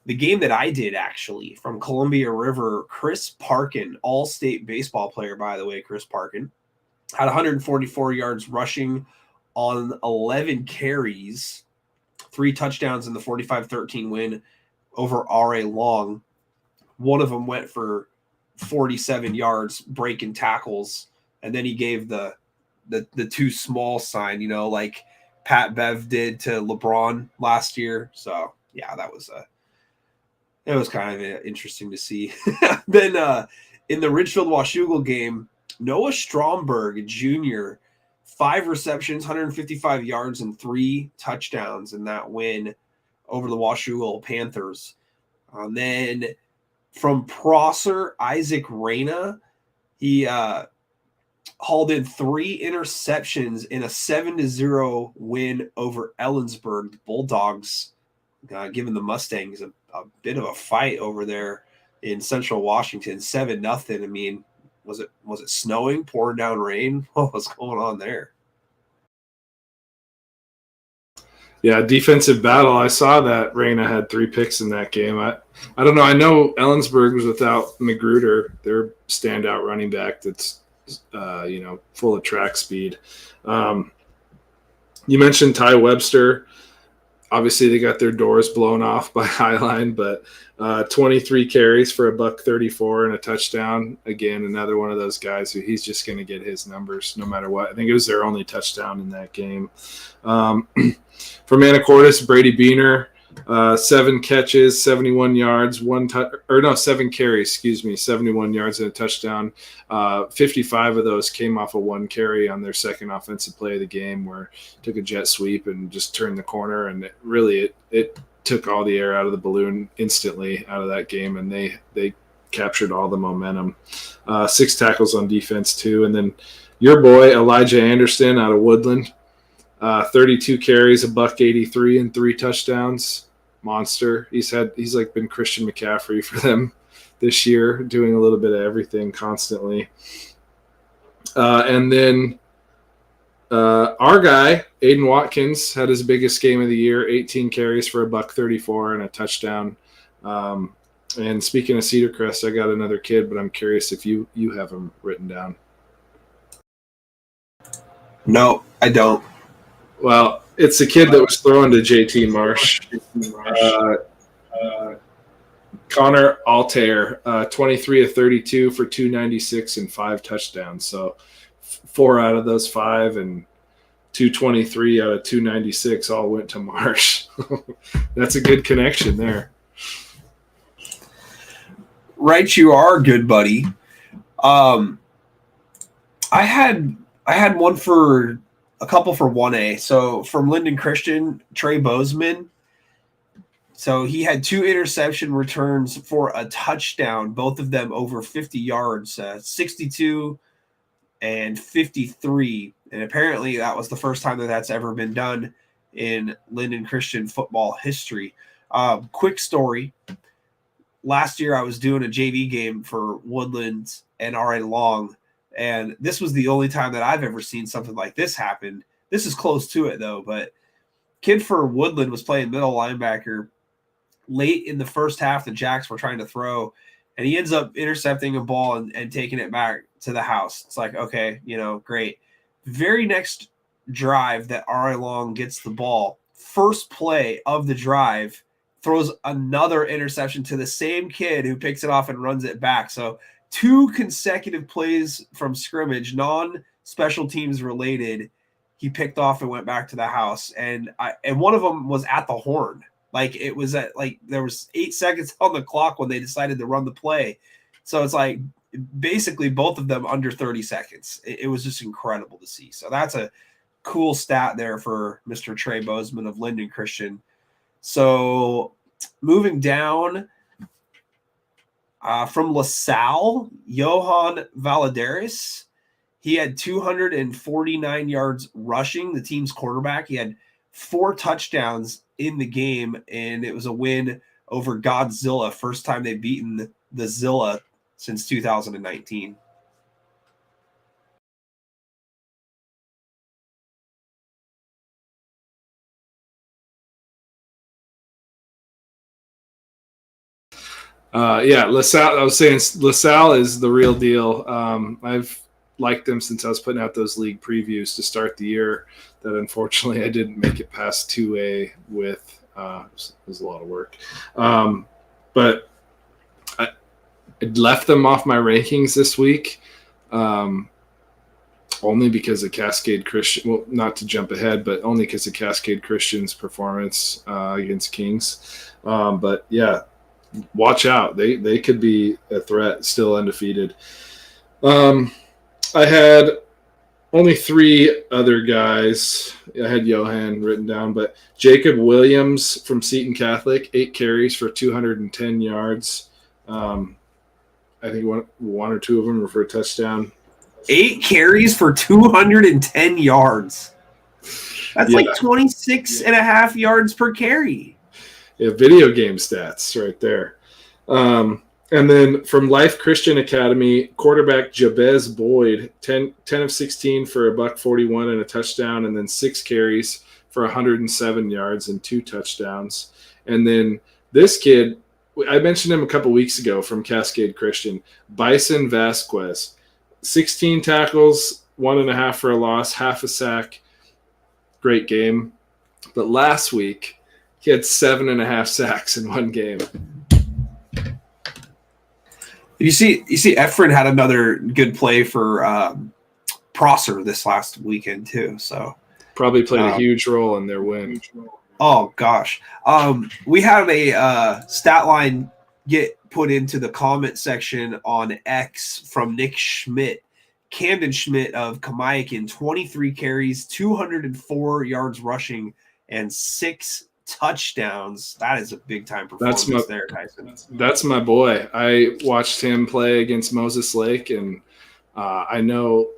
the game that I did actually from Columbia River, Chris Parkin, all-state baseball player, by the way, Chris Parkin, had 144 yards rushing on 11 carries, 3 touchdowns in the 45-13 win over R.A. Long. One of them went for 47 yards, breaking tackles, and then he gave the too small sign, like Pat Bev did to LeBron last year. So yeah, it was kind of interesting to see. Then in the Ridgefield Washougal game, Noah Stromberg Jr., 5 receptions, 155 yards, and 3 touchdowns in that win over the Washougal Panthers. And then from Prosser, Isaac Reyna, he hauled in 3 interceptions in a 7-0 win over Ellensburg. The Bulldogs giving the Mustangs a bit of a fight over there in Central Washington, 7-0. I mean, was it snowing, pouring down rain? What was going on there? Yeah, defensive battle. I saw that Reyna had 3 picks in that game. I don't know. I know Ellensburg was without Magruder, their standout running back that's full of track speed. You mentioned Ty Webster. Obviously, they got their doors blown off by Highline, but 23 carries for $134 and a touchdown. Again, another one of those guys who he's just going to get his numbers no matter what. I think it was their only touchdown in that game. For Anacortes, Brady Beener, 7 catches, 71 yards, 7 carries, 71 yards and a touchdown. 55 of those came off of 1 carry on their second offensive play of the game, where took a jet sweep and just turned the corner, and it took all the air out of the balloon instantly out of that game, and they captured all the momentum. 6 tackles on defense too, and then your boy Elijah Anderson out of Woodland. 32 carries, $183 and 3 touchdowns. Monster. He's like been Christian McCaffrey for them this year, doing a little bit of everything constantly. And then our guy, Aiden Watkins, had his biggest game of the year, 18 carries for $134 and a touchdown. And speaking of Cedar Crest, I got another kid, but I'm curious if you have him written down. No, I don't. Well, it's the kid that was thrown to JT Marsh. Connor Altair, 23 of 32 for 296 and 5 touchdowns. So 4 out of those 5 and 223 out of 296 all went to Marsh. That's a good connection there. Right, you are, good buddy. I had one for a couple for 1A. So from Linden Christian, Trey Bozeman. So he had 2 interception returns for a touchdown, both of them over 50 yards, 62 and 53. And apparently that was the first time that's ever been done in Linden Christian football history. Quick story. Last year I was doing a JV game for Woodlands and R.A. Long, and this was the only time that I've ever seen something like this happen. This is close to it, though. But kid for Woodland was playing middle linebacker. Late in the first half, the Jacks were trying to throw, and he ends up intercepting a ball and taking it back to the house. It's like, okay, great. Very next drive that Ari Long gets the ball, first play of the drive, throws another interception to the same kid who picks it off and runs it back. So 2 consecutive plays from scrimmage, non-special teams related, he picked off and went back to the house. And one of them was at the horn. Like it was there was 8 seconds on the clock when they decided to run the play. So it's like basically both of them under 30 seconds. It was just incredible to see. So that's a cool stat there for Mr. Trey Bozeman of Linden Christian. So moving down from LaSalle, Johan Valadares. He had 249 yards rushing, the team's quarterback. He had 4 touchdowns in the game, and it was a win over Godzilla. First time they've beaten the Zilla since 2019. LaSalle. I was saying LaSalle is the real deal. I've liked them since I was putting out those league previews to start the year. That unfortunately I didn't make it past 2A with. It was a lot of work, but I left them off my rankings this week. Only because of Cascade Christian. Well, not to jump ahead, but only because of Cascade Christian's performance against Kings. But yeah. Watch out. They could be a threat, still undefeated. I had only 3 other guys. I had Johan written down, but Jacob Williams from Seton Catholic, 8 carries for 210 yards. I think one or 2 of them were for a touchdown. 8 carries for 210 yards. That's like 26 and a half yards per carry. Yeah, video game stats right there. And then from Life Christian Academy, quarterback Jabez Boyd, 10 of 16 for $141 and a touchdown, and then 6 carries for 107 yards and 2 touchdowns. And then this kid, I mentioned him a couple weeks ago from Cascade Christian, Bison Vasquez, 16 tackles, 1.5 for a loss, half a sack. Great game. But last week, he had 7.5 sacks in one game. You see, Efren had another good play for Prosser this last weekend too. So probably played a huge role in their win. Oh gosh, we have a stat line get put into the comment section on X from Nick Schmidt. Camden Schmidt of Kamayakin, 23 carries, 204 yards rushing, and 6 touchdowns. That is a big time performance there, Tyson. That's my boy. I watched him play against Moses Lake, and I know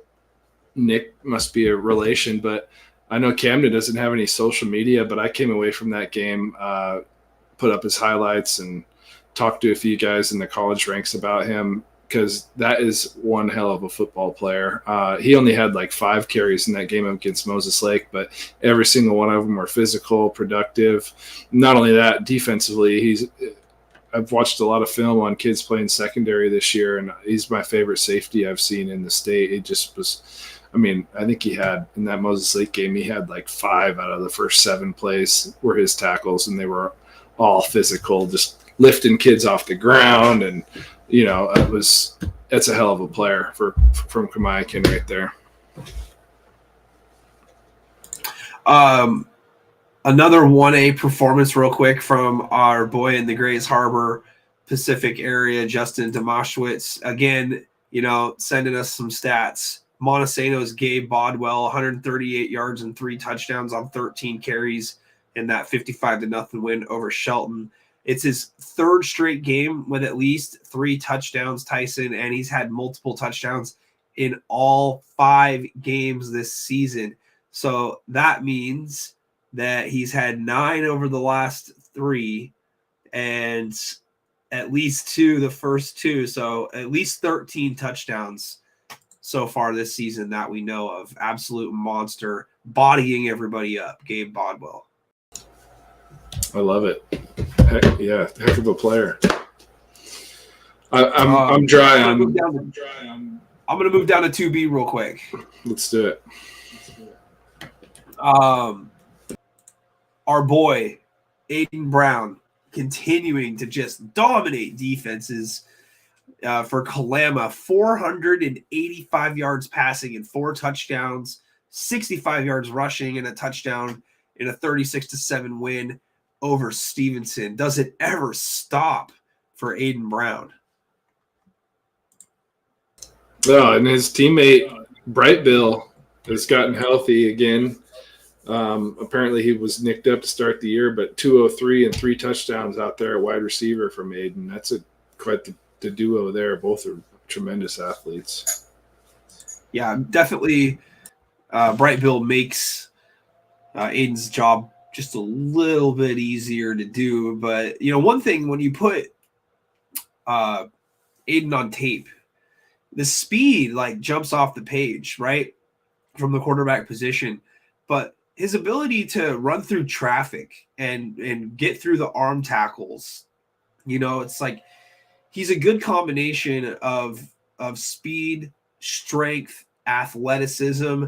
Nick must be a relation, but I know Camden doesn't have any social media, but I came away from that game, put up his highlights and talked to a few guys in the college ranks about him, because that is one hell of a football player. He only had like 5 carries in that game against Moses Lake, but every single one of them were physical, productive. Not only that, defensively, I've watched a lot of film on kids playing secondary this year, and he's my favorite safety I've seen in the state. It just was, I think he had, in that Moses Lake game, he had like 5 out of the first 7 plays were his tackles, and they were all physical, just lifting kids off the ground, and it's a hell of a player from Kamayakin right there. Another 1A performance real quick from our boy in the Grays Harbor Pacific area, Justin Demashwitz. Again, sending us some stats. Montesano's Gabe Bodwell, 138 yards and 3 touchdowns on 13 carries in that 55-0 win over Shelton. It's his 3rd straight game with at least 3 touchdowns, Tyson, and he's had multiple touchdowns in all 5 games this season. So that means that he's had 9 over the last 3 and at least 2 the first 2. So at least 13 touchdowns so far this season that we know of. Absolute monster, bodying everybody up, Gabe Bodwell. I love it. Heck of a player. I'm dry. I'm going to move down to 2B real quick. Let's do it. Our boy Aiden Brown continuing to just dominate defenses for Kalama. 485 yards passing and 4 touchdowns, 65 yards rushing and a touchdown in a 36-7 win over Stevenson. Does it ever stop for Aiden Brown? No, and his teammate Bright Bill has gotten healthy again. Apparently he was nicked up to start the year, but 203 and 3 touchdowns out there at wide receiver from Aiden. That's quite the duo there. Both are tremendous athletes. Yeah, definitely. Bright Bill makes Aiden's job just a little bit easier to do. But, one thing when you put Aiden on tape, the speed jumps off the page, right, from the quarterback position. But his ability to run through traffic and get through the arm tackles, it's like he's a good combination of speed, strength, athleticism.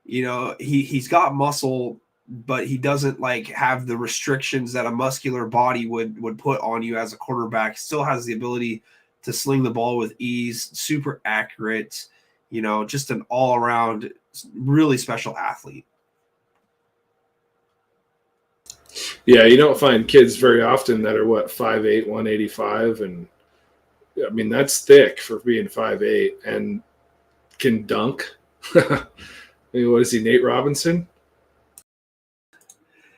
He's got muscle, but he doesn't have the restrictions that a muscular body would put on you as a quarterback. Still has the ability to sling the ball with ease, super accurate, just an all-around really special athlete. Yeah, you don't find kids very often that are 5'8", 185, and I mean that's thick for being 5'8" and can dunk. I mean, what is he, Nate Robinson?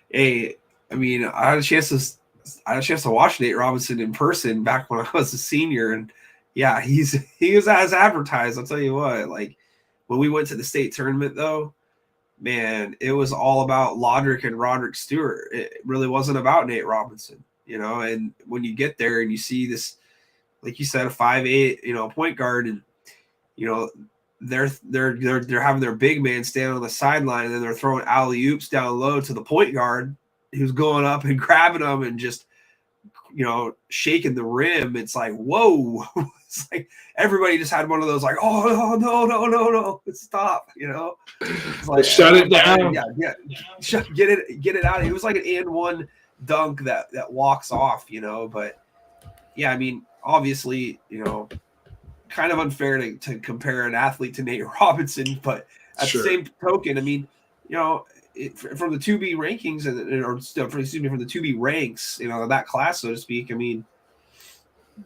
Hey, I mean, I had a chance to watch Nate Robinson in person back when I was a senior, and yeah, he was as advertised. I'll tell you what, when we went to the state tournament though, man, it was all about Lodrick and Roderick Stewart. It really wasn't about Nate Robinson, and when you get there and you see this, like you said, a 5'8", point guard, and they're having their big man stand on the sideline, and then they're throwing alley-oops down low to the point guard who's going up and grabbing them and just shaking the rim. It's like, whoa. It's like everybody just had one of those oh no, stop, It's like, shut it down. Yeah, get it out. It was like an and one dunk that walks off, but yeah, I mean, obviously, kind of unfair to compare an athlete to Nate Robinson, but at the same token, I mean, from the 2B rankings from the 2B ranks, that class, so to speak, I mean,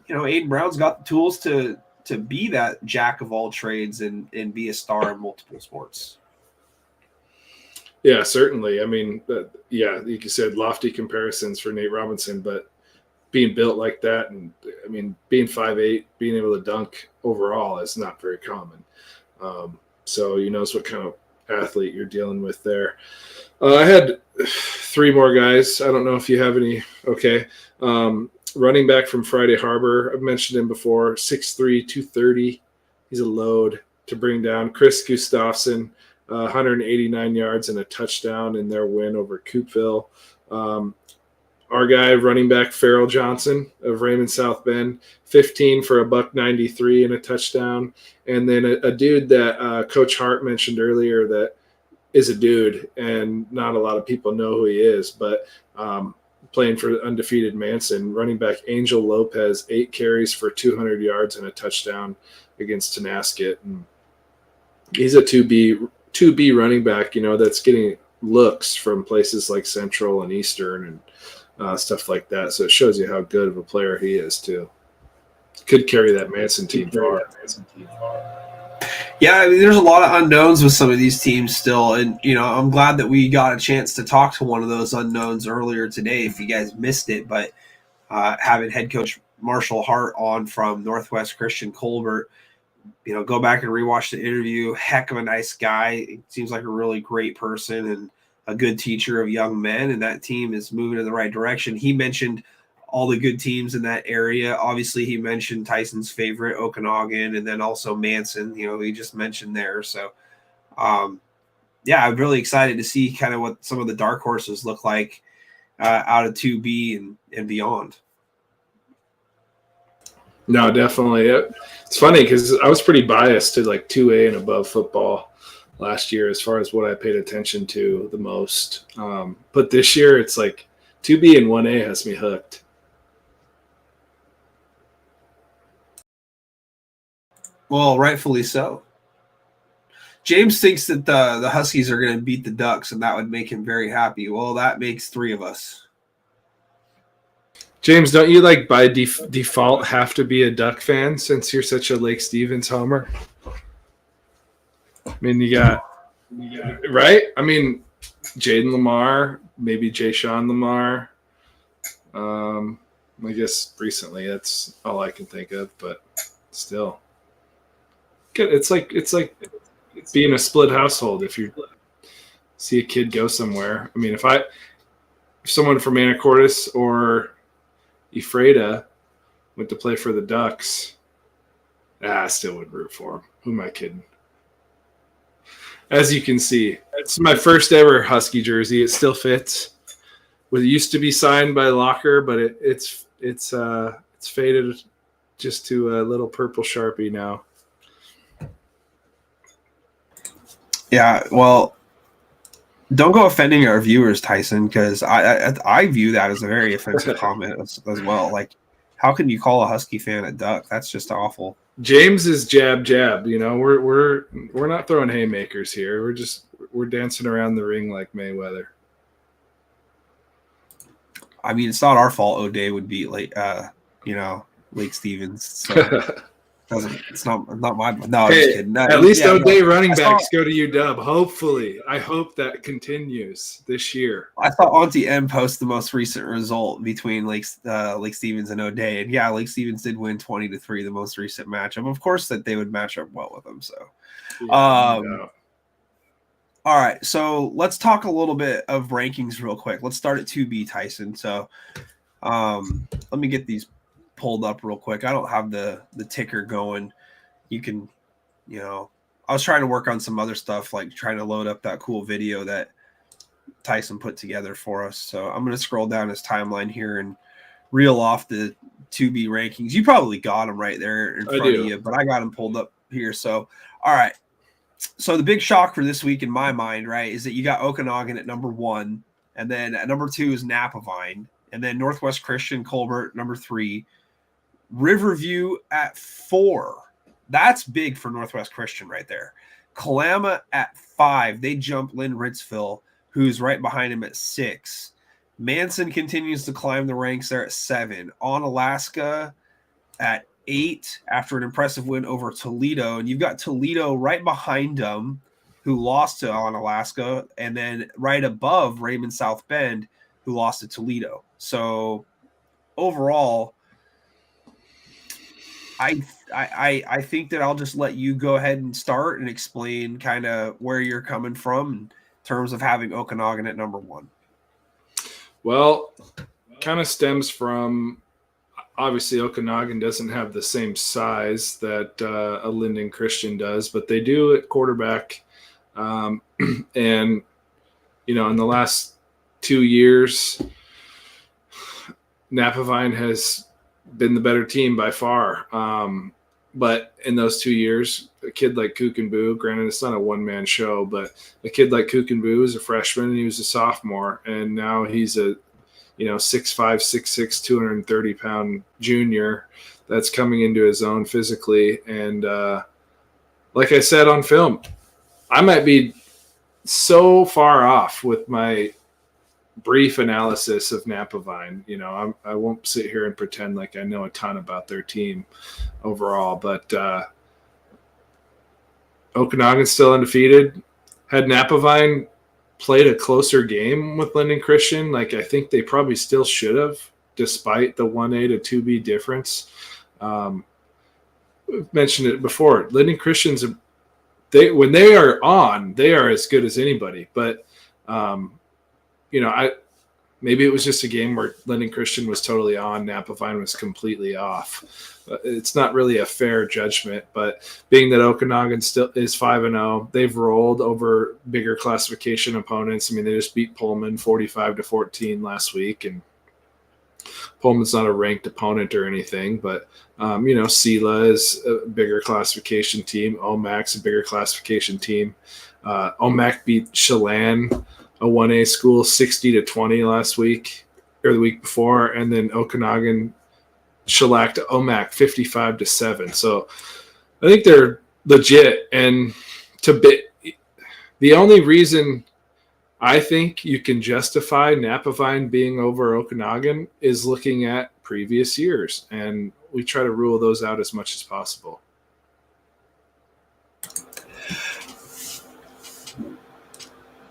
Aiden Brown's got the tools to be that jack of all trades and be a star in multiple sports. Yeah, certainly. I mean, like you said, lofty comparisons for Nate Robinson, but being built like that, and I mean, being 5'8", being able to dunk overall is not very common. So you know what kind of athlete you're dealing with there. I had 3 more guys. I don't know if you have any. Okay. Running back from Friday Harbor. I've mentioned him before. 6'3", 230. He's a load to bring down. Chris Gustafson, 189 yards and a touchdown in their win over Coopville. Our guy, running back Farrell Johnson of Raymond South Bend, 15 for $193 and a touchdown. And then a dude that Coach Hart mentioned earlier that is a dude, and not a lot of people know who he is, but playing for undefeated Manson, running back Angel Lopez, 8 carries for 200 yards and a touchdown against Tenasket. And he's a 2B running back, that's getting looks from places like Central and Eastern and stuff like that. So it shows you how good of a player he is too. Could carry that Manson team far. Yeah, I mean, there's a lot of unknowns with some of these teams still, and I'm glad that we got a chance to talk to one of those unknowns earlier today. If you guys missed it, but having head coach Marshall Hart on from Northwest Christian Colbert, go back and rewatch the interview. Heck of a nice guy. Seems like a really great person and a good teacher of young men, and that team is moving in the right direction. He mentioned all the good teams in that area. Obviously, he mentioned Tyson's favorite, Okanagan, and then also Manson, he just mentioned there. So, I'm really excited to see kind of what some of the dark horses look like out of 2B and beyond. No, definitely. It's funny because I was pretty biased to like 2A and above football last year as far as what I paid attention to the most. But this year it's like 2B and 1A has me hooked. Well, rightfully so. James thinks that the Huskies are going to beat the Ducks, and that would make him very happy. Well, that makes 3 of us. James, don't you like by default have to be a Duck fan since you're such a Lake Stevens homer? I mean, you got right? I mean, Jaden Lamar, maybe Jay Sean Lamar. I guess recently that's all I can think of, but still. It's like being a split household if you see a kid go somewhere. I mean, if someone from Anacortes or Ephrata went to play for the Ducks, I still would root for him. Who am I kidding? As you can see, it's my first ever Husky jersey. It still fits. It used to be signed by Locker, but it's faded just to a little purple Sharpie now. Yeah, well, don't go offending our viewers, Tyson, because I view that as a very offensive comment as well. Like, how can you call a Husky fan a duck? That's just awful. James is jab. You know, we're not throwing haymakers here. We're dancing around the ring like Mayweather. I mean, it's not our fault. O'Day would beat Lake Stevens. So. It's not my. No, I'm just kidding. No, at least O'Day running backs go to UW. Hopefully, I hope that continues this year. I saw Auntie M post the most recent result between Lake Stevens and O'Day, and yeah, Lake Stevens did win 20-3 the most recent matchup. Of course, that they would match up well with them. So, all right. So let's talk a little bit of rankings real quick. Let's start at 2B, Tyson. So, let me get these pulled up real quick. I don't have the ticker going. You can, I was trying to work on some other stuff, like trying to load up that cool video that Tyson put together for us. So I'm going to scroll down his timeline here and reel off the 2B rankings. You probably got them right there in front of you, but I got them pulled up here. So, all right. So the big shock for this week in my mind, right, is that you got Okanagan at number 1, and then at number 2 is Napavine, and then Northwest Christian, Colbert, number 3, Riverview at 4. That's big for Northwest Christian right there. Kalama at 5. They jump Lynn Ritzville, who's right behind him at 6. Manson continues to climb the ranks there at 7. On Alaska at 8 after an impressive win over Toledo. And you've got Toledo right behind them, who lost to On Alaska, and then right above Raymond South Bend, who lost to Toledo. So overall, I think that I'll just let you go ahead and start and explain kind of where you're coming from in terms of having Okanagan at number 1. Well, kind of stems from, obviously Okanagan doesn't have the same size that a Linden Christian does, but they do at quarterback. And, in the last 2 years, Napavine has been the better team by far. But in those 2 years, a kid like Kukenboo, granted it's not a one-man show, but a kid like Kukenboo is a freshman and he was a sophomore, and now he's a 6'5", 6'6", 230-pound junior that's coming into his own physically. And like I said on film, I might be so far off with my brief analysis of Napavine. I won't sit here and pretend like I know a ton about their team overall, but Okanagan's still undefeated. Had Napavine played a closer game with Linden Christian, like I think they probably still should have, despite the 1A to 2B difference. We've mentioned it before. Linden Christians, when they are on, they are as good as anybody. But maybe it was just a game where Linden Christian was totally on, Napavine was completely off. It's not really a fair judgment, but being that Okanagan still is 5-0, they've rolled over bigger classification opponents. I mean, they just beat Pullman 45-14 last week, and Pullman's not a ranked opponent or anything, but Sela is a bigger classification team. OMAC's a bigger classification team. OMAC beat Chelan, a 1A school, 60-20 last week or the week before, and then Okanagan shellacked OMAC 55-7. So I think they're legit. And the only reason I think you can justify Napavine being over Okanagan is looking at previous years, and we try to rule those out as much as possible.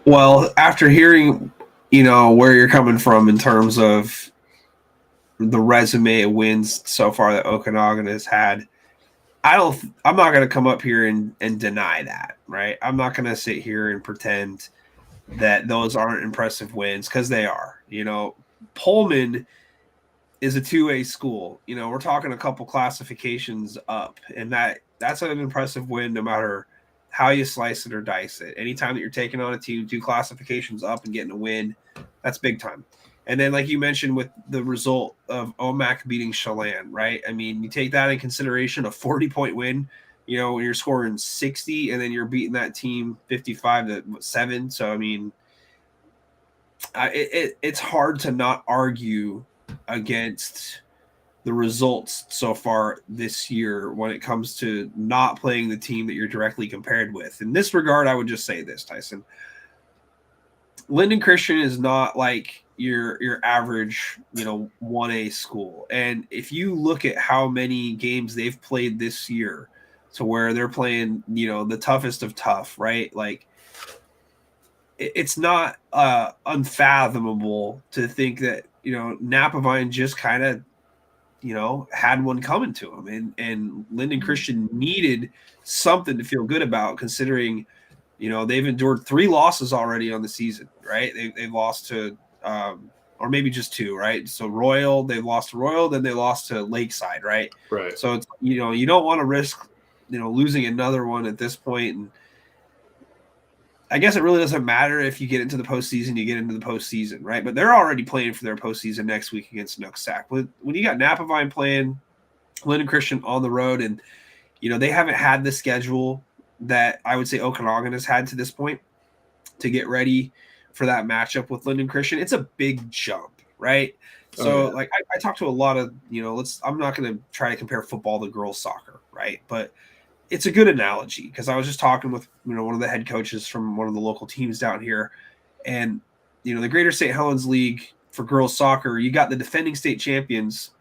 Well, after hearing, where you're coming from in terms of the resume of wins so far that Okanagan has had, I'm not going to come up here and deny that, right? I'm not going to sit here and pretend that those aren't impressive wins, because they are. Pullman is a 2A school. We're talking a couple classifications up, and that's an impressive win no matter how you slice it or dice it. Anytime that you're taking on a team 2 classifications up and getting a win, that's big time. And then, like you mentioned, with the result of OMAC beating Chelan, right? I mean, you take that in consideration, a 40-point win, when you're scoring 60 and then you're beating that team 55-7. So, I mean, it's hard to not argue against the results so far this year when it comes to not playing the team that you're directly compared with. In this regard, I would just say this, Tyson. Linden Christian is not like your average, 1A school. And if you look at how many games they've played this year to where they're playing, the toughest of tough, right? Like, it's not unfathomable to think that, Napavine just kind of, had one coming to them. And Linden Christian needed something to feel good about, considering, they've endured 3 losses already on the season, right? They've lost to, or maybe just 2, right? So Royal, they lost to Royal, then they lost to Lakeside, right? Right. So it's, you don't want to risk, losing another one at this point. And I guess it really doesn't matter if you get into the postseason, right? But they're already playing for their postseason next week against Nooksack. When you got Napavine playing Linden Christian on the road, and they haven't had the schedule that I would say Okanagan has had to this point to get ready for that matchup with Linden Christian, it's a big jump, right? So, like, I talked to a lot of, I'm not going to try to compare football to girls soccer, right? But it's a good analogy, because I was just talking with, one of the head coaches from one of the local teams down here, and, the Greater St. Helens League for girls soccer, you got the defending state champions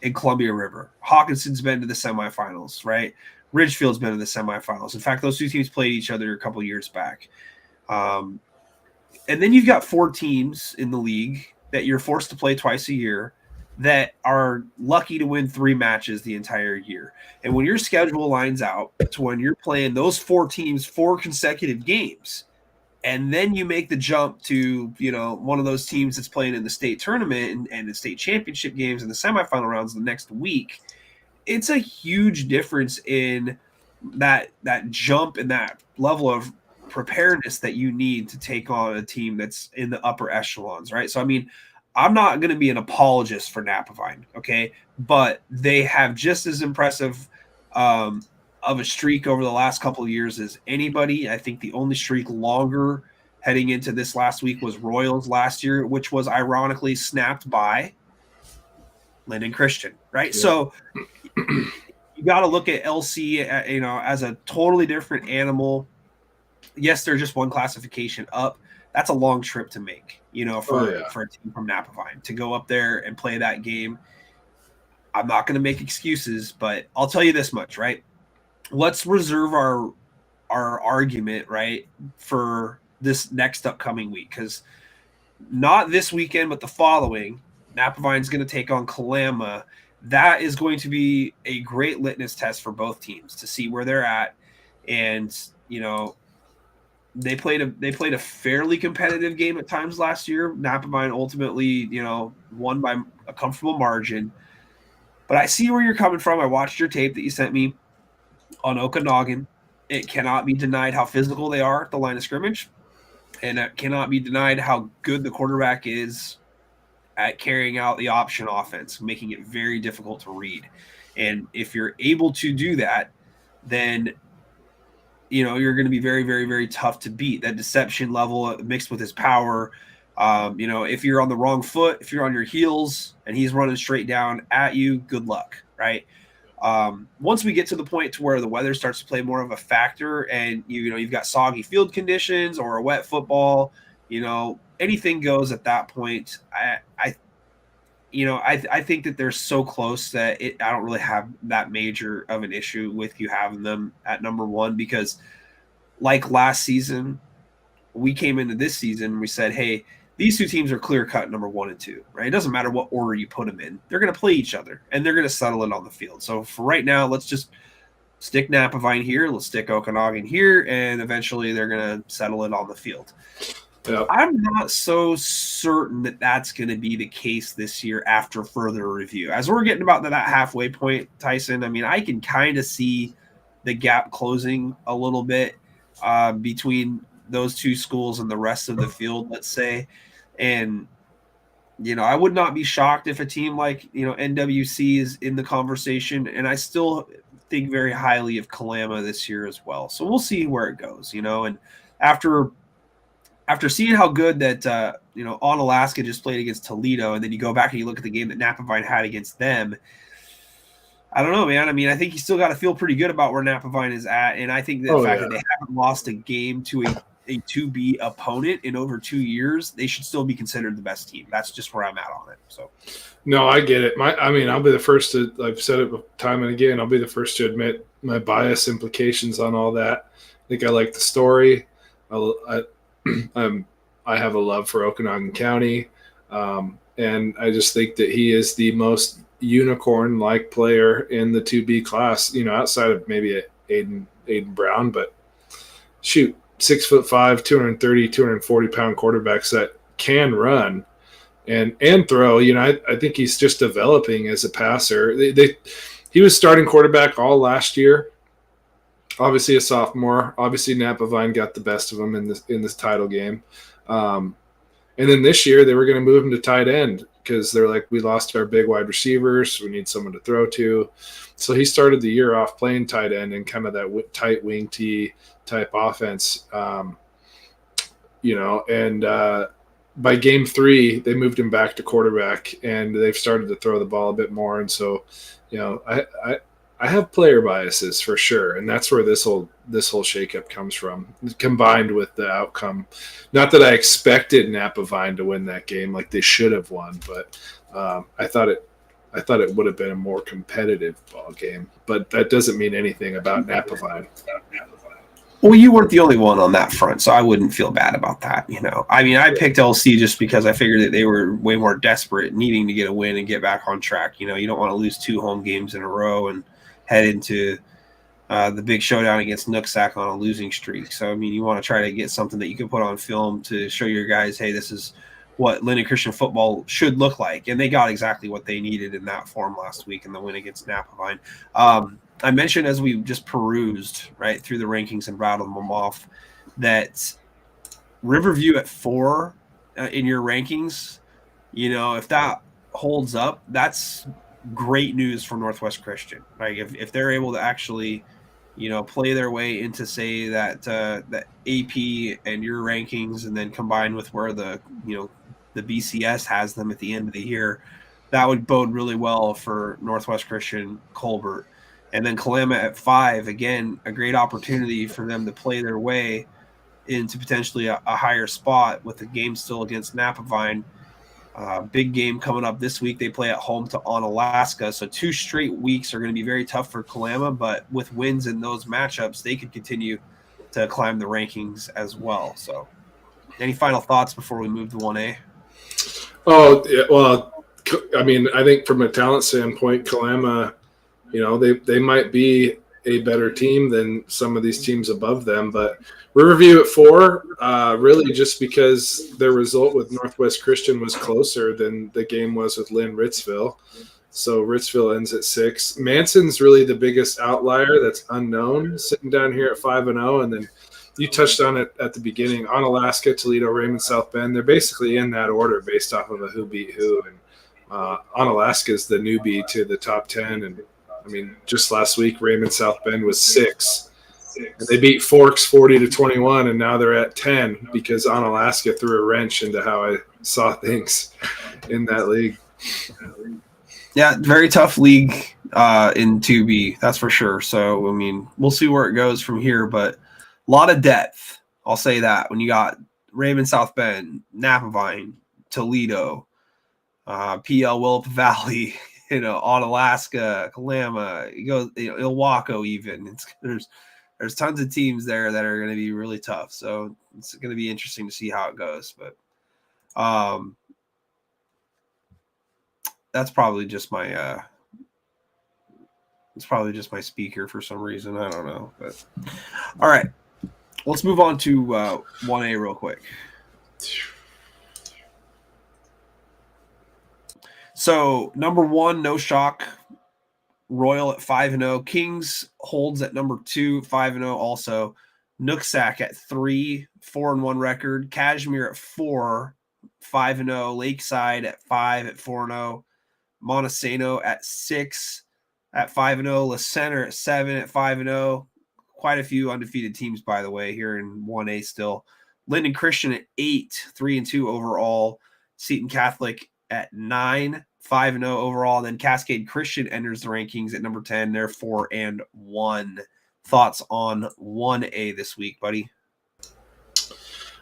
in Columbia River. Hawkinson's been to the semifinals, right? Ridgefield's been to the semifinals. In fact, those 2 teams played each other a couple of years back. And then you've got 4 teams in the league that you're forced to play twice a year that are lucky to win 3 matches the entire year. And when your schedule lines out to when you're playing those 4 teams 4 consecutive games, and then you make the jump to, one of those teams that's playing in the state tournament and the state championship games and the semifinal rounds the next week, it's a huge difference in that jump and that level of preparedness that you need to take on a team that's in the upper echelons, right? So, I mean, I'm not going to be an apologist for Napavine, okay? But they have just as impressive of a streak over the last couple of years as anybody. I think the only streak longer heading into this last week was Royals last year, which was ironically snapped by Linden Christian, right? Yeah. So you got to look at LC, as a totally different animal. Yes, they're just 1 classification up. That's a long trip to make, for a team from Napavine to go up there and play that game. I'm not going to make excuses, but I'll tell you this much, right? Let's reserve our argument, right, for this next upcoming week, because not this weekend, but the following, Napavine's going to take on Kalama. That is going to be a great litmus test for both teams to see where they're at. And, they played a fairly competitive game at times last year. Napavine ultimately, won by a comfortable margin. But I see where you're coming from. I watched your tape that you sent me on Okanagan. It cannot be denied how physical they are at the line of scrimmage. And it cannot be denied how good the quarterback is at carrying out the option offense, making it very difficult to read. And if you're able to do that, then you're going to be very, very, very tough to beat. That deception level mixed with his power. If you're on the wrong foot, if you're on your heels and he's running straight down at you, good luck, right? Once we get to the point to where the weather starts to play more of a factor, and you've got soggy field conditions or a wet football, anything goes at that point. I think that they're so close that I don't really have that major of an issue with you having them at number one, because like last season, we came into this season, we said, hey, these two teams are clear cut number 1 and 2, right? It doesn't matter what order you put them in. They're going to play each other and they're going to settle it on the field. So for right now, let's just stick Napavine here. Let's stick Okanagan here. And eventually they're going to settle it on the field. Yep. I'm not so certain that that's going to be the case this year after further review. As we're getting about that halfway point, Tyson, I mean, I can kind of see the gap closing a little bit between those two schools and the rest of the field, let's say. And, I would not be shocked if a team like, NWC is in the conversation. And I still think very highly of Kalama this year as well. So we'll see where it goes, and after seeing how good that, On Alaska just played against Toledo, and then you go back and you look at the game that Napavine had against them, I don't know, man. I mean, I think you still got to feel pretty good about where Napavine is at. And I think that the fact that they haven't lost a game to a 2B opponent in over 2 years, they should still be considered the best team. That's just where I'm at on it. So, no, I get it. I'll be the first to, I've said it time and again, I'll be the first to admit my bias implications on all that. I think I like the story. I have a love for Okanagan County, and I just think that he is the most unicorn-like player in the 2B class, outside of maybe Aiden Brown. But shoot, 6'5", 230, 240-pound quarterbacks that can run and throw. I think he's just developing as a passer. He was starting quarterback all last year. Obviously a sophomore. Obviously Napavine got the best of him in this title game. And then this year they were going to move him to tight end because they're like, we lost our big wide receivers. We need someone to throw to. So he started the year off playing tight end and kind of that tight wing T type offense. And by game 3, they moved him back to quarterback and they've started to throw the ball a bit more. And so, I have player biases for sure, and that's where this whole shakeup comes from, combined with the outcome. Not that I expected Napavine to win that game like they should have won, but I thought it would have been a more competitive ball game. But that doesn't mean anything about Napavine. Well, you weren't the only one on that front, so I wouldn't feel bad about that. I mean, I picked LC just because I figured that they were way more desperate, needing to get a win and get back on track. You don't want to lose 2 home games in a row and head into the big showdown against Nooksack on a losing streak. So, I mean, you want to try to get something that you can put on film to show your guys, hey, this is what Linden Christian football should look like. And they got exactly what they needed in that form last week in the win against Napavine. I mentioned as we just perused right through the rankings and rattled them off that Riverview at 4 in your rankings, if that holds up, that's great news for Northwest Christian. Like if they're able to actually, play their way into say that AP and your rankings, and then combine with where the BCS has them at the end of the year, that would bode really well for Northwest Christian, Colbert, and then Kalama at 5. Again, a great opportunity for them to play their way into potentially a higher spot with the game still against Napavine. Big game coming up this week. They play at home to Onalaska. So 2 straight weeks are going to be very tough for Kalama, but with wins in those matchups, they could continue to climb the rankings as well. So any final thoughts before we move to 1A? Oh, yeah, well, I mean, I think from a talent standpoint, Kalama, they might be a better team than some of these teams above them, but Riverview at 4, really just because their result with Northwest Christian was closer than the game was with Lynn Ritzville. So Ritzville ends at 6. Manson's really the biggest outlier that's unknown, sitting down here at 5-0, and then you touched on it at the beginning. Onalaska, Toledo, Raymond, South Bend. They're basically in that order based off of a who beat who. And Onalaska is the newbie to the top 10. And I mean, just last week, Raymond, South Bend was 6. And they beat Forks 40-21, and now they're at 10 because Onalaska threw a wrench into how I saw things in that league. Yeah, very tough league in 2B, that's for sure. So, I mean, we'll see where it goes from here, but a lot of depth. I'll say that. When you got Raymond, South Bend, Napavine, Toledo, PL Willapa Valley, Onalaska, Kalama, Ilwaco even. There's tons of teams there that are going to be really tough. So it's going to be interesting to see how it goes. But that's probably just my speaker for some reason. I don't know. But all right, let's move on to 1A real quick. So number 1, no shock. Royal at 5-0. Kings holds at number 2, 5-0 also. Nooksack at 3, 4-1 record. Kashmir at 4, 5-0. Lakeside at 5 at 4-0. Montesano at 6 at 5-0. La Center at 7 at 5-0. Quite a few undefeated teams, by the way, here in 1A still. Linden Christian at 8, 3-2 overall. Seton Catholic at 9, 5-0 overall. Then Cascade Christian enters the rankings at number 10. They're 4-1. Thoughts on 1A this week, buddy?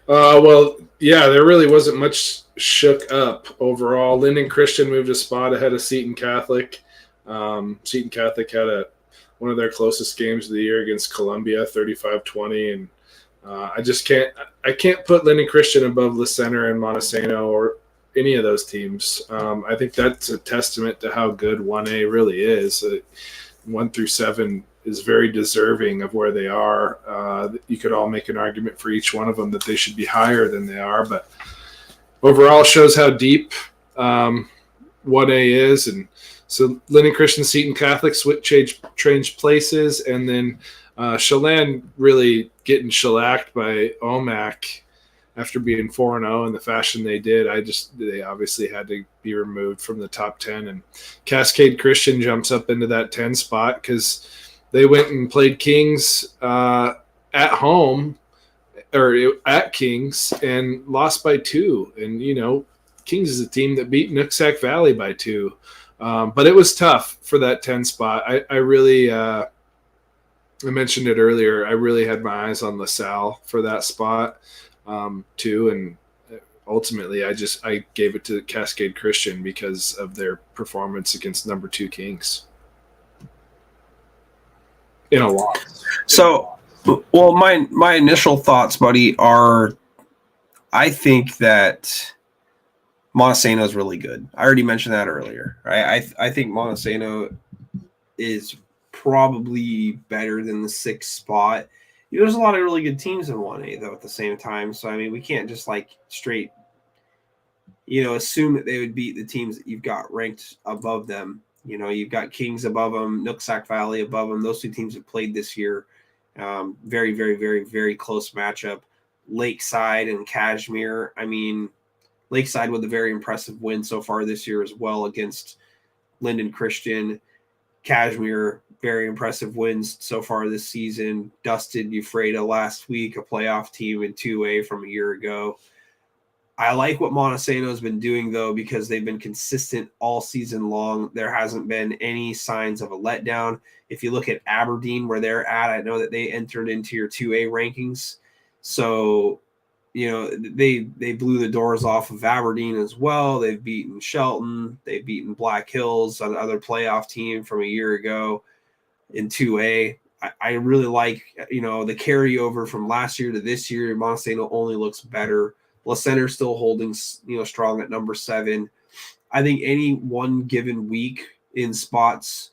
Well, yeah, there really wasn't much shook up overall. Linden Christian moved a spot ahead of Seton Catholic. Seton Catholic had one of their closest games of the year against Columbia, 35-20, and I can't put Linden Christian above La Center and Montesano or any of those teams. I think that's a testament to how good 1A really is. 1 through 7 is very deserving of where they are. You could all make an argument for each one of them that they should be higher than they are, but overall shows how deep 1A is. And so Linden Christian, Seton Catholic changed places, and then Chelan really getting shellacked by OMAC after being 4-0 in the fashion they did. They obviously had to be removed from the top 10, and Cascade Christian jumps up into that 10 spot because they went and played Kings at home or at Kings and lost by 2. And, Kings is a team that beat Nooksack Valley by 2. But it was tough for that 10 spot. I really, I mentioned it earlier, I really had my eyes on LaSalle for that spot too. And ultimately I gave it to Cascade Christian because of their performance against number 2 Kings. In a loss. So, well, my initial thoughts, buddy, are I think that Montesano is really good. I already mentioned that earlier. Right? I think Montesano is probably better than the 6th spot. There's a lot of really good teams in 1A, though, at the same time. So, I mean, we can't just, straight, assume that they would beat the teams that you've got ranked above them. You've got Kings above them, Nooksack Valley above them. Those 2 teams have played this year. Very, very, very, very close matchup. Lakeside and Kashmir. I mean, Lakeside with a very impressive win so far this year as well against Linden Christian. Kashmir, very impressive wins so far this season. Dusted Ephrata last week, a playoff team in 2A from a year ago. I like what Montesano has been doing, though, because they've been consistent all season long. There hasn't been any signs of a letdown. If you look at Aberdeen, where they're at, I know that they entered into your 2A rankings. So, they blew the doors off of Aberdeen as well. They've beaten Shelton. They've beaten Black Hills, another playoff team from a year ago in 2A. I really like, the carryover from last year to this year. Montesano only looks better. La Center still holding, strong at number 7. I think any one given week in spots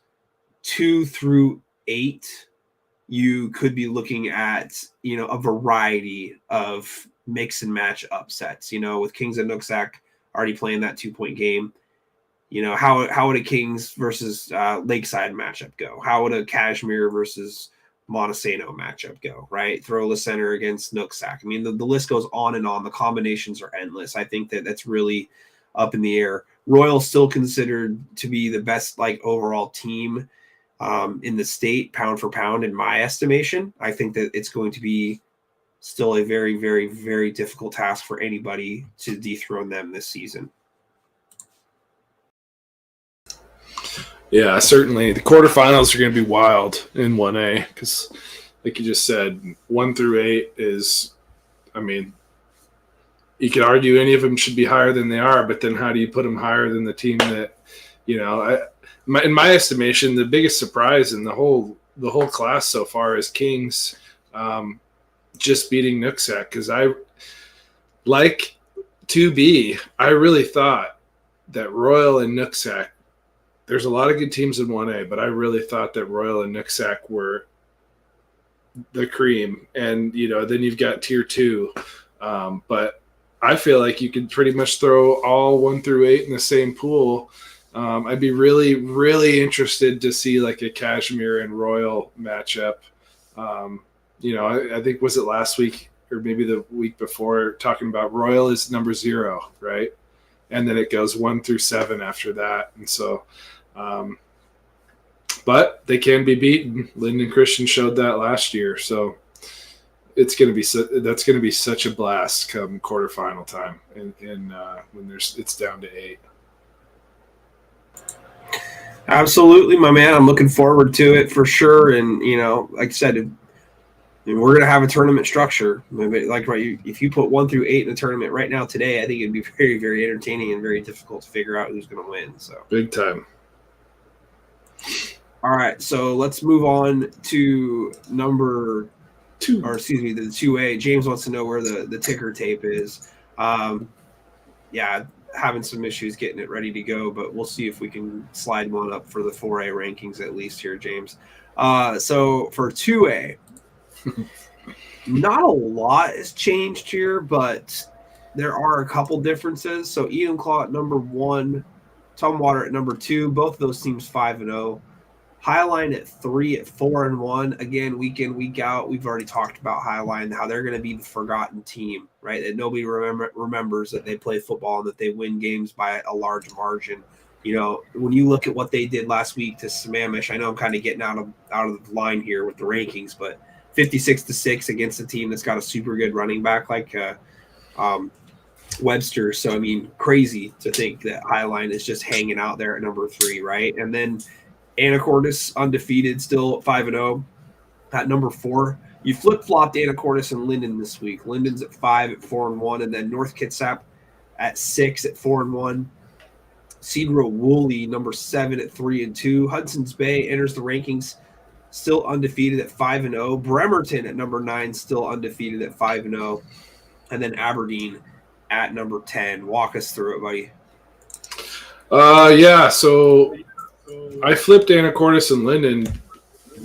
2 through 8, you could be looking at, a variety of mix and match upsets, with Kings and Nooksack already playing that 2-point game. How would a Kings versus Lakeside matchup go? How would a Kashmir versus Montesano matchup go, right? Throw the center against Nooksack. I mean, the list goes on and on. The combinations are endless. I think that's really up in the air. Royal still considered to be the best like overall team in the state, pound for pound, in my estimation. I think that it's going to be still a very, very, very difficult task for anybody to dethrone them this season. Yeah, certainly. The quarterfinals are going to be wild in 1A because, like you just said, 1 through 8 is, I mean, you could argue any of them should be higher than they are, but then how do you put them higher than the team that, you know, in my estimation, the biggest surprise in the whole class so far is Kings just beating Nooksack, because I, like 2B, I really thought that Royal and Nooksack, there's a lot of good teams in 1A, but I really thought that Royal and Nooksack were the cream. And, you know, then you've got tier 2. But I feel like you could pretty much throw all 1 through 8 in the same pool. I'd be really, really interested to see like a Kashmir and Royal matchup. You know, I think, was it last week or maybe the week before, talking about Royal is number 0, right? And then it goes 1 through 7 after that. And so, but they can be beaten. Linden Christian showed that last year. So it's going to be, that's going to be such a blast come quarterfinal time. And when it's down to 8. Absolutely, my man. I'm looking forward to it for sure. And, you know, like I said, we're going to have a tournament structure. Like, right, if you put 1 through 8 in the tournament right now today, I think it'd be very, very entertaining and very difficult to figure out who's going to win. So big time. All right, so let's move on to number 2, or excuse me, the 2A. James wants to know where the ticker tape is. Yeah, having some issues getting it ready to go, but we'll see if we can slide one up for the 4A rankings at least here, James. So for 2A, not a lot has changed here, but there are a couple differences. So Enumclaw at number 1, Tumwater at number 2, both of those teams 5-0. Highline at 3 at 4-1. Again, week in, week out. We've already talked about Highline, how they're going to be the forgotten team, right? That nobody remembers that they play football and that they win games by a large margin. You know, when you look at what they did last week to Sammamish, I know I'm kind of getting out of the line here with the rankings, but 56-6 against a team that's got a super good running back like Webster. So, I mean, crazy to think that Highline is just hanging out there at number 3, right? And then Anacortes undefeated, still 5-0 at number 4. You flip-flopped Anacortes and Linden this week. Linden's at 5 at 4-1, and then North Kitsap at 6 at 4-1. Cedro Woolley, number 7 at 3-2. Hudson's Bay enters the rankings still undefeated at 5-0. Bremerton at number 9, still undefeated at 5-0. And then Aberdeen at number 10. Walk us through it, buddy. Yeah, so I flipped Anacortes and Linden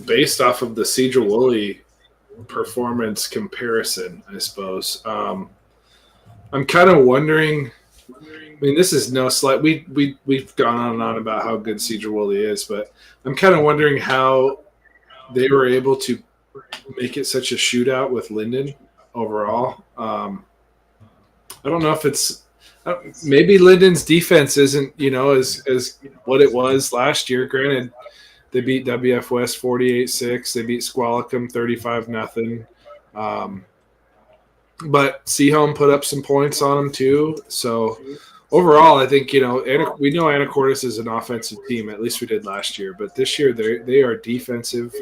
based off of the Cedro Woolley performance comparison, I suppose. I'm kind of wondering. I mean, this is no slight. We've gone on and on about how good Cedro Woolley is, but I'm kind of wondering how they were able to make it such a shootout with Linden overall. I don't know if it's maybe Linden's defense isn't, you know, as what it was last year. Granted, they beat WF West 48-6. They beat Squalicum 35-0. But Seaholm put up some points on them too. So overall, I think, you know, we know Anacortes is an offensive team. At least we did last year. But this year, they are defensive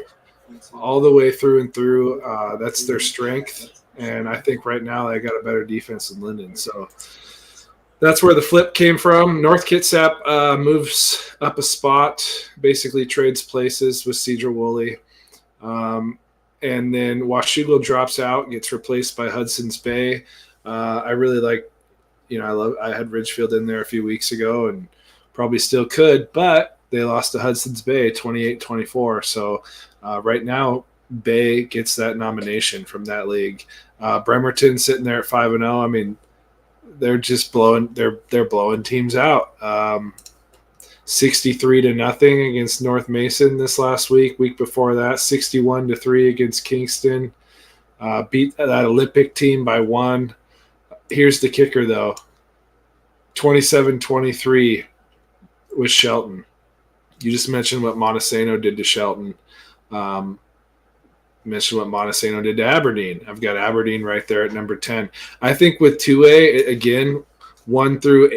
all the way through and through. That's their strength. And I think right now they got a better defense than Linden. So that's where the flip came from. North Kitsap moves up a spot, basically trades places with Cedro Woolley. And then Washougal drops out, gets replaced by Hudson's Bay. I really like, you know, I had Ridgefield in there a few weeks ago and probably still could, but they lost to Hudson's Bay 28-24. So right now, Bay gets that nomination from that league. Bremerton sitting there at 5-0. I mean, they're just blowing. They're blowing teams out. 63-0 against North Mason this last week. Week before that, 61-3 against Kingston. Beat that Olympic team by 1. Here's the kicker, though. 27-23 with Shelton. You just mentioned what Montesano did to Shelton. Mentioned what Montesano did to Aberdeen. I've got Aberdeen right there at number 10. I think with 2A, again, 1 through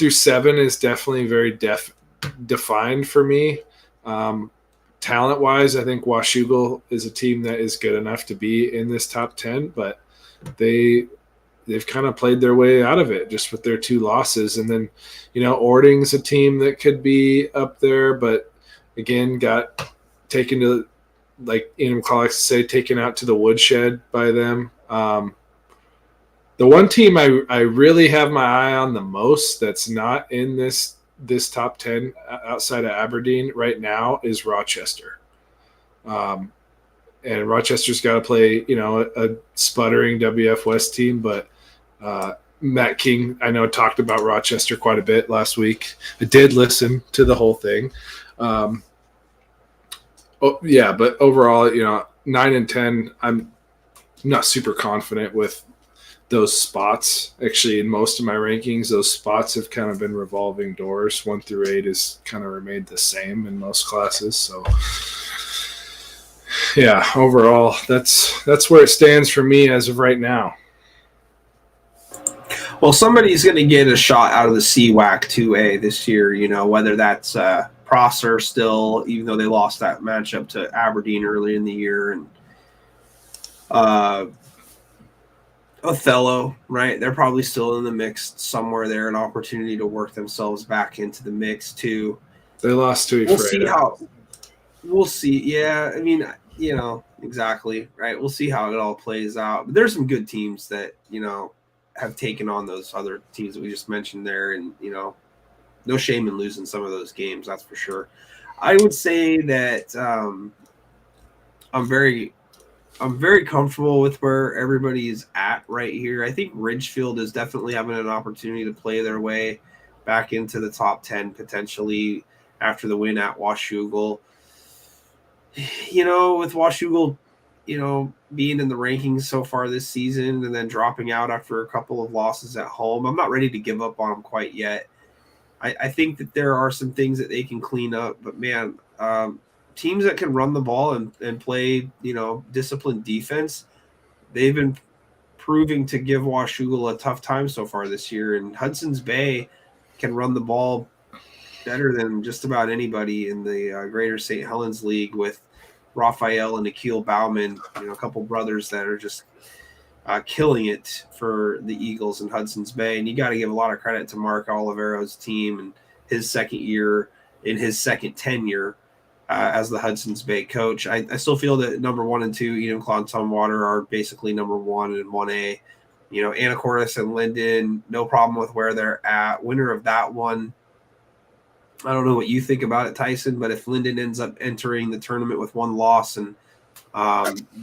7 is definitely very defined for me. Talent-wise, I think Washougal is a team that is good enough to be in this top 10, but they've kind of played their way out of it just with their 2 losses. And then, Ording's a team that could be up there, but again, got taken to, like Enumclaw likes to say, taken out to the woodshed by them. The one team I really have my eye on the most that's not in this top 10 outside of Aberdeen right now is Rochester. And Rochester's got to play, a sputtering WF West team, but Matt King, I know, talked about Rochester quite a bit last week. I did listen to the whole thing. But overall, 9 and 10, I'm not super confident with those spots. Actually, in most of my rankings, those spots have kind of been revolving doors. 1 through 8 has kind of remained the same in most classes. So, yeah, overall, that's where it stands for me as of right now. Well, somebody's going to get a shot out of the CWAC 2A this year, whether that's Prosser still, even though they lost that matchup to Aberdeen early in the year, and Othello, right? They're probably still in the mix somewhere there, an opportunity to work themselves back into the mix too. They lost to We'll see. Yeah, I mean, exactly, right? We'll see how it all plays out. But there's some good teams that, have taken on those other teams that we just mentioned there, and, no shame in losing some of those games, that's for sure. I would say that I'm very comfortable with where everybody is at right here. I think Ridgefield is definitely having an opportunity to play their way back into the top 10 potentially after the win at Washougal. With Washougal, being in the rankings so far this season and then dropping out after a couple of losses at home, I'm not ready to give up on them quite yet. I think that there are some things that they can clean up, but man, teams that can run the ball and play, disciplined defense, they've been proving to give Washougal a tough time so far this year. And Hudson's Bay can run the ball better than just about anybody in the Greater St. Helens League, with Raphael and Nikhil Bauman, a couple brothers that are just killing it for the Eagles in Hudson's Bay. And you got to give a lot of credit to Mark Olivero's team and his second year in his second tenure as the Hudson's Bay coach. I still feel that number 1 and 2, Enumclaw and Tumwater, are basically number 1 and 1A. Anacortes and Linden, no problem with where they're at. Winner of that one, I don't know what you think about it, Tyson, but if Linden ends up entering the tournament with 1 loss and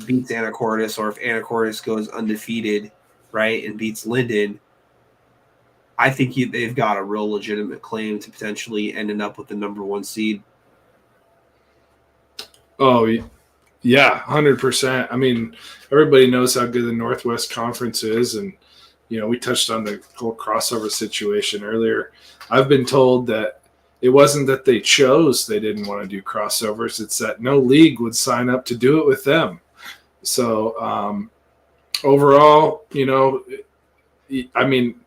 beats Anacortes, or if Anacortes goes undefeated, right, and beats Linden, I think they've got a real legitimate claim to potentially ending up with the number 1 seed. Oh, yeah, 100%. I mean, everybody knows how good the Northwest Conference is, and, we touched on the whole crossover situation earlier. I've been told that it wasn't that they didn't want to do crossovers. It's that no league would sign up to do it with them. So overall, I mean,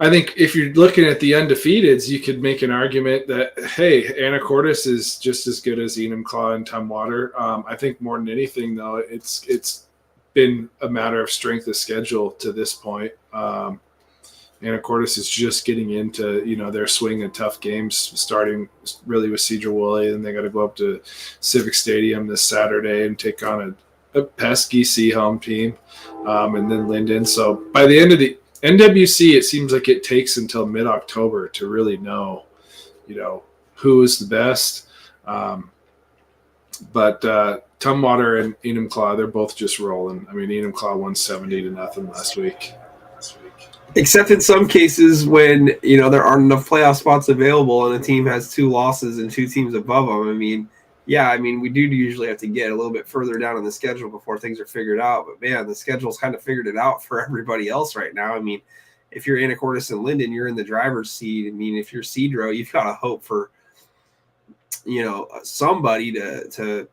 I think if you're looking at the undefeateds, you could make an argument that, hey, Anacortes is just as good as Enumclaw and Tumwater. I think more than anything, though, it's been a matter of strength of schedule to this point. Anacortes is just getting into, their swing of tough games, starting really with Cedar Woolley, and they got to go up to Civic Stadium this Saturday and take on a pesky C-home team, and then Linden. So by the end of the NWC, it seems like it takes until mid-October to really know, who is the best. But Tumwater and Enumclaw, they're both just rolling. I mean, Enumclaw won 70-0 last week. Except in some cases when, there aren't enough playoff spots available and a team has 2 losses and 2 teams above them. I mean, we do usually have to get a little bit further down on the schedule before things are figured out. But, man, the schedule's kind of figured it out for everybody else right now. I mean, if you're Anacortes and Linden, you're in the driver's seat. I mean, if you're Cedro, you've got to hope for, somebody to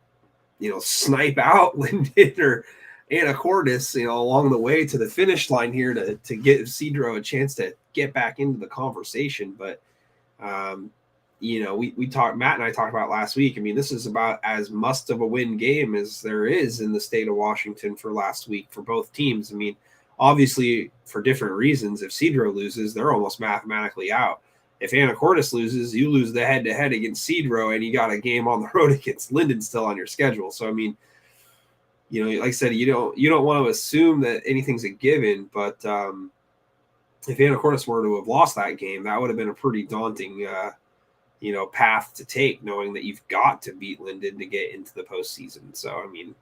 snipe out Linden or Anacortes, along the way to the finish line here to give Cedro a chance to get back into the conversation. But, we talked, Matt and I talked about last week. I mean, this is about as must of a win game as there is in the state of Washington for last week for both teams. I mean, obviously for different reasons. If Cedro loses, they're almost mathematically out. If Anacortes loses, you lose the head-to-head against Cedro, and you got a game on the road against Linden still on your schedule. So, I mean, like I said, you don't want to assume that anything's a given, but if Anacortes were to have lost that game, that would have been a pretty daunting, path to take, knowing that you've got to beat Linden to get into the postseason. So, I mean,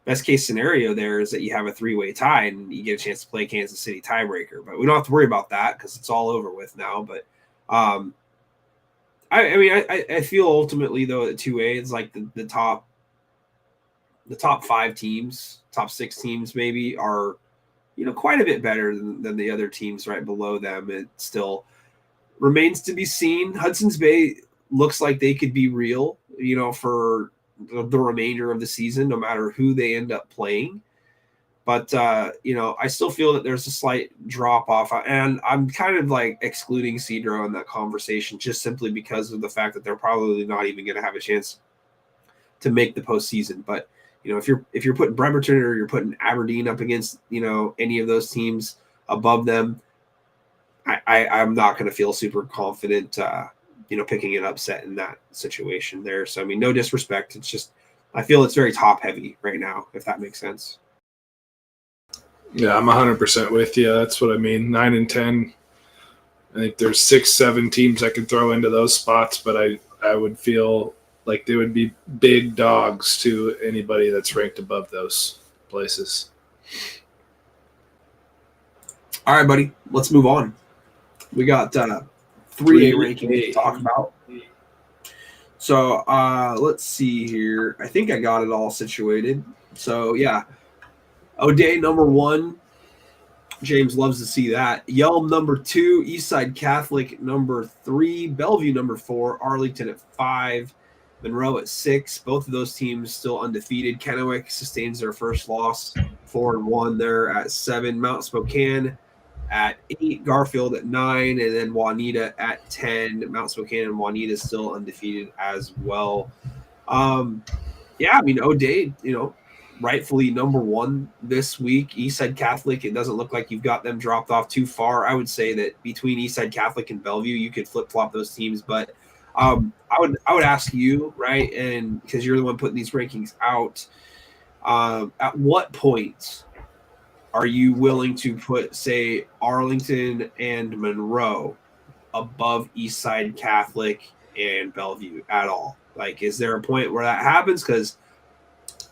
best case scenario there is that you have a 3-way tie and you get a chance to play Kansas City tiebreaker. But we don't have to worry about that because it's all over with now. But I feel ultimately though at 2A it's like the top 5 teams, top 6 teams maybe are quite a bit better than the other teams right below them. It still remains to be seen. Hudson's Bay looks like they could be real, for the remainder of the season, no matter who they end up playing. But, I still feel that there's a slight drop off, and I'm kind of like excluding Cedro in that conversation just simply because of the fact that they're probably not even going to have a chance to make the postseason. But, if you're putting Bremerton or you're putting Aberdeen up against, any of those teams above them, I'm not going to feel super confident, picking an upset in that situation there. So, I mean, no disrespect. It's just, I feel it's very top heavy right now, if that makes sense. Yeah, I'm 100% with you. That's what I mean. 9 and 10. I think there's 6, 7 teams I can throw into those spots, but I would feel like they would be big dogs to anybody that's ranked above those places. All right, buddy. Let's move on. We got 3A rankings to talk about. So let's see here. I think I got it all situated. So, yeah. O'Day, number 1. James loves to see that. Yelm, number 2. Eastside Catholic, number 3. Bellevue, number 4. Arlington at 5. Monroe at 6. Both of those teams still undefeated. Kennewick sustains their first loss, 4-1 there at 7. Mount Spokane at 8. Garfield at 9. And then Juanita at 10. Mount Spokane and Juanita still undefeated as well. O'Day, rightfully number 1 this week. Eastside Catholic, it doesn't look like you've got them dropped off too far. I would say that between Eastside Catholic and Bellevue, you could flip-flop those teams. But I would ask you, right, and because you're the one putting these rankings out, at what point are you willing to put, say, Arlington and Monroe above Eastside Catholic and Bellevue at all? Like, is there a point where that happens? Because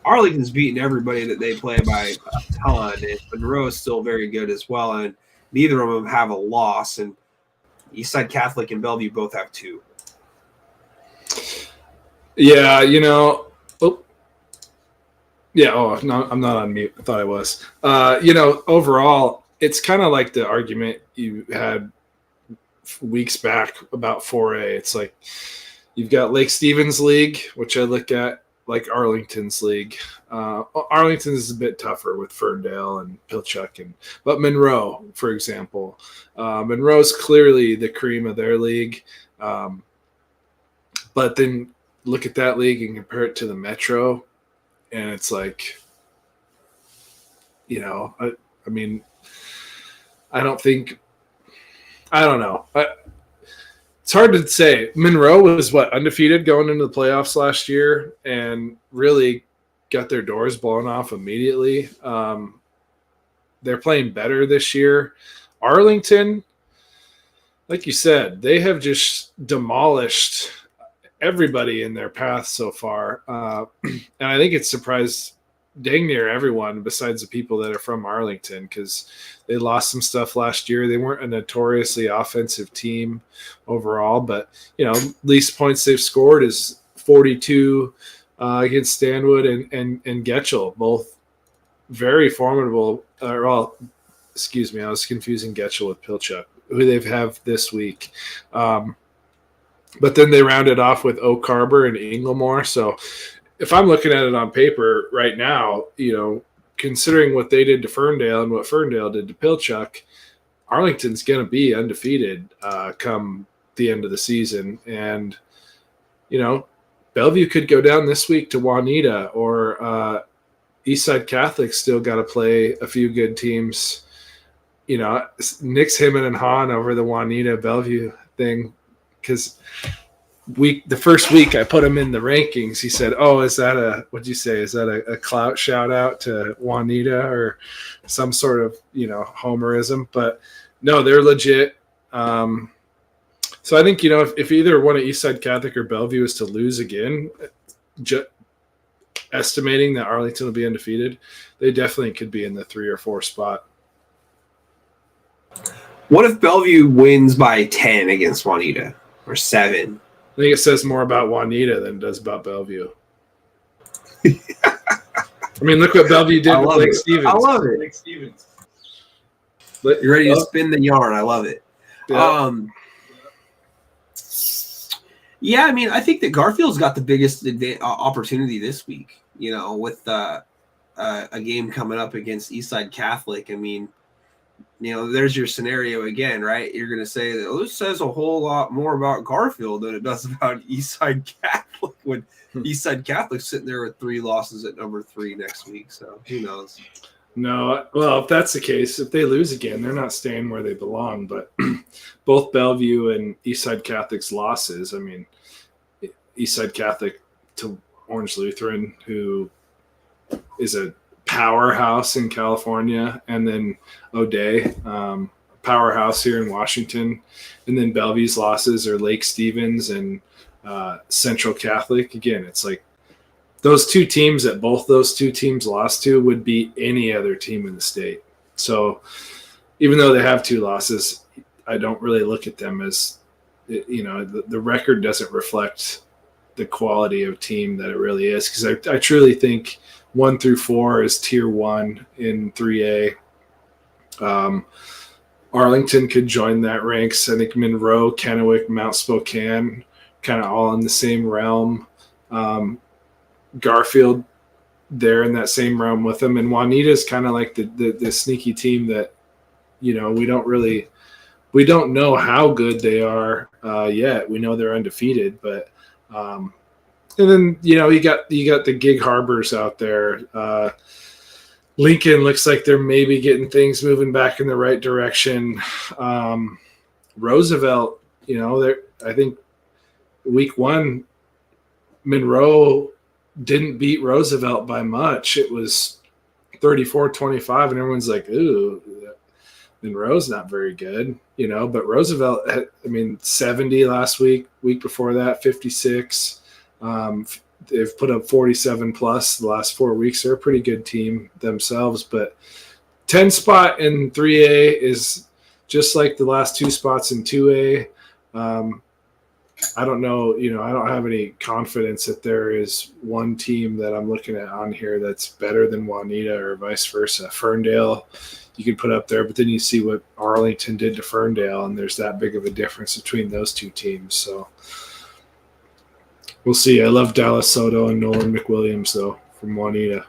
Arlington's beaten everybody that they play by a ton, and Monroe is still very good as well, and neither of them have a loss, and Eastside Catholic and Bellevue both have 2. Yeah, no, I'm not on mute. I thought I was. Overall, it's kind of like the argument you had weeks back about 4A. It's like you've got Lake Stevens League, which I look at like Arlington's league. Arlington is a bit tougher with Ferndale and Pilchuck, but Monroe, for example, Monroe's clearly the cream of their league. But then look at that league and compare it to the Metro, and it's like, I mean, I don't know. It's hard to say. Monroe was undefeated going into the playoffs last year and really got their doors blown off immediately. They're playing better this year. Arlington, like you said, they have just demolished everybody in their path so far. And I think it surprised dang near everyone besides the people that are from Arlington, because they lost some stuff last year. They weren't a notoriously offensive team overall, but least points they've scored is 42 against Stanwood and Getchell, both very formidable. Excuse me, I was confusing Getchell with Pilchuck, who they've have this week. But then they rounded off with Oak Harbor and Inglemore. So if I'm looking at it on paper right now, considering what they did to Ferndale and what Ferndale did to Pilchuck, Arlington's going to be undefeated come the end of the season. And, Bellevue could go down this week to Juanita, or Eastside Catholic still got to play a few good teams. Nick's hemming and hawing over the Juanita Bellevue thing, because the first week I put him in the rankings, he said, "Oh, is that a clout shout out to Juanita or some sort of homerism?" But no, they're legit. So I think if either one of Eastside Catholic or Bellevue is to lose again, estimating that Arlington will be undefeated, they definitely could be in the 3 or 4 spot. What if Bellevue wins by 10 against Juanita or 7? I think it says more about Juanita than it does about Bellevue. I mean, look what Bellevue did with Lake Stevens. I love it. Lake Stevens. You're ready to spin the yarn. I love it. Yeah. Yeah, I mean, I think that Garfield's got the biggest opportunity this week, with a game coming up against Eastside Catholic. I mean, there's your scenario again, right? You're going to say that this says a whole lot more about Garfield than it does about Eastside Catholic, when Eastside Catholic's sitting there with 3 losses at number 3 next week. So who knows? No, well, if that's the case, if they lose again, they're not staying where they belong. But both Bellevue and Eastside Catholic's losses, I mean, Eastside Catholic to Orange Lutheran, who is a powerhouse in California, and then O'Day, powerhouse here in Washington, and then Bellevue's losses are Lake Stevens and Central Catholic. Again, it's like those 2 teams that both those 2 teams lost to would beat any other team in the state. So even though they have 2 losses, I don't really look at them as, the record doesn't reflect the quality of team that it really is, because I truly think 1 through 4 is tier 1 in 3A. Arlington could join that ranks. I think Monroe, Kennewick, Mount Spokane, kind of all in the same realm. Garfield, they're in that same realm with them. And Juanita is kind of like the sneaky team that, we don't know how good they are yet. We know they're undefeated, but and then you got the Gig Harbors out there. Lincoln looks like they're maybe getting things moving back in the right direction. Roosevelt, I think week 1, Monroe didn't beat Roosevelt by much. It was 34-25, and everyone's like, "Ooh, Monroe's not very good," But Roosevelt had, 70 last week before that, 56. They've put up 47 plus the last 4 weeks. They're a pretty good team themselves, but 10 spot in 3A is just like the last 2 spots in 2A. I don't know, I don't have any confidence that there is one team that I'm looking at on here that's better than Juanita or vice versa. Ferndale, you can put up there, but then you see what Arlington did to Ferndale, and there's that big of a difference between those 2 teams. So we'll see. I love Dallas Soto and Nolan McWilliams, though, from Juanita.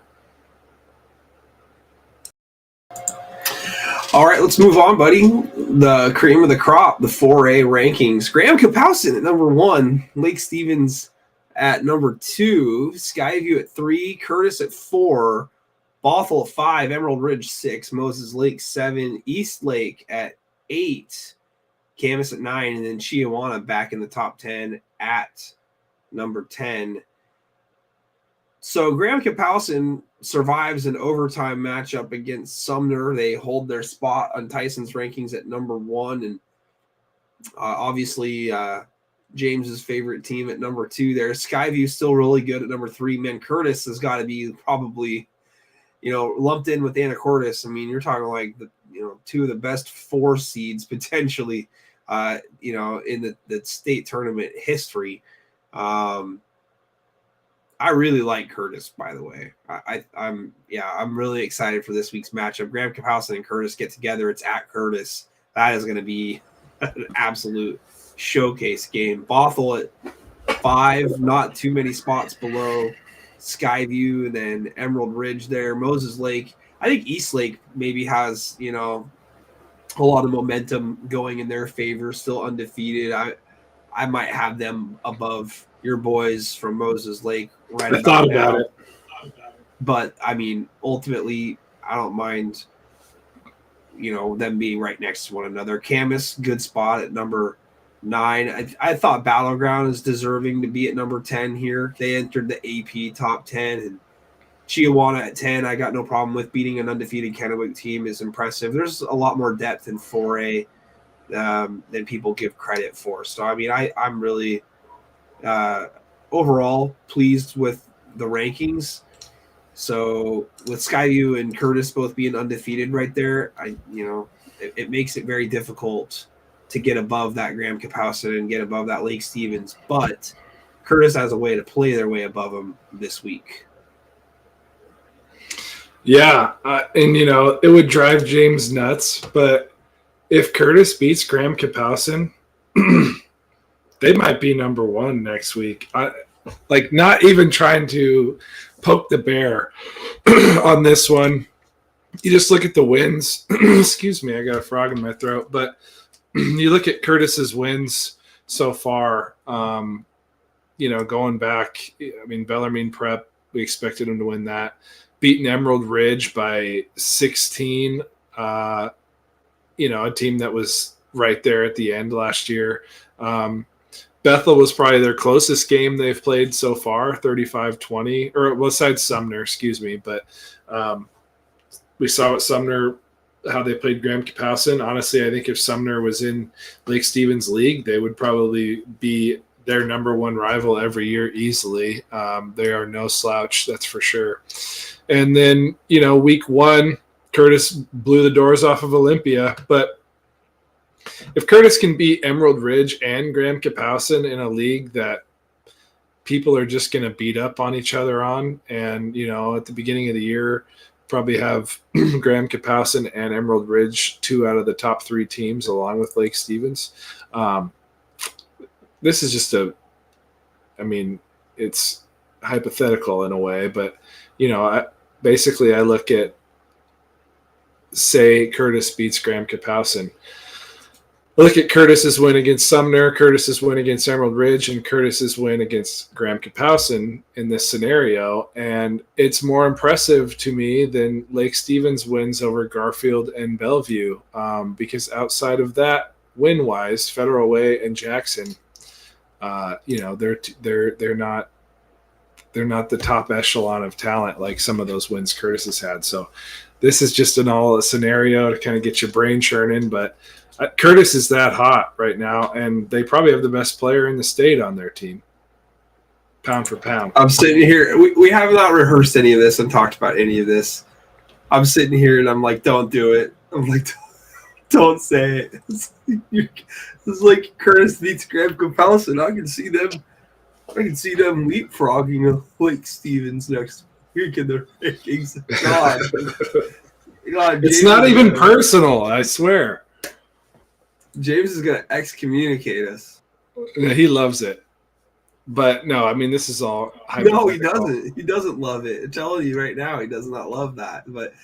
All right, let's move on, buddy. The cream of the crop, the 4A rankings. Graham Kapowson at number 1, Lake Stevens at number 2, Skyview at 3, Curtis at 4, Bothell at 5, Emerald Ridge 6, Moses Lake 7, East Lake at 8, Camas at 9, and then Chiawana back in the top 10 at number 10. So Graham Kapowson survives an overtime matchup against Sumner. They hold their spot on Tyson's rankings at number 1, and obviously James's favorite team at number 2 there. Skyview still really good at number 3. Man, Curtis has got to be probably lumped in with Anacortes. I mean, you're talking like two of the best 4 seeds potentially, in the state tournament history. I really like Curtis, by the way. I'm really excited for this week's matchup. Graham Kapowson and Curtis get together. It's at Curtis. That is going to be an absolute showcase game. Bothell at 5, not too many spots below Skyview, and then Emerald Ridge there. Moses Lake. I think East Lake maybe has, a lot of momentum going in their favor, still undefeated. I might have them above your boys from Moses Lake right I thought about it. But, I mean, ultimately, I don't mind, them being right next to one another. Camas, good spot at number 9. I thought Battleground is deserving to be at number 10 here. They entered the AP top 10, and Chiawana at 10, I got no problem with. Beating an undefeated Kennewick team is impressive. There's a lot more depth in 4A than people give credit for. So, I mean, I'm really overall pleased with the rankings. So with Skyview and Curtis both being undefeated right there, it makes it very difficult to get above that Graham Kapowson and get above that Lake Stevens. But Curtis has a way to play their way above them this week. Yeah, and it would drive James nuts, but if Curtis beats Graham Kapowson, they might be number 1 next week. Not even trying to poke the bear on this one. You just look at the wins. Excuse me, I got a frog in my throat. But you look at Curtis's wins so far, going back. I mean, Bellarmine Prep, we expected him to win that. Beaten Emerald Ridge by 16. A team that was right there at the end last year. Bethel was probably their closest game they've played so far, 35-20, or besides Sumner, excuse me. But we saw at Sumner how they played Graham Kapowson. Honestly, I think if Sumner was in Lake Stevens League, they would probably be their number 1 rival every year easily. They are no slouch, that's for sure. And then, week 1, Curtis blew the doors off of Olympia. But if Curtis can beat Emerald Ridge and Graham Kapowson in a league that people are just going to beat up on each other on, and, at the beginning of the year, probably have Graham Kapowson and Emerald Ridge 2 out of the top 3 teams along with Lake Stevens. This is just it's hypothetical in a way, but, I look at, say Curtis beats Graham Kapowson. Look at Curtis's win against Sumner, Curtis's win against Emerald Ridge, and Curtis's win against Graham Kapowson in this scenario. And it's more impressive to me than Lake Stevens' wins over Garfield and Bellevue, because outside of that, win-wise, Federal Way and Jackson, they're not the top echelon of talent like some of those wins Curtis has had. So this is just a scenario to kind of get your brain churning, but Curtis is that hot right now, and they probably have the best player in the state on their team, pound for pound. I'm sitting here. We have not rehearsed any of this and talked about any of this. I'm sitting here, and I'm like, don't do it. I'm like, don't say it. It's like Curtis beats Graham Kapowson. I can see them leapfrogging Lake Stevens next week in their rankings. God, it's not even personal, I swear. James is going to excommunicate us. He loves it. But no, this is all No, he doesn't. He doesn't love it. I'm telling you right now, he does not love that. But,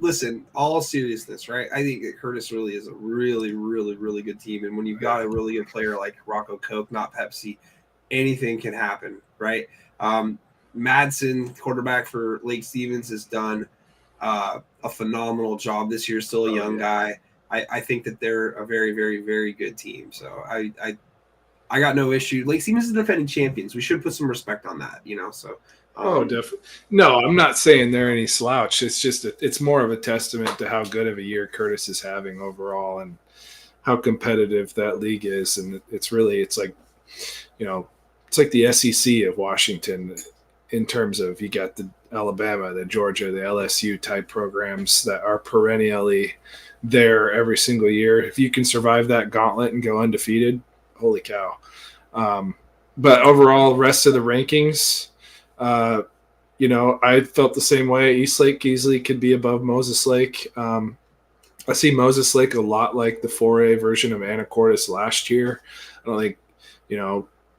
listen, all seriousness, right? I think that Curtis really is a really, really, really good team. And when you've got a really good player like Rocco Coke, not Pepsi, anything can happen, right? Madsen, quarterback for Lake Stevens, has done a phenomenal job this year. Still a young guy. I think that they're a very, very, very good team. So I got no issue. Lake Stevens is defending champions. We should put some respect on that, So. Definitely. No, I'm not saying they're any slouch. It's just it's more of a testament to how good of a year Curtis is having overall and how competitive that league is. And it's like the SEC of Washington. in terms of you got the Alabama, the Georgia, the LSU type programs that are perennially there every single year. If you can survive that gauntlet and go undefeated, holy cow. But overall, rest of the rankings, I felt the same way. Eastlake easily could be above Moses Lake. I see Moses Lake a lot like the 4A version of Anacortes last year. I don't think,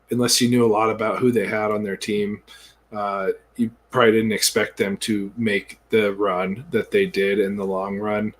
unless you knew a lot about who they had on their team, you probably didn't expect them to make the run that they did in the long run.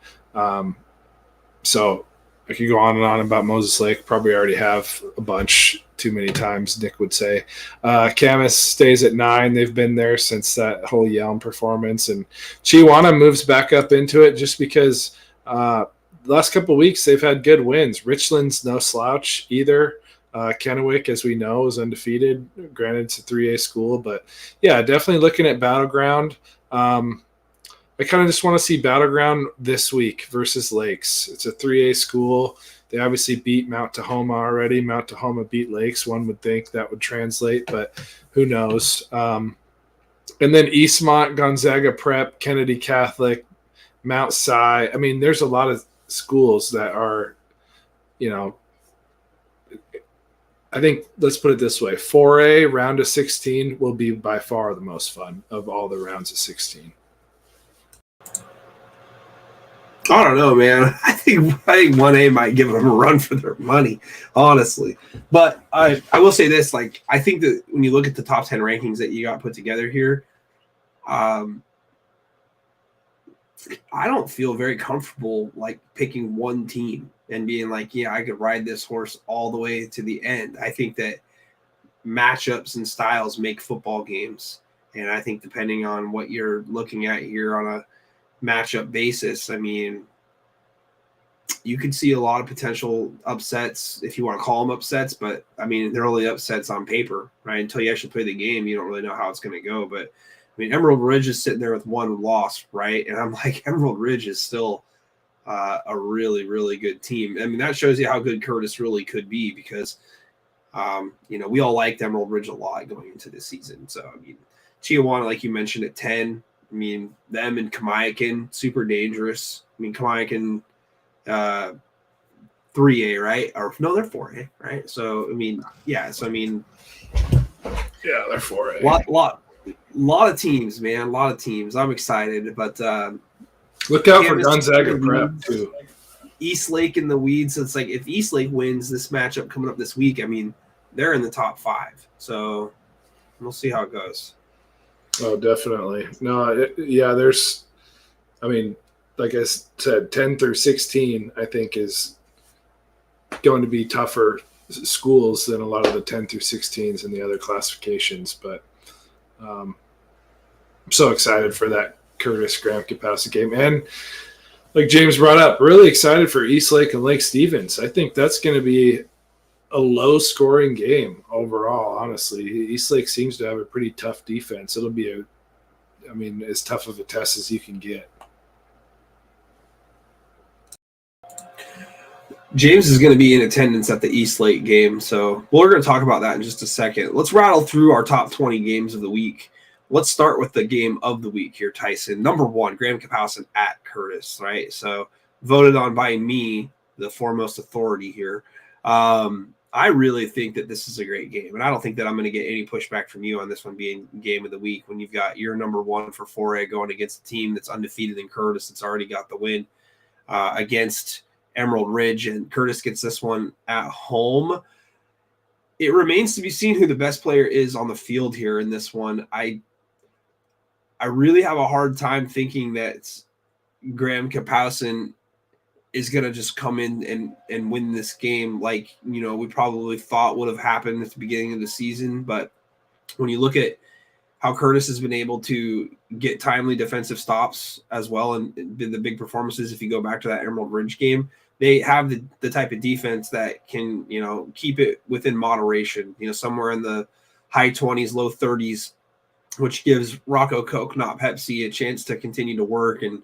So I could go on about Moses Lake. Probably already have a bunch too many times, Nick would say. Camas stays at 9. They've been there since that whole Yelm performance. And Chihuahua moves back up into it just because the last couple of weeks they've had good wins. Richland's no slouch either. Kennewick, as we know, is undefeated. Granted, it's a 3A school, but yeah, definitely looking at Battleground. I kind of just want to see Battleground this week versus Lakes. It's a 3A school. They obviously beat Mount Tahoma already. Mount Tahoma beat Lakes. One would think that would translate, but who knows? And then Eastmont, Gonzaga Prep, Kennedy Catholic, Mount Si. I mean, there's a lot of schools that are, I think, let's put it this way. 4A, round of 16, will be by far the most fun of all the rounds of 16. I don't know, man. I think 1A might give them a run for their money, honestly. But I will say this: I think that when you look at the top 10 rankings that you got put together here, I don't feel very comfortable picking one team and being yeah, I could ride this horse all the way to the end. I think that matchups and styles make football games, and I think depending on what you're looking at here on a matchup basis, I mean, you could see a lot of potential upsets if you want to call them upsets, but I mean, they're only upsets on paper, right? Until you actually play the game, you don't really know how it's going to go. But I mean, Emerald Ridge is sitting there with one loss, right? And I'm Emerald Ridge is still a really, really good team. I mean, that shows you how good Curtis really could be because, we all liked Emerald Ridge a lot going into this season. So, I mean, Chihuahua, like you mentioned, at 10, I mean, them and Kamiakin, super dangerous. I mean, Kamiakin, 3A, right? Or no, they're 4A, right? So, I mean, yeah. So, I mean, yeah, they're 4A. Lot of teams, man. A lot of teams. I'm excited, but look out for Gonzaga Prep too. Eastlake in the weeds. It's if Eastlake wins this matchup coming up this week, I mean, they're in the top 5. So we'll see how it goes. Oh, definitely. No, there's, I mean, like I said, 10 through 16, I think, is going to be tougher schools than a lot of the 10 through 16s in the other classifications. But I'm so excited for that Curtis Graham Capacity game. And like James brought up, really excited for Eastlake and Lake Stevens. I think that's going to be a low-scoring game overall, honestly. Eastlake seems to have a pretty tough defense. It'll be as tough of a test as you can get. James is going to be in attendance at the Eastlake game, so we're going to talk about that in just a second. Let's rattle through our top 20 games of the week. Let's start with the game of the week here, Tyson. Number 1, Graham Kapowson at Curtis, right? So voted on by me, the foremost authority here. I really think that this is a great game, and I don't think that I'm going to get any pushback from you on this one being game of the week when you've got your number 1 for 4A going against a team that's undefeated in Curtis that's already got the win against Emerald Ridge, and Curtis gets this one at home. It remains to be seen who the best player is on the field here in this one. I really have a hard time thinking that Graham Kapowson is going to just come in and win this game like, we probably thought would have happened at the beginning of the season. But when you look at how Curtis has been able to get timely defensive stops as well and the big performances, if you go back to that Emerald Ridge game, they have the type of defense that can, keep it within moderation, somewhere in the high 20s, low 30s, which gives Rocco Coke, not Pepsi, a chance to continue to work. And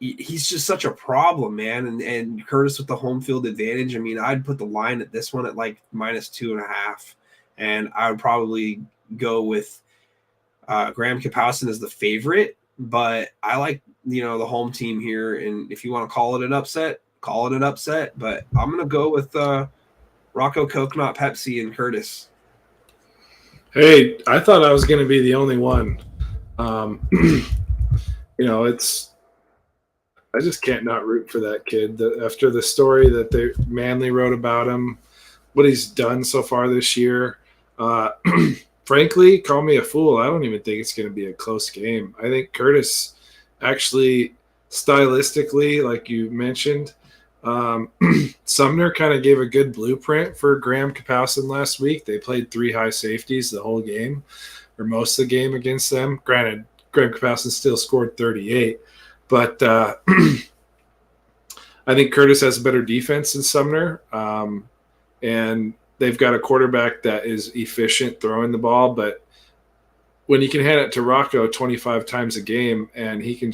he's just such a problem, man. And Curtis with the home field advantage. I mean, I'd put the line at this one at -2.5, and I would probably go with Graham Kapowsin is the favorite, but I like, the home team here. And if you want to call it an upset, call it an upset. But I'm going to go with Rocco Coconut Pepsi and Curtis. Hey, I thought I was going to be the only one. I just can't not root for that kid. After the story that Manly wrote about him, what he's done so far this year, frankly, call me a fool. I don't even think it's going to be a close game. I think Curtis actually, stylistically, like you mentioned, Sumner kind of gave a good blueprint for Graham Kapowsin last week. They played 3 high safeties the whole game, or most of the game against them. Granted, Graham Kapowsin still scored 38, but I think Curtis has a better defense than Sumner, and they've got a quarterback that is efficient throwing the ball, but when you can hand it to Rocco 25 times a game and he can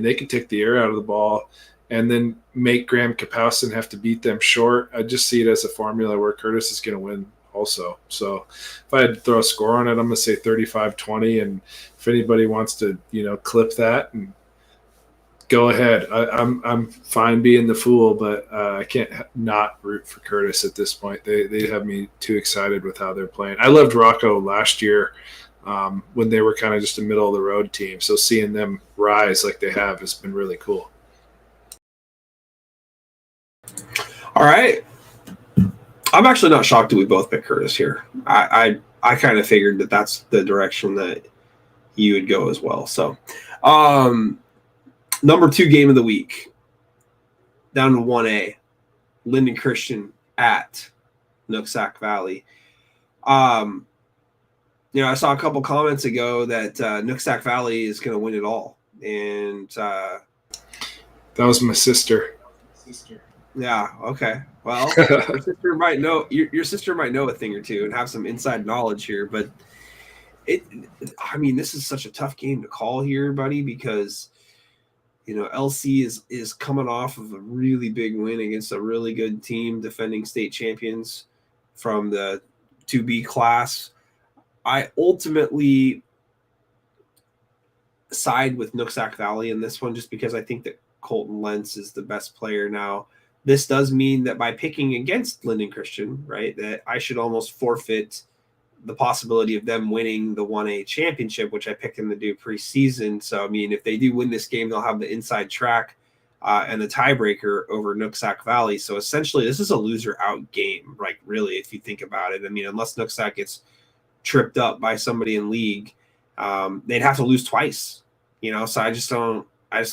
they can take the air out of the ball and then make Graham Kapowsin have to beat them short. I just see it as a formula where Curtis is going to win also. So if I had to throw a score on it, I'm going to say 35-20. And if anybody wants to, clip that, and go ahead. I'm fine being the fool, but I can't not root for Curtis at this point. They have me too excited with how they're playing. I loved Rocco last year when they were kind of just a middle of the road team. So seeing them rise like they have has been really cool. All right. I'm actually not shocked that we both picked Curtis here. I kind of figured that that's the direction that you would go as well. So, number 2 game of the week, down to 1A, Linden Christian at Nooksack Valley. I saw a couple comments ago that Nooksack Valley is going to win it all, and that was my sister. Yeah. Okay. Well, your sister might know. Your sister might know a thing or two and have some inside knowledge here. But this is such a tough game to call here, buddy, because LC is coming off of a really big win against a really good team, defending state champions from the 2B class. I ultimately side with Nooksack Valley in this one, just because I think that Colton Lentz is the best player now. This does mean that by picking against Linden Christian, right, that I should almost forfeit the possibility of them winning the 1A championship, which I picked them to do preseason. So, if they do win this game, they'll have the inside track and the tiebreaker over Nooksack Valley. So essentially, this is a loser out game, like really, if you think about it. Unless Nooksack gets tripped up by somebody in league, they'd have to lose twice, so I just don't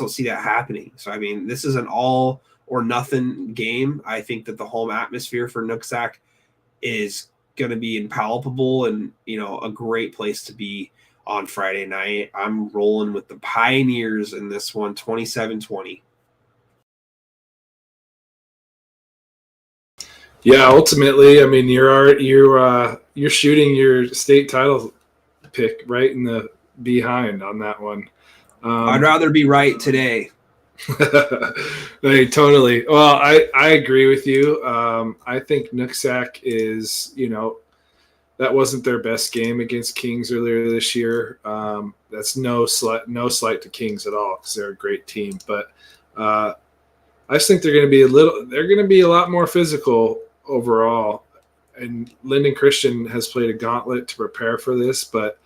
see that happening. So, this is an all or nothing game. I think that the home atmosphere for Nooksack is going to be impalpable and, a great place to be on Friday night. I'm rolling with the Pioneers in this one, 27-20. Yeah, ultimately, you're shooting your state title pick right in the behind on that one. I'd rather be right today. Hey, totally. Well, I agree with you. I think Nooksack is, that wasn't their best game against Kings earlier this year. That's no slight to Kings at all, because they're a great team. But I just think they're going to be a lot more physical overall. And Linden Christian has played a gauntlet to prepare for this, but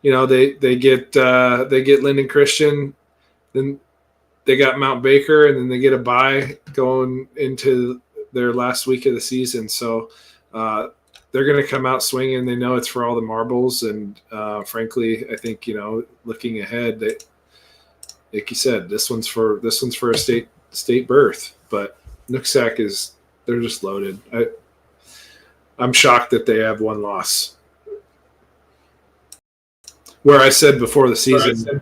they get Linden Christian. Then they got Mount Baker, and then they get a bye going into their last week of the season. So they're going to come out swinging. They know it's for all the marbles. And frankly, I think, looking ahead, that, like you said, this one's for a state berth. But Nooksack they're just loaded. I'm shocked that they have one loss. Where I said before the season,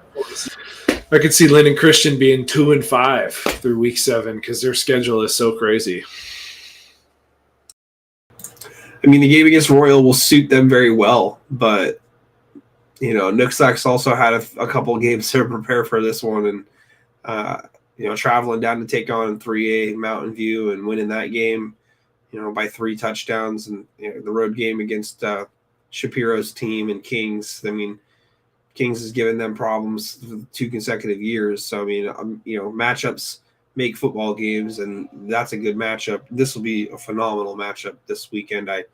I could see Linden Christian being 2-5 through week 7 because their schedule is so crazy. The game against Royal will suit them very well, but Nooksack's also had a couple of games to prepare for this one, and traveling down to take on 3A Mountain View and winning that game, by 3 touchdowns, and the road game against Shapiro's team and Kings. I mean, Kings has given them problems for 2 consecutive years. So, I mean, matchups make football games, and that's a good matchup. This will be a phenomenal matchup this weekend. I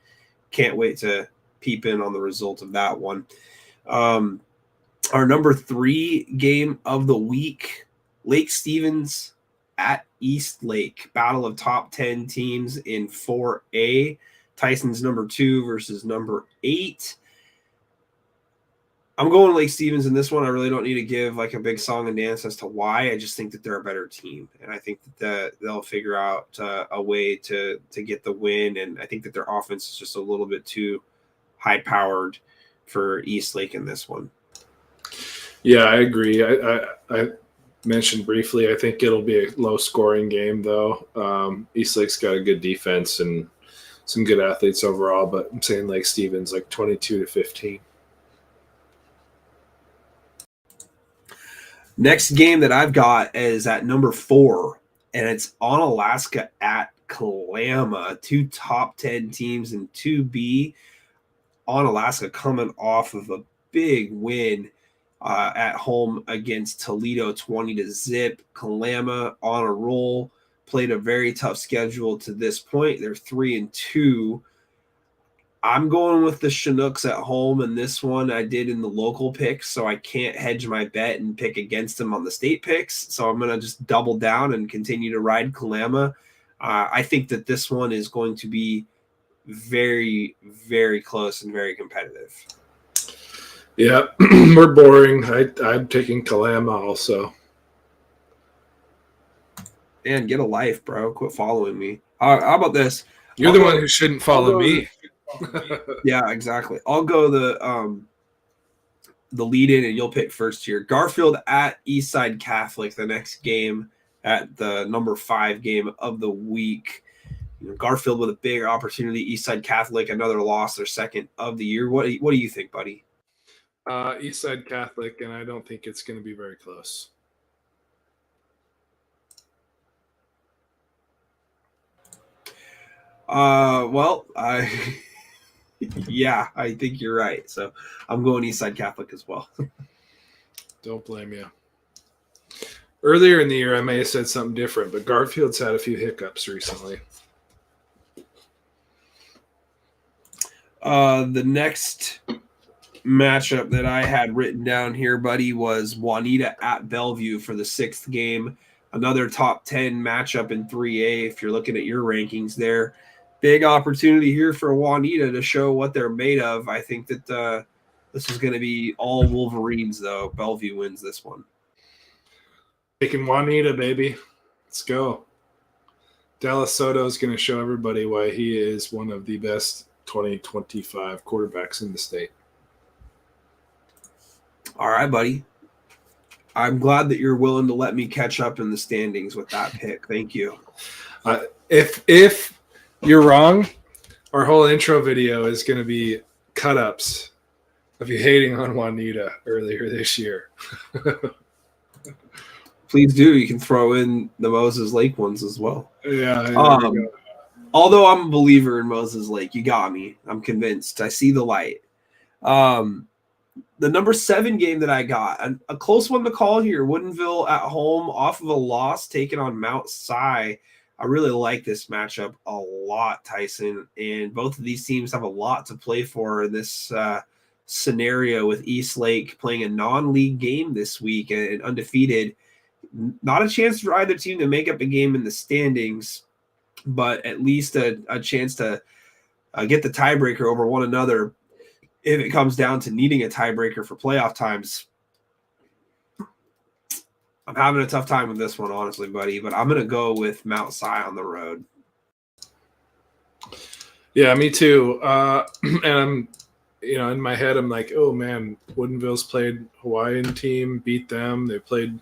can't wait to peep in on the result of that one. Our number 3 game of the week, Lake Stevens at East Lake. Battle of top 10 teams in 4A. Tyson's number 2 versus number 8. I'm going Lake Stevens in this one. I really don't need to give like a big song and dance as to why. I just think that they're a better team, and I think that they'll figure out a way to get the win. And I think that their offense is just a little bit too high-powered for East Lake in this one. Yeah, I agree. I mentioned briefly, I think it'll be a low-scoring game, though. East Lake's got a good defense and some good athletes overall, but I'm saying Lake Stevens like 22-15. Next game that I've got is at number 4, and it's Onalaska at Kalama. 2 top 10 teams in 2B. Onalaska coming off of a big win at home against Toledo, 20-0. Kalama on a roll, played a very tough schedule to this point. They're 3-2. I'm going with the Chinooks at home, and this one I did in the local picks, so I can't hedge my bet and pick against them on the state picks. So I'm going to just double down and continue to ride Kalama. I think that this one is going to be very, very close and very competitive. Yeah, we're boring. I'm taking Kalama also. Dan, get a life, bro. Quit following me. How about this? You're the one who shouldn't follow me. Yeah, exactly. I'll go the lead in, and you'll pick first here. Garfield at Eastside Catholic, the next game at the number 5 game of the week. Garfield with a big opportunity. Eastside Catholic, another loss, their second of the year. What do you think, buddy? Eastside Catholic, and I don't think it's going to be very close. Yeah, I think you're right. So I'm going Eastside Catholic as well. Don't blame you. Earlier in the year, I may have said something different, but Garfield's had a few hiccups recently. The next matchup that I had written down here, buddy, was Juanita at Bellevue for the 6th game. Another top 10 matchup in 3A if you're looking at your rankings there. Big opportunity here for Juanita to show what they're made of. I think that this is going to be all Wolverines, though. Bellevue wins this one. Taking Juanita, baby. Let's go. Dallas Soto is going to show everybody why he is one of the best 2025 quarterbacks in the state. All right, buddy. I'm glad that you're willing to let me catch up in the standings with that pick. Thank you. If you're wrong, our whole intro video is going to be cut-ups of you hating on Juanita earlier this year. Please do. You can throw in the Moses Lake ones as well. Yeah. Although I'm a believer in Moses Lake, you got me. I'm convinced. I see the light. The number 7 game that I got, a close one to call here. Woodinville at home off of a loss, taking on Mount Si. I really like this matchup a lot, Tyson. And both of these teams have a lot to play for in this scenario, with East Lake playing a non-league game this week and undefeated. Not a chance for either team to make up a game in the standings, but at least a chance to get the tiebreaker over one another if it comes down to needing a tiebreaker for playoff times. I'm having a tough time with this one, honestly, buddy, but I'm going to go with Mount Si on the road. Yeah, me too. And I'm, in my head, I'm like, oh man, Woodinville's played Hawaiian team, beat them. They played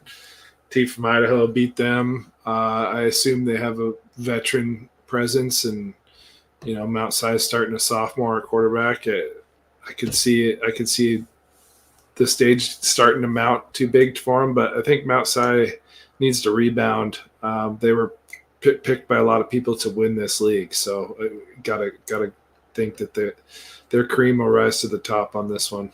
team from Idaho, beat them. I assume they have a veteran presence, and Mount Si is starting a sophomore quarterback. I could see the stage starting to mount too big for him, but I think Mount Si needs to rebound. They were picked by a lot of people to win this league, so gotta think that their cream will rise to the top on this one.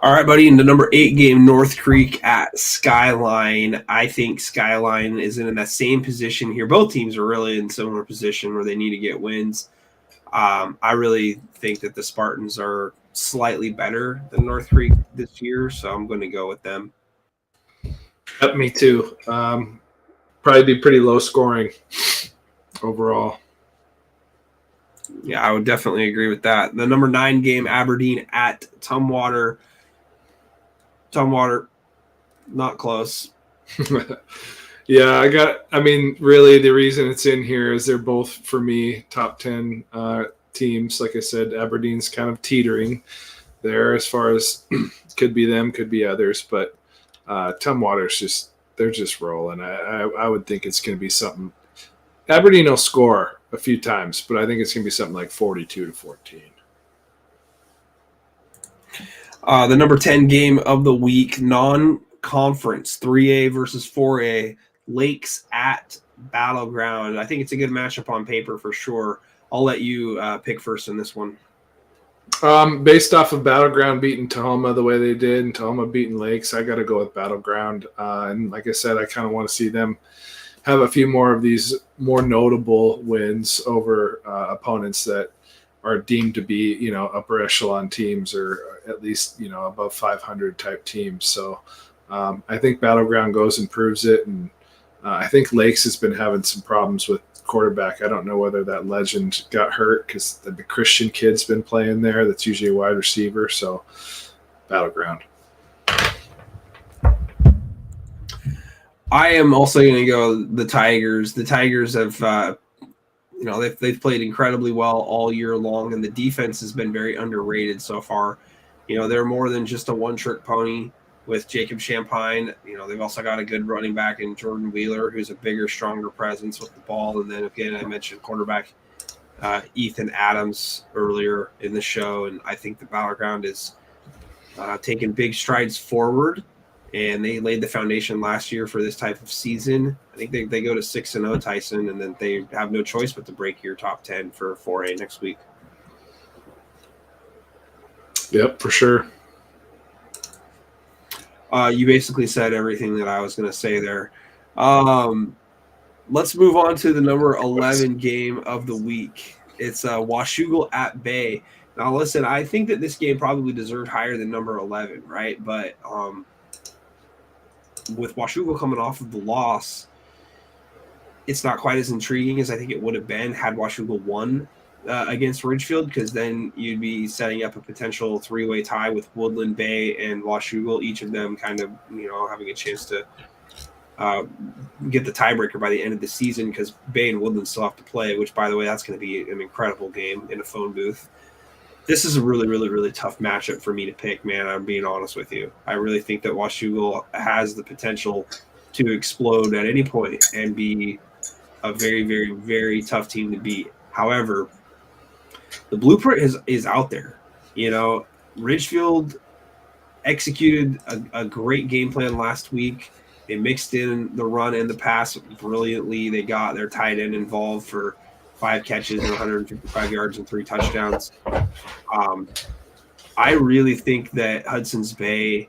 All right, buddy. In the number 8 game, North Creek at Skyline. I think Skyline is in that same position here. Both teams are really in similar position where they need to get wins. I really think that the Spartans are slightly better than North Creek this year, so I'm going to go with them. Yep, me too. Probably be pretty low scoring overall. Yeah, I would definitely agree with that. The number 9 game, Aberdeen at Tumwater. Tumwater, not close. Yeah, really the reason it's in here is they're both, for me, top 10 teams. Like I said, Aberdeen's kind of teetering there as far as could be them, could be others. But Tumwater's they're just rolling. I would think it's going to be something. Aberdeen will score a few times, but I think it's going to be something like 42-14. The number 10 game of the week, non-conference, 3A versus 4A, Lakes at Battleground. I think it's a good matchup on paper for sure. I'll let you pick first in this one. Based off of Battleground beating Tahoma the way they did and Tahoma beating Lakes, I got to go with Battleground. And like I said, I kind of want to see them have a few more of these more notable wins over opponents that are deemed to be, upper echelon teams or at least, above 500 type teams. So I think Battleground goes and proves it. And I think Lakes has been having some problems with quarterback. I don't know whether that legend got hurt because the Christian kid's been playing there. That's usually a wide receiver. So Battleground. I am also going to go the Tigers. The Tigers have, they've played incredibly well all year long, and the defense has been very underrated so far. They're more than just a one-trick pony with Jacob Champagne. They've also got a good running back in Jordan Wheeler, who's a bigger, stronger presence with the ball. And then again, I mentioned quarterback Ethan Adams earlier in the show, and I think the Battleground is taking big strides forward. And they laid the foundation last year for this type of season. I think they go to 6-0, Tyson, and then they have no choice but to break your top 10 for 4A next week. Yep, for sure. You basically said everything that I was going to say there. Let's move on to the number 11 game of the week. It's Washougal at Bay. Now, listen, I think that this game probably deserved higher than number 11, right? But with Washougal coming off of the loss, it's not quite as intriguing as I think it would have been had Washougal won against Ridgefield, because then you'd be setting up a potential 3-way tie with Woodland, Bay, and Washougal, each of them kind of, having a chance to get the tiebreaker by the end of the season, because Bay and Woodland still have to play, which, by the way, that's going to be an incredible game in a phone booth. This is a really, really, really tough matchup for me to pick, man. I'm being honest with you. I really think that Washougal has the potential to explode at any point and be a very, very, very tough team to beat. However, the blueprint is out there. Ridgefield executed a great game plan last week. They mixed in the run and the pass brilliantly. They got their tight end involved for 5 catches and 155 yards and 3 touchdowns. I really think that Hudson's Bay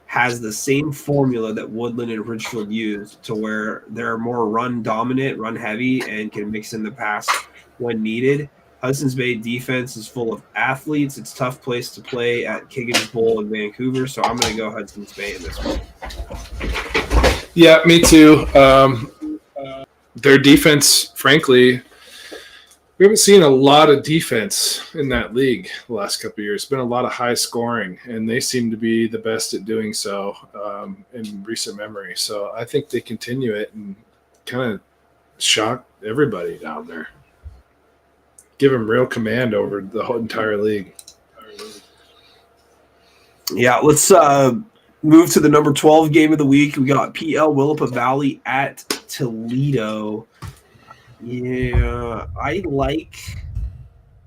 has the same formula that Woodland and Ridgefield used, to where they're more run dominant, run heavy, and can mix in the pass when needed. Hudson's Bay defense is full of athletes. It's a tough place to play at Kiggins Bowl in Vancouver, so I'm going to go Hudson's Bay in this one. Yeah, me too. Their defense, frankly, we haven't seen a lot of defense in that league the last couple of years. It's been a lot of high scoring, and they seem to be the best at doing so in recent memory. So I think they continue it and kind of shock everybody down there. Give them real command over the whole entire league. Yeah, let's move to the number 12 game of the week. We got PL Willapa Valley at Toledo. Yeah, I like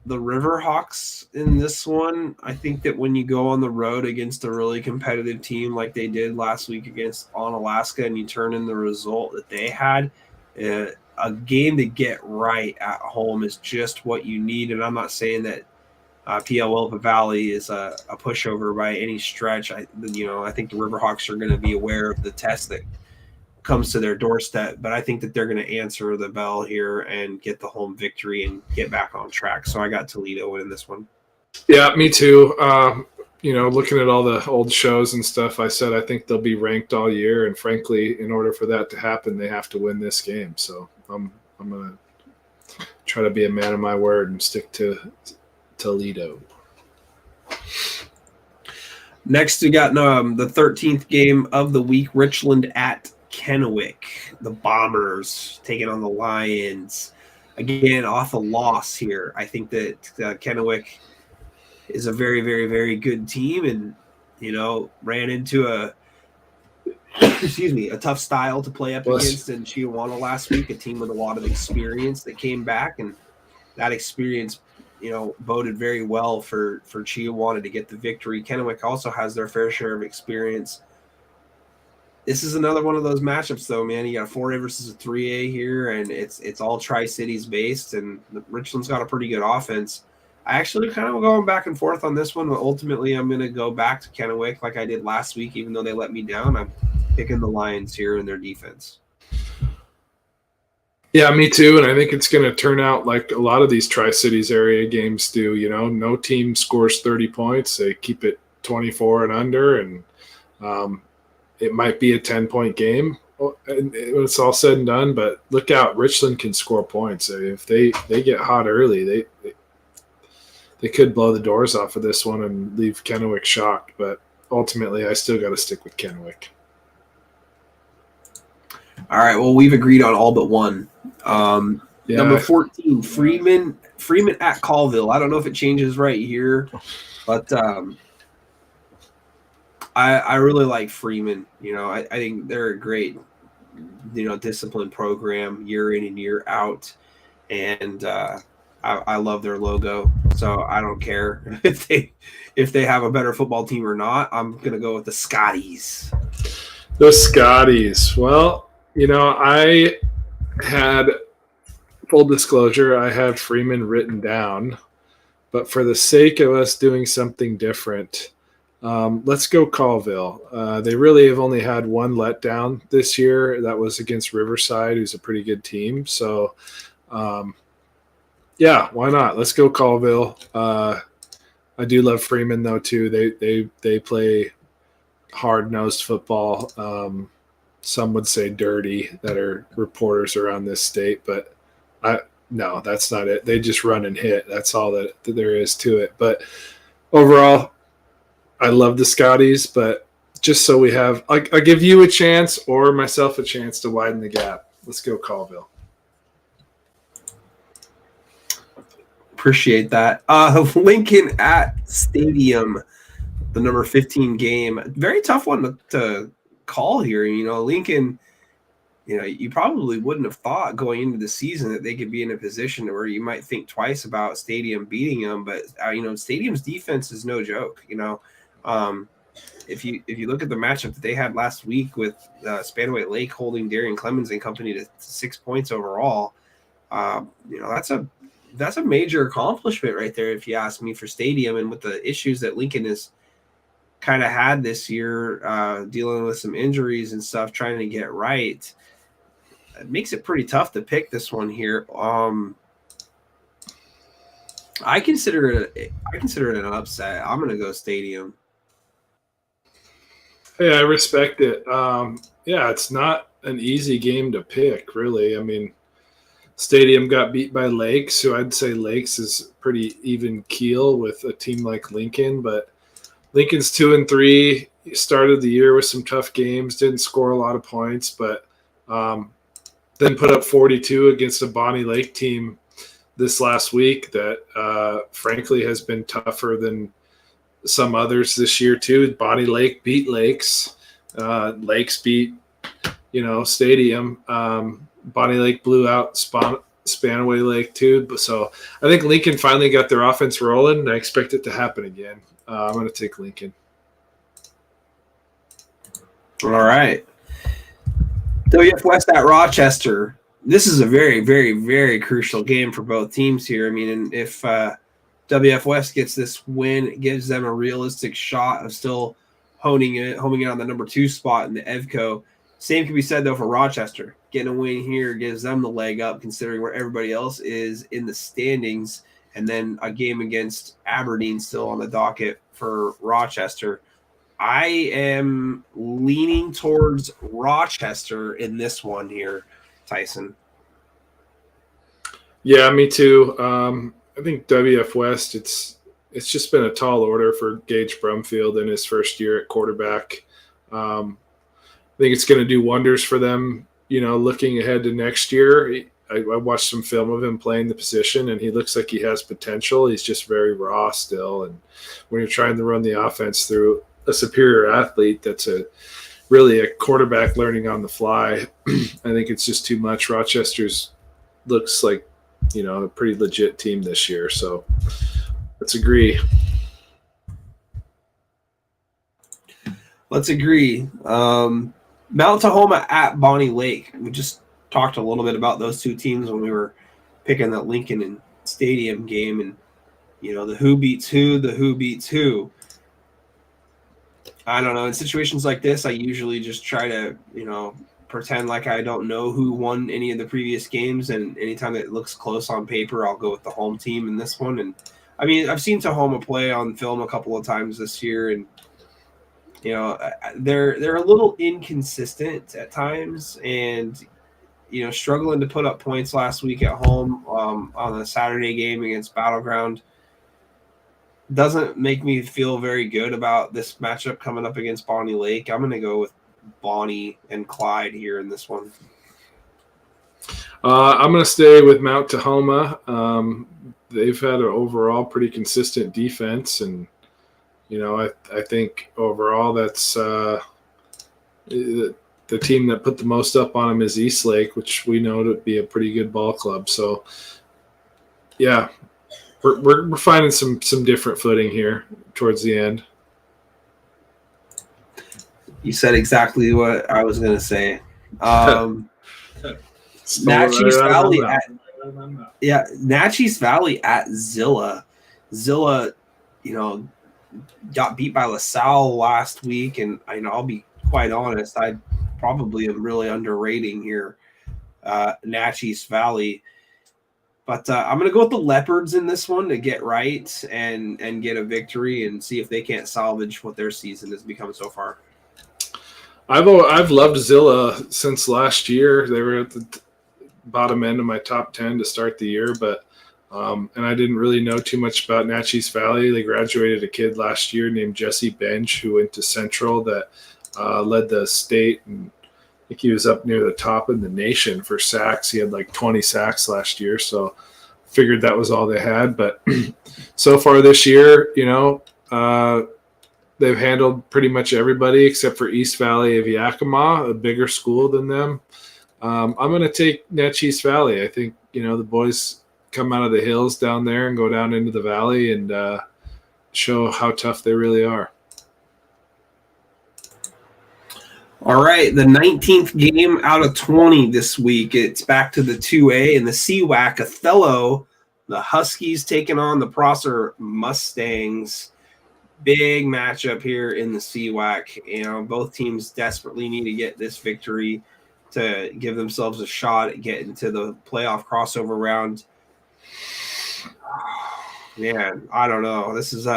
the Riverhawks in this one. I think that when you go on the road against a really competitive team like they did last week against Onalaska, and you turn in the result that they had, a game to get right at home is just what you need. And I'm not saying that PL Wilpa Valley is a pushover by any stretch. I think the Riverhawks are going to be aware of the test that comes to their doorstep, but I think that they're going to answer the bell here and get the home victory and get back on track. So I got Toledo winning this one. Yeah, me too. Looking at all the old shows and stuff, I said I think they'll be ranked all year, and frankly, in order for that to happen, they have to win this game. So I'm going to try to be a man of my word and stick to Toledo. Next, we got the 13th game of the week, Richland at Kennewick. The Bombers taking on the Lions. Again, off a loss here. I think that Kennewick is a very, very, very good team and, ran into a tough style to play up against in Chihuahua last week, a team with a lot of experience that came back, and that experience boded very well for Chihuahua to get the victory. Kennewick also has their fair share of experience. This is another one of those matchups, though, man. You got a 4A versus a 3A here, and it's all Tri-Cities based, and Richland's got a pretty good offense. I actually kind of going back and forth on this one, but ultimately I'm going to go back to Kennewick like I did last week, even though they let me down. I'm picking the Lions here in their defense. Yeah, me too, and I think it's going to turn out like a lot of these Tri-Cities area games do. No team scores 30 points. They keep it 24 and under, and it might be a 10-point game when it's all said and done, but look out. Richland can score points. If they get hot early, they could blow the doors off of this one and leave Kennewick shocked, but ultimately I still got to stick with Kennewick. All right, well, we've agreed on all but one. Number 14, Freeman at Colville. I don't know if it changes right here, but I really like Freeman. I think they're a great, disciplined program year in and year out. And I love their logo. So I don't care if they have a better football team or not. I'm going to go with the Scotties. The Scotties. Well, I had, full disclosure, I had Freeman written down. But for the sake of us doing something different, let's go Colville. They really have only had one letdown this year. That was against Riverside, who's a pretty good team. So, yeah, why not? Let's go Colville. I do love Freeman, though, too. They play hard-nosed football. Some would say dirty that are reporters around this state, but no, that's not it. They just run and hit. That's all that there is to it. But overall, I love the Scotties, but just so we have, I give you a chance or myself a chance to widen the gap. Let's go Colville. Appreciate that. Lincoln at Stadium, the number 15 game. Very tough one to call here. Lincoln, you probably wouldn't have thought going into the season that they could be in a position where you might think twice about Stadium beating them. But, Stadium's defense is no joke. If you look at the matchup that they had last week with Spanaway Lake holding Darian Clemens and company to 6 points overall, that's a major accomplishment right there, if you ask me, for Stadium. And with the issues that Lincoln has kind of had this year, dealing with some injuries and stuff, trying to get right, it makes it pretty tough to pick this one here. I consider it an upset. I'm going to go Stadium. Hey, I respect it. It's not an easy game to pick, really. I mean, Stadium got beat by Lakes, who I'd say Lakes is pretty even keel with a team like Lincoln, but Lincoln's 2-3. Started the year with some tough games, didn't score a lot of points, but then put up 42 against a Bonnie Lake team this last week that frankly has been tougher than some others this year too. Bonnie Lake beat Lakes. Lakes beat, Stadium. Bonnie Lake blew out Spanaway Lake too. So I think Lincoln finally got their offense rolling, and I expect it to happen again. I'm going to take Lincoln. All right. WF West at Rochester. this is a very, very, very crucial game for both teams here. I mean, and if WF West gets this win, it gives them a realistic shot of still homing in on the number 2 spot in the EVCO. Same can be said, though, for Rochester. Getting a win here gives them the leg up, considering where everybody else is in the standings, and then a game against Aberdeen still on the docket for Rochester. I am leaning towards Rochester in this one here, Tyson. Yeah, me too. I think WF West, it's just been a tall order for Gage Brumfield in his first year at quarterback. I think it's going to do wonders for them, looking ahead to next year. I watched some film of him playing the position, and he looks like he has potential. He's just very raw still. And when you're trying to run the offense through a superior athlete that's really a quarterback learning on the fly, I think it's just too much. Rochester's looks like, a pretty legit team this year. So let's agree. Let's agree. Mount Tahoma at Bonnie Lake. We just talked a little bit about those two teams when we were picking that Lincoln and Stadium game, and the who beats who, the who beats who. I don't know. In situations like this, I usually just try to, pretend like I don't know who won any of the previous games, and anytime it looks close on paper, I'll go with the home team in this one. And I mean, I've seen Tahoma play on film a couple of times this year, and they're a little inconsistent at times, and struggling to put up points last week at home on the Saturday game against Battleground doesn't make me feel very good about this matchup coming up against Bonnie Lake. I'm going to go with Bonnie and Clyde here in this one. I'm going to stay with Mount Tahoma. They've had an overall pretty consistent defense, and I think overall that's the team that put the most up on them is Eastlake, which we know to be a pretty good ball club. So, yeah, we're finding some different footing here towards the end. You said exactly what I was going to say. Natchez Valley at Zilla. Zilla, got beat by LaSalle last week, and I'll be quite honest, I probably am really underrating here Natchez Valley. But I'm going to go with the Leopards in this one to get right and get a victory and see if they can't salvage what their season has become so far. I've loved Zilla since last year. They were at the bottom end of my top 10 to start the year, but and I didn't really know too much about Natchez Valley. They graduated a kid last year named Jesse Bench, who went to Central, that led the state, and I think he was up near the top in the nation for sacks. He had like 20 sacks last year, so figured that was all they had. But so far this year, they've handled pretty much everybody except for East Valley of Yakima, a bigger school than them. I'm going to take Natchez Valley. I think, the boys come out of the hills down there and go down into the valley and show how tough they really are. All right, the 19th game out of 20 this week. It's back to the 2A and the CWAC. Othello, the Huskies taking on the Prosser Mustangs. Big matchup here in the CWAC. Both teams desperately need to get this victory to give themselves a shot at getting to the playoff crossover round. Man, I don't know. This is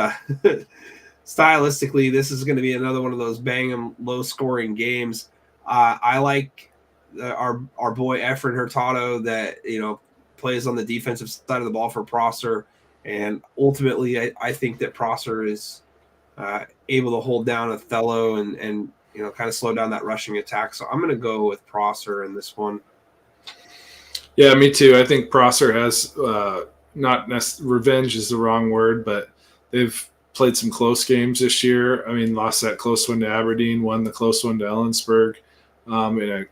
stylistically, this is going to be another one of those bang 'em, low-scoring games. I like our boy Efren Hurtado that plays on the defensive side of the ball for Prosser, and ultimately, I think that Prosser is able to hold down Othello and kind of slow down that rushing attack. So I'm going to go with Prosser in this one. Yeah, me too. I think Prosser has revenge is the wrong word, but they've played some close games this year. I mean, lost that close one to Aberdeen, won the close one to Ellensburg in a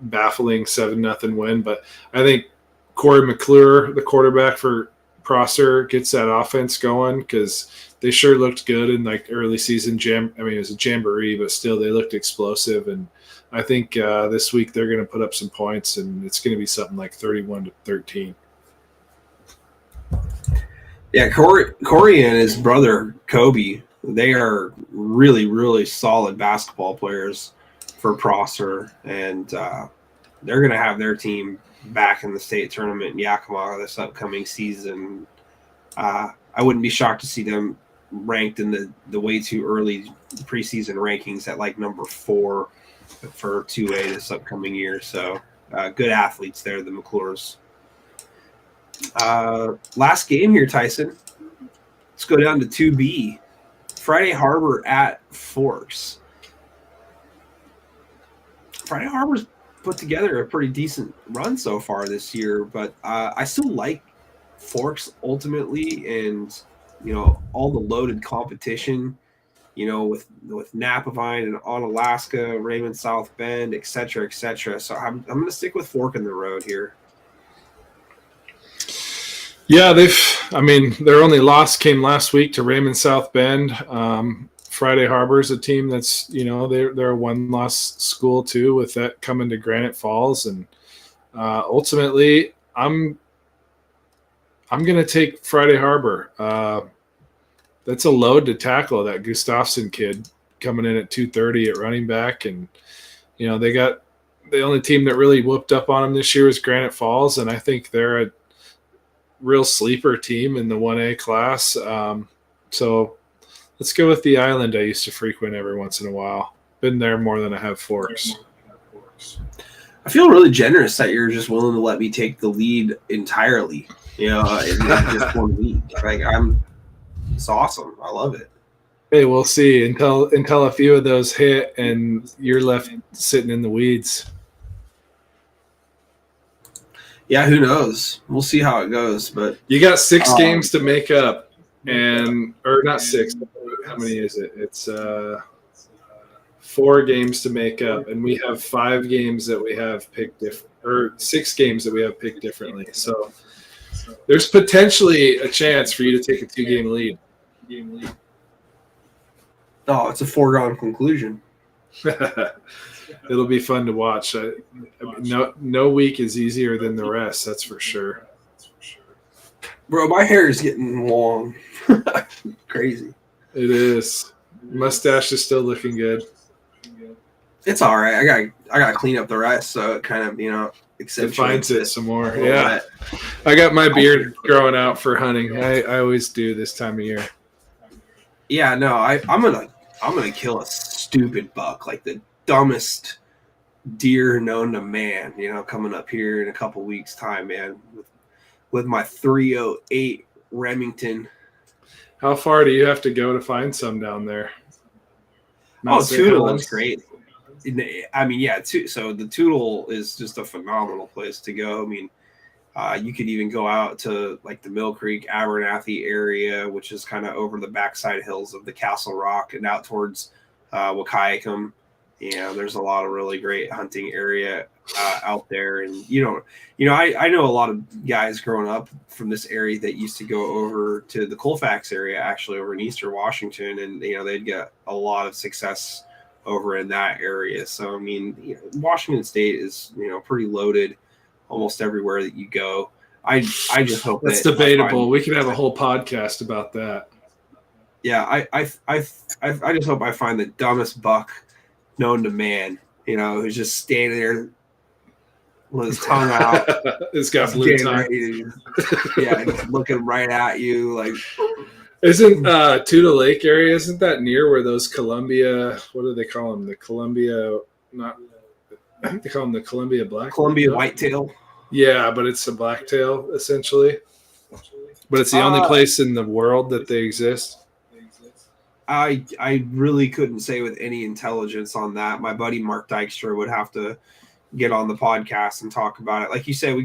baffling 7-0 win. But I think Corey McClure, the quarterback for Prosser, gets that offense going because they sure looked good in like early season it was a jamboree, but still they looked explosive. And I think this week they're going to put up some points, and it's going to be something like 31-13. Yeah, Corey and his brother Kobe, they are really, really solid basketball players for Prosser, and they're going to have their team back in the state tournament in Yakima this upcoming season. I wouldn't be shocked to see them ranked in the way too early preseason rankings at like number 4 for 2A this upcoming year. So good athletes there, the McClures. Last game here, Tyson. Let's go down to 2B. Friday Harbor at Forks. Friday Harbor's put together a pretty decent run so far this year, but I still like Forks ultimately, and all the loaded competition, with Napavine and Onalaska, Raymond South Bend, et cetera, et cetera. So I'm going to stick with Fork in the road here. Yeah, their only loss came last week to Raymond South Bend. Friday Harbor is a team that's, they're a one-loss school too, with that coming to Granite Falls. And ultimately, I'm going to take Friday Harbor. That's a load to tackle, that Gustafson kid coming in at 230 at running back. And, they got the only team that really whooped up on them this year was Granite Falls. And I think they're a real sleeper team in the 1A class. So let's go with the island I used to frequent every once in a while. Been there more than I have Forks. I feel really generous that you're just willing to let me take the lead entirely, in just one week. Like it's awesome. I love it. Hey, we'll see until a few of those hit and you're left sitting in the weeds. Yeah, who knows? We'll see how it goes. But you got 6 games to make up, or not 6. How many is it? It's 4 games to make up, and we have 5 games that we have picked or 6 games that we have picked differently. So there's potentially a chance for you to take a 2-game lead. Oh, it's a foregone conclusion. It'll be fun to watch. No week is easier than the rest, that's for sure. Bro, my hair is getting long. Crazy. It is. Mustache is still looking good. It's all right. I got to clean up the rest, so it kind of, defines it some more. Yeah. I got my beard growing out for hunting. I always do this time of year. Yeah, no, I'm gonna kill a stupid buck, like the dumbest deer known to man, coming up here in a couple weeks' time, man, with my 308 Remington. How far do you have to go to find some down there? Tootle is great. I mean, yeah, so the Tootle is just a phenomenal place to go. I mean, you could even go out to like the Mill Creek, Abernathy area, which is kind of over the backside hills of the Castle Rock and out towards Wahkiakum. There's a lot of really great hunting area out there. And, I know a lot of guys growing up from this area that used to go over to the Colfax area, actually over in Eastern Washington. And, they'd get a lot of success over in that area. So, I mean, Washington State is, pretty loaded almost everywhere that you go. I just hope that's debatable. We could have a whole podcast about that. Yeah, I just hope I find the dumbest buck known to man, who's just standing there with his tongue out. It's got blue tongue. Just looking right at you. Like, isn't Tootle Lake area? Isn't that near where those Columbia? What do they call them? The Columbia, not. I think they call them the Columbia black. Columbia whitetail. Yeah, but it's a blacktail essentially. But it's the only place in the world that they exist. I really couldn't say with any intelligence on that. My buddy Mark Dykstra would have to get on the podcast and talk about it. Like you said, we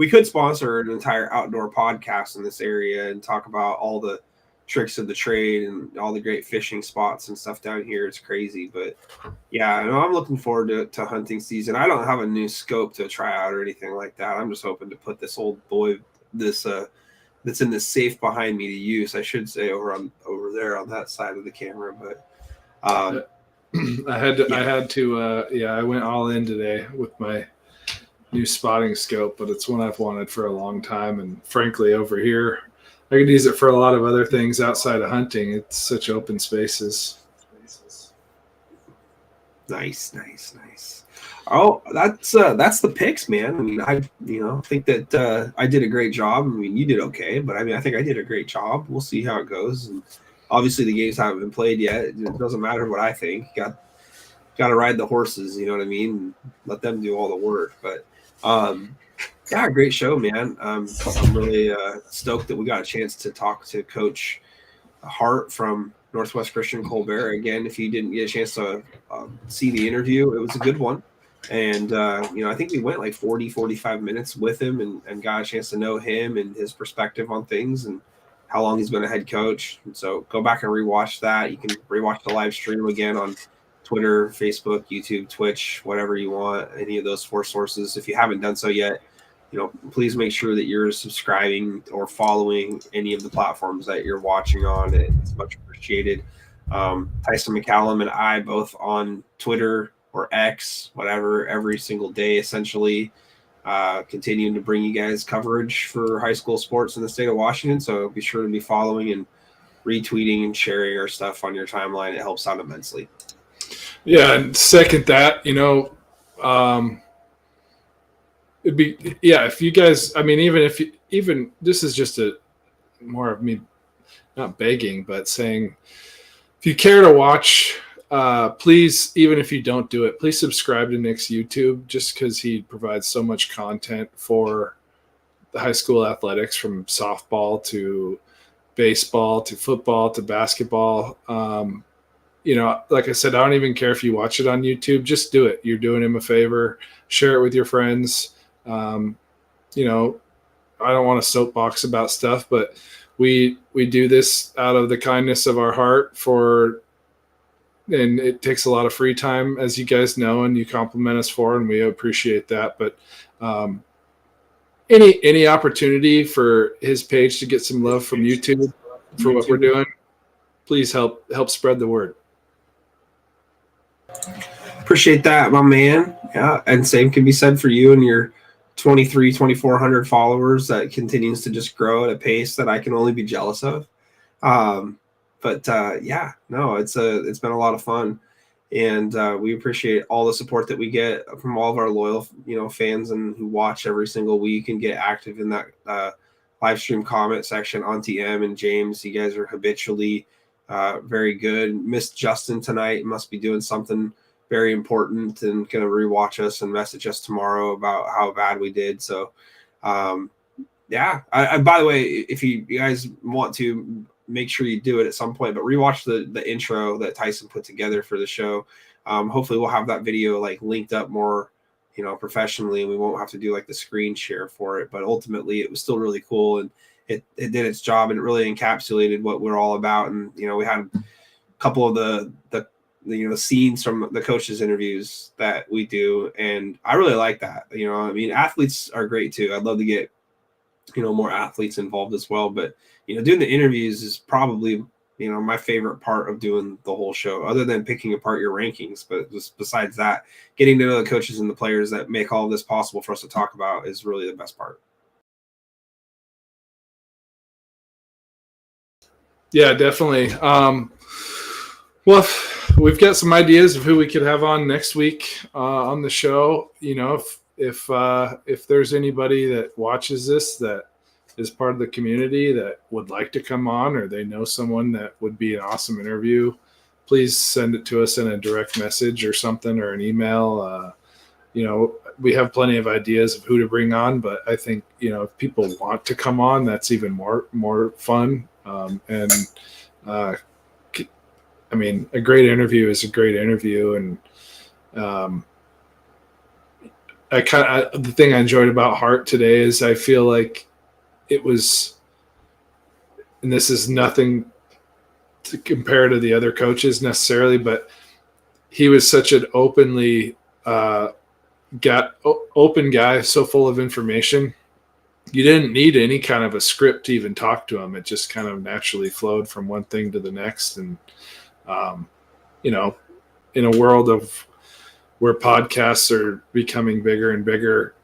could sponsor an entire outdoor podcast in this area and talk about all the tricks of the trade and all the great fishing spots and stuff down here. It's crazy, but yeah, I'm looking forward to hunting season. I don't have a new scope to try out or anything like that. I'm just hoping to put this old boy, that's in the safe behind me to use. I should say over there on that side of the camera, but I went all in today with my new spotting scope, but it's one I've wanted for a long time. And frankly, over here, I could use it for a lot of other things outside of hunting. It's such open spaces. Nice. Oh, that's the picks, man. I mean, I think that I did a great job. I mean, you did okay, but I mean, I think I did a great job. We'll see how it goes. And obviously, the games haven't been played yet. It doesn't matter what I think. Got to ride the horses. You know what I mean? Let them do all the work. But yeah, great show, man. I'm really stoked that we got a chance to talk to Coach Hart from Northwest Christian Colbert. Again, if you didn't get a chance to see the interview, it was a good one. And, I think we went like 45 minutes with him and got a chance to know him and his perspective on things and how long he's been a head coach. And so go back and rewatch that. You can rewatch the live stream again on Twitter, Facebook, YouTube, Twitch, whatever you want, any of those 4 sources. If you haven't done so yet, please make sure that you're subscribing or following any of the platforms that you're watching on. It's much appreciated. Tyson McCallum and I both on Twitter or X, whatever, every single day, essentially, continuing to bring you guys coverage for high school sports in the state of Washington. So be sure to be following and retweeting and sharing our stuff on your timeline. It helps out immensely. Yeah, and second that, it'd be, if you guys, I mean, even this is just a more of me not begging, but saying, if you care to watch, please, even if you don't do it, please subscribe to Nick's YouTube, just because he provides so much content for the high school athletics, from softball to baseball to football to basketball. Like I said, I don't even care if you watch it on YouTube. Just do it. You're doing him a favor. Share it with your friends. I don't want to soapbox about stuff, but we do this out of the kindness of our heart and it takes a lot of free time, as you guys know, and you compliment us for, and we appreciate that. But any opportunity for his page to get some love from YouTube for what we're doing, please help spread the word. Appreciate that, my man. Yeah, and same can be said for you and your 2,400 followers. That continues to just grow at a pace that I can only be jealous of. It's been a lot of fun, and we appreciate all the support that we get from all of our loyal, fans and who watch every single week and get active in that live stream comment section. Auntie M and James, you guys are habitually very good. Missed Justin tonight. Must be doing something very important and going to rewatch us and message us tomorrow about how bad we did. So, I by the way, if you guys want to, make sure you do it at some point, but rewatch the intro that Tyson put together for the show. Hopefully we'll have that video like linked up more, professionally, and we won't have to do like the screen share for it. But ultimately it was still really cool, and it did its job, and it really encapsulated what we're all about. And, we had a couple of the scenes from the coaches' interviews that we do, and I really like that. Athletes are great too. I'd love to get, more athletes involved as well. But, doing the interviews is probably, my favorite part of doing the whole show, other than picking apart your rankings. But just besides that, getting to know the coaches and the players that make all of this possible for us to talk about is really the best part. Yeah, definitely. Well, we've got some ideas of who we could have on next week on the show. If there's anybody that watches this that is part of the community that would like to come on, or they know someone that would be an awesome interview, please send it to us in a direct message or something, or an email. We have plenty of ideas of who to bring on, but I think, if people want to come on, that's even more fun. A great interview is a great interview. And the thing I enjoyed about Hart today is I feel like it was, and this is nothing to compare to the other coaches necessarily, but he was such an open guy, so full of information. You didn't need any kind of a script to even talk to him. It just kind of naturally flowed from one thing to the next. And, in a world of where podcasts are becoming bigger and bigger,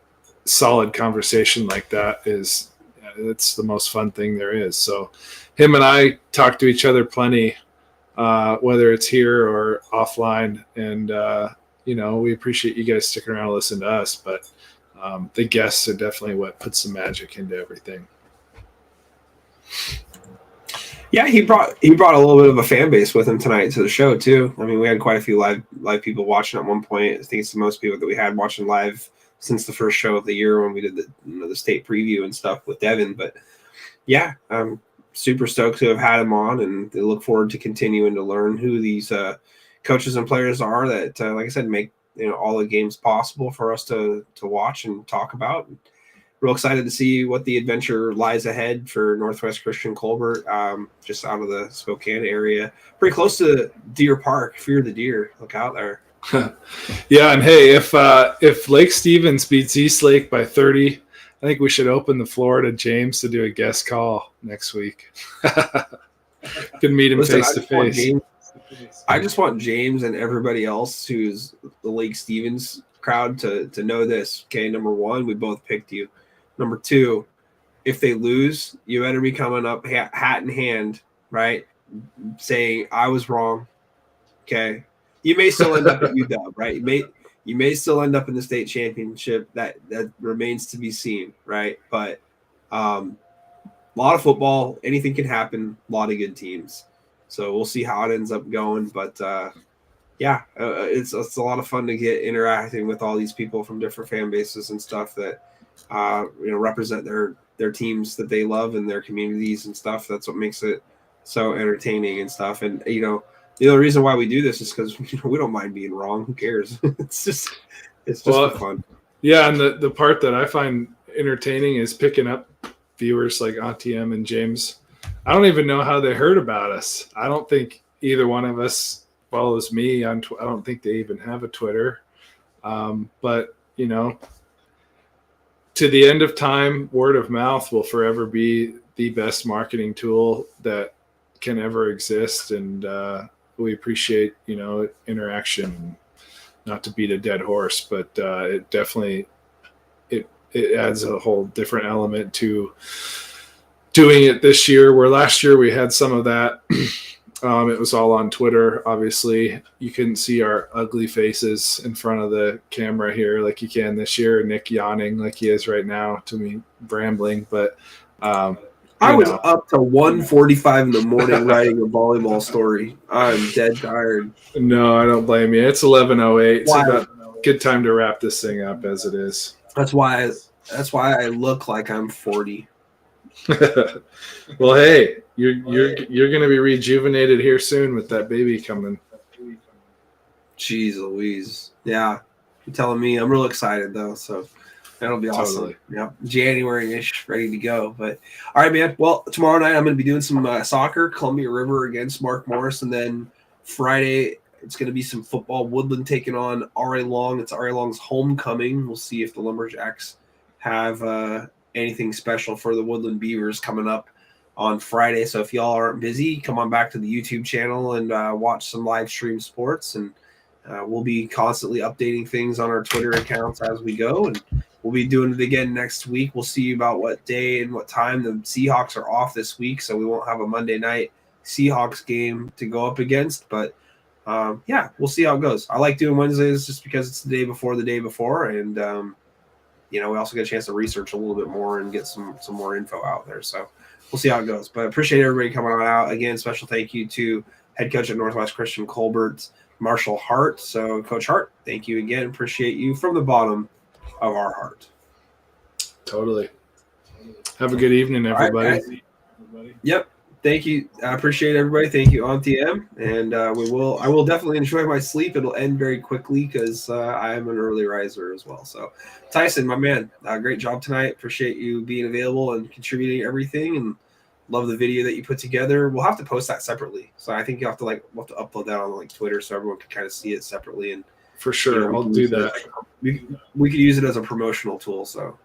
solid conversation like that it's the most fun thing there is. So him and I talk to each other plenty, whether it's here or offline. And, we appreciate you guys sticking around to listen to us, but the guests are definitely what puts the magic into everything. Yeah, he brought a little bit of a fan base with him tonight to the show too. I mean, we had quite a few live people watching at one point. I think it's the most people that we had watching live since the first show of the year when we did the state preview and stuff with Devin. But yeah, I'm super stoked to have had him on, and they look forward to continuing to learn who these coaches and players are that, like I said, make all the games possible for us to watch and talk about. Real excited to see what the adventure lies ahead for Northwest Christian Colbert, just out of the Spokane area, pretty close to Deer Park. Fear the deer, look out there. Yeah, and hey, if Lake Stevens beats East Lake by 30, I think we should open the floor to James to do a guest call next week. Can meet him face to face. I just want James and everybody else who's the Lake Stevens crowd to know this. Okay, number one, we both picked you. Number two, if they lose, you better be coming up hat in hand, right? Saying I was wrong. Okay. You may still end up at UW, right? You may still end up in the state championship. That remains to be seen, right? But a lot of football, anything can happen. A lot of good teams. So we'll see how it ends up going. But it's a lot of fun to get interacting with all these people from different fan bases and stuff that represent their teams that they love and their communities and stuff. That's what makes it so entertaining and stuff. And the only reason why we do this is because we don't mind being wrong. Who cares? It's just for fun. Yeah, and the part that I find entertaining is picking up viewers like Auntie M and James. I don't even know how they heard about us. I don't think either one of us follows me on I don't think they even have a Twitter. But to the end of time, word of mouth will forever be the best marketing tool that can ever exist. And we appreciate, interaction, not to beat a dead horse, but it definitely, it adds a whole different element to doing it this year, where last year we had some of that. It was all on Twitter. Obviously, you couldn't see our ugly faces in front of the camera here like you can this year. Nick yawning like he is right now to me, rambling. But I was up to 1:45 in the morning writing a volleyball story. I'm dead tired. No, I don't blame you. It's 11:08. It's about good time to wrap this thing up as it is. That's why I look like I'm 40. Well, hey, you're going to be rejuvenated here soon with that baby coming. Jeez Louise. Yeah. You're telling me. I'm real excited, though, so that'll be awesome. Totally. Yeah, January-ish, ready to go. But all right, man. Well, tomorrow night I'm going to be doing some soccer, Columbia River against Mark Morris, and then Friday it's going to be some football. Woodland taking on R.A. Long. It's R.A. Long's homecoming. We'll see if the Lumberjacks have anything special for the Woodland Beavers coming up on Friday. So if y'all aren't busy, come on back to the YouTube channel and watch some live stream sports. And we'll be constantly updating things on our Twitter accounts as we go. And we'll be doing it again next week. We'll see about what day and what time. The Seahawks are off this week, so we won't have a Monday night Seahawks game to go up against. But we'll see how it goes. I like doing Wednesdays just because it's the day before. And, we also get a chance to research a little bit more and get some more info out there. So we'll see how it goes. But I appreciate everybody coming on out. Again, special thank you to head coach at Northwest Christian Colbert, Marshall Hart. So, Coach Hart, thank you again. Appreciate you from the bottom of our heart. Totally. Have a good evening, everybody. Yep. Thank you. I appreciate everybody. Thank you, Auntie M. And I will definitely enjoy my sleep. It'll end very quickly because I am an early riser as well. So, Tyson, my man, great job tonight. Appreciate you being available and contributing everything, and love the video that you put together. We'll have to post that separately. So I think we'll have to upload that on Twitter so everyone can kind of see it separately. And for sure, I'll do that. We could use it as a promotional tool. So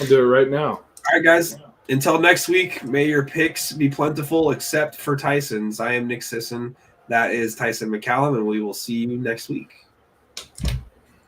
I'll do it right now. All right, guys. Until next week, may your picks be plentiful except for Tyson's. I am Nick Sisson. That is Tyson McCallum, and we will see you next week.